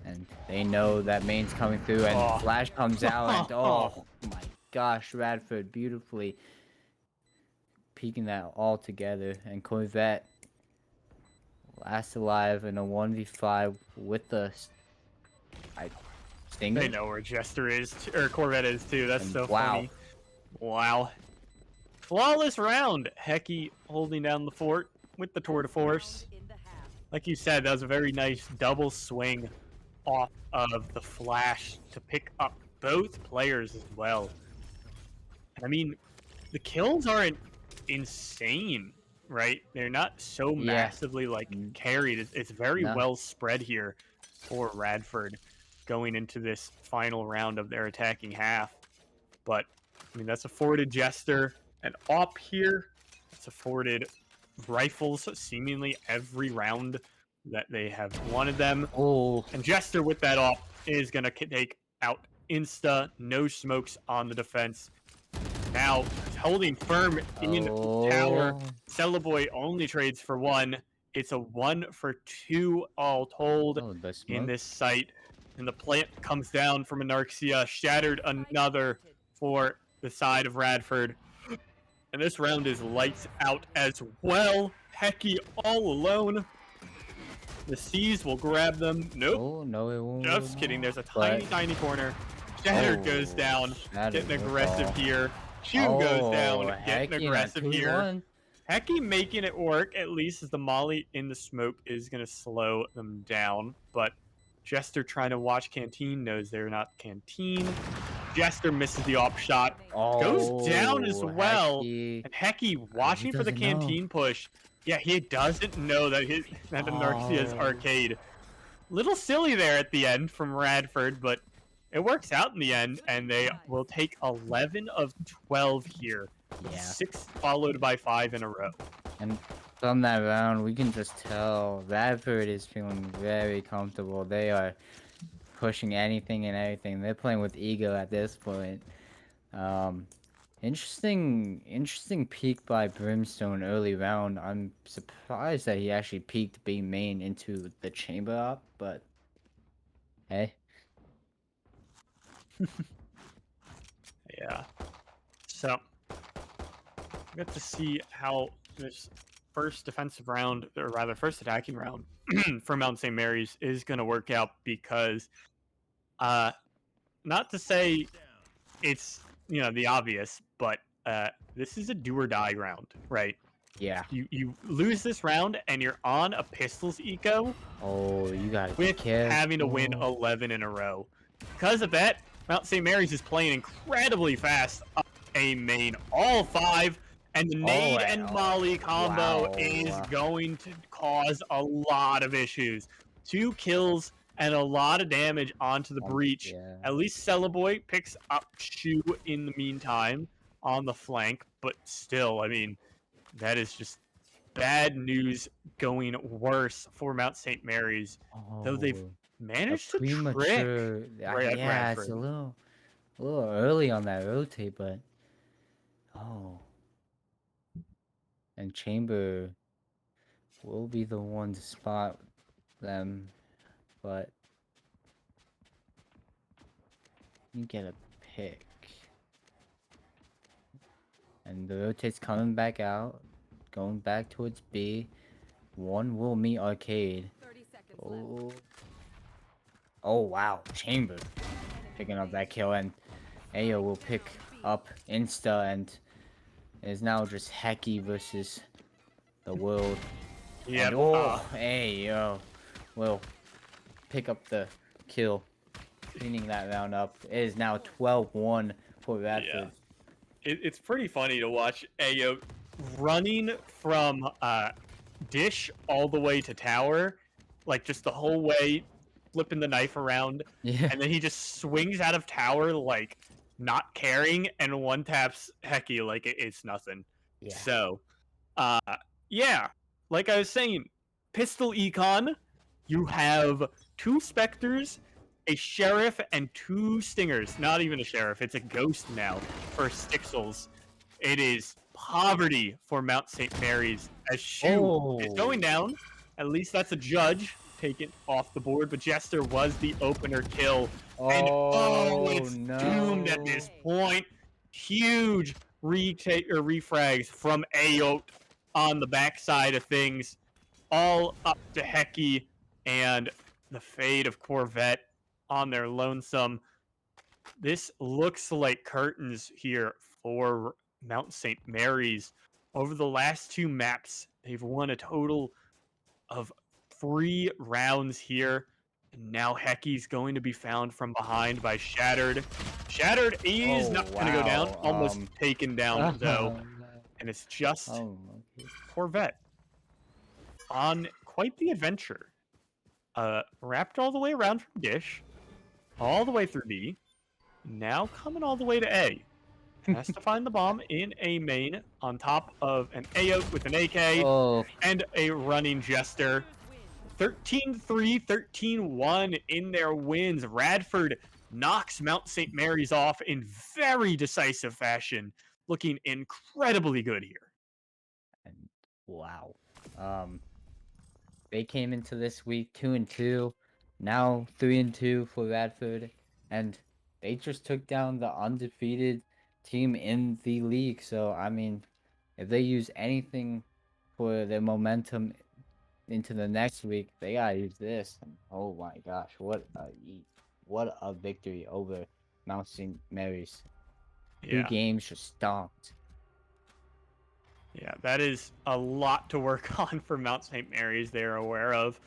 Speaker 2: And they know that main's coming through, and Flash comes out, and oh my gosh, Radford beautifully peeking that all together. And Corvette last alive in a 1v5 with the Stinger.
Speaker 1: They know where Jester is, or Corvette is too. That's so funny. Wow. Flawless round. Hecky holding down the fort with the tour de force. Like you said, that was a very nice double swing off of the Flash to pick up both players as well. I mean, the kills aren't insane, right? They're not so massively like carried. It's very well spread here for Radford going into this final round of their attacking half. But I mean, that's afforded Jester an op here. It's afforded rifles seemingly every round that they have wanted them. And Jester with that op is gonna take out Insta. No smokes on the defense. Now holding firm in tower. Cellaboy only trades for 1. It's a 1 for 2 all told in this site. And the plant comes down from Anarxia, shattered another for the side of Radford. And this round is lights out as well. Hecky all alone. The Seas will grab them. Nope.
Speaker 2: Oh, no, it won't.
Speaker 1: Just kidding. There's a tiny corner. Shattered goes down. Getting aggressive here. Shun goes down. Getting aggressive here. Hecky making it work, at least, as the Molly in the smoke is going to slow them down. But Jester trying to watch Canteen, knows they're not Canteen. Jester misses the op shot. Goes down as well. And Hecky watching for the Canteen push. Yeah, he doesn't know that Anarxia's arcade. little silly there at the end from Radford, but it works out in the end, and they will take 11 of 12 here.
Speaker 2: Yeah.
Speaker 1: 6 followed by 5 in a row.
Speaker 2: And from that round, we can just tell Radford is feeling very comfortable. They are pushing anything and everything. They're playing with ego at this point. Interesting peek by Brimstone early round. I'm surprised that he actually peeked B main into the chamber up, but hey.
Speaker 1: Yeah. So, we got to see how this first defensive round, or rather first attacking round for Mount St. Mary's is going to work out because, not to say it's, the obvious, but this is a do or die round, right?
Speaker 2: Yeah.
Speaker 1: You lose this round and you're on a pistols eco.
Speaker 2: Oh, you gotta
Speaker 1: with having to win 11 in a row. Because of that, Mount St. Mary's is playing incredibly fast up A main, all 5, and the nade and molly combo is going to cause a lot of issues. 2 kills and a lot of damage onto the breach.
Speaker 2: Yeah.
Speaker 1: At least Celaboy picks up Shu in the meantime on the flank, but still, I mean, that is just bad news going worse for Mount St. Mary's, though they've managed to trick.
Speaker 2: Yeah, it's a little early on that rotate, but and Chamber will be the one to spot them, but you get a pick. And the rotate's coming back out, going back towards B. One will meet Arcade. Oh wow, Chamber picking up that kill, and Ayo will pick up Insta, and it is now just Hecky versus the world.
Speaker 1: Yeah.
Speaker 2: Ayo will pick up the kill, cleaning that round up. It is now 12-1 for Radford.
Speaker 1: Yeah. It's pretty funny to watch Ayo running from dish all the way to tower, like just the whole way, flipping the knife around, and then he just swings out of tower like not caring and one taps Hecky like it's nothing.
Speaker 2: Yeah.
Speaker 1: So, yeah, like I was saying, pistol econ, you have 2 specters, a sheriff, and 2 stingers. Not even a sheriff, it's a ghost now for Stixels. It is poverty for Mount St. Mary's as Shu is going down. At least that's a judge taken off the board, but Jester was the opener kill. And it's doomed at this point. Huge refrags from Ayo on the backside of things. All up to Hecky and the fade of Corvette on their lonesome. This looks like curtains here for Mount St. Mary's. Over the last 2 maps, they've won a total of 3 rounds here. And now Hecky's going to be found from behind by Shattered. Shattered is not going to go down. Almost taken down, though. And it's just Corvette on quite the adventure. Wrapped all the way around from Dish, all the way through B, now coming all the way to A. Has to find the bomb in A main on top of an Ayo with an AK and a running Jester. 13-3, 13-1 in their wins. Radford knocks Mount St. Mary's off in very decisive fashion, looking incredibly good here.
Speaker 2: And wow. They came into this week 2-2, now 3-2 for Radford, and they just took down the undefeated team in the league. So I mean, if they use anything for their momentum into the next week, they gotta use this. And oh my gosh, what a victory over Mount St. Mary's.
Speaker 1: Yeah.
Speaker 2: 2 games just stomped.
Speaker 1: Yeah, that is a lot to work on for Mount St. Mary's. They're aware of.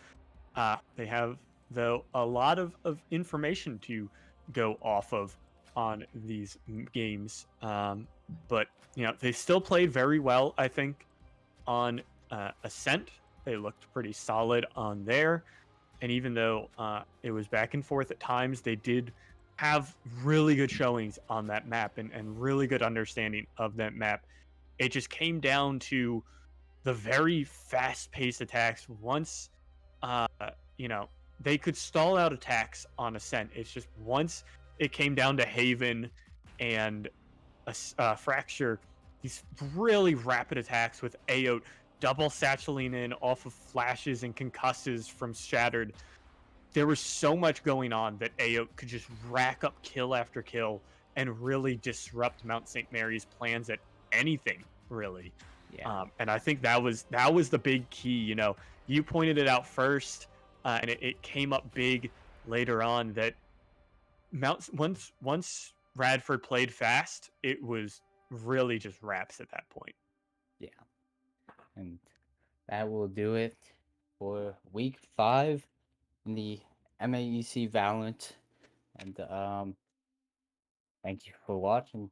Speaker 1: They have, though, a lot of information to go off of on these games. But, they still played very well, I think, on Ascent. They looked pretty solid on there. And even though it was back and forth at times, they did have really good showings on that map and really good understanding of that map. It just came down to the very fast-paced attacks. Once, uh, you know, they could stall out attacks on Ascent. It's just once it came down to Haven and Fracture, these really rapid attacks with Aote double satcheling in off of flashes and concusses from Shattered. There was so much going on that Aote could just rack up kill after kill and really disrupt Mount St. Mary's plans at anything, really.
Speaker 2: Yeah.
Speaker 1: And I think that was the big key. You pointed it out first, and it came up big later on that once Radford played fast, it was really just wraps at that point.
Speaker 2: Yeah. And that will do it for week 5 in the MAEC Valorant. And thank you for watching.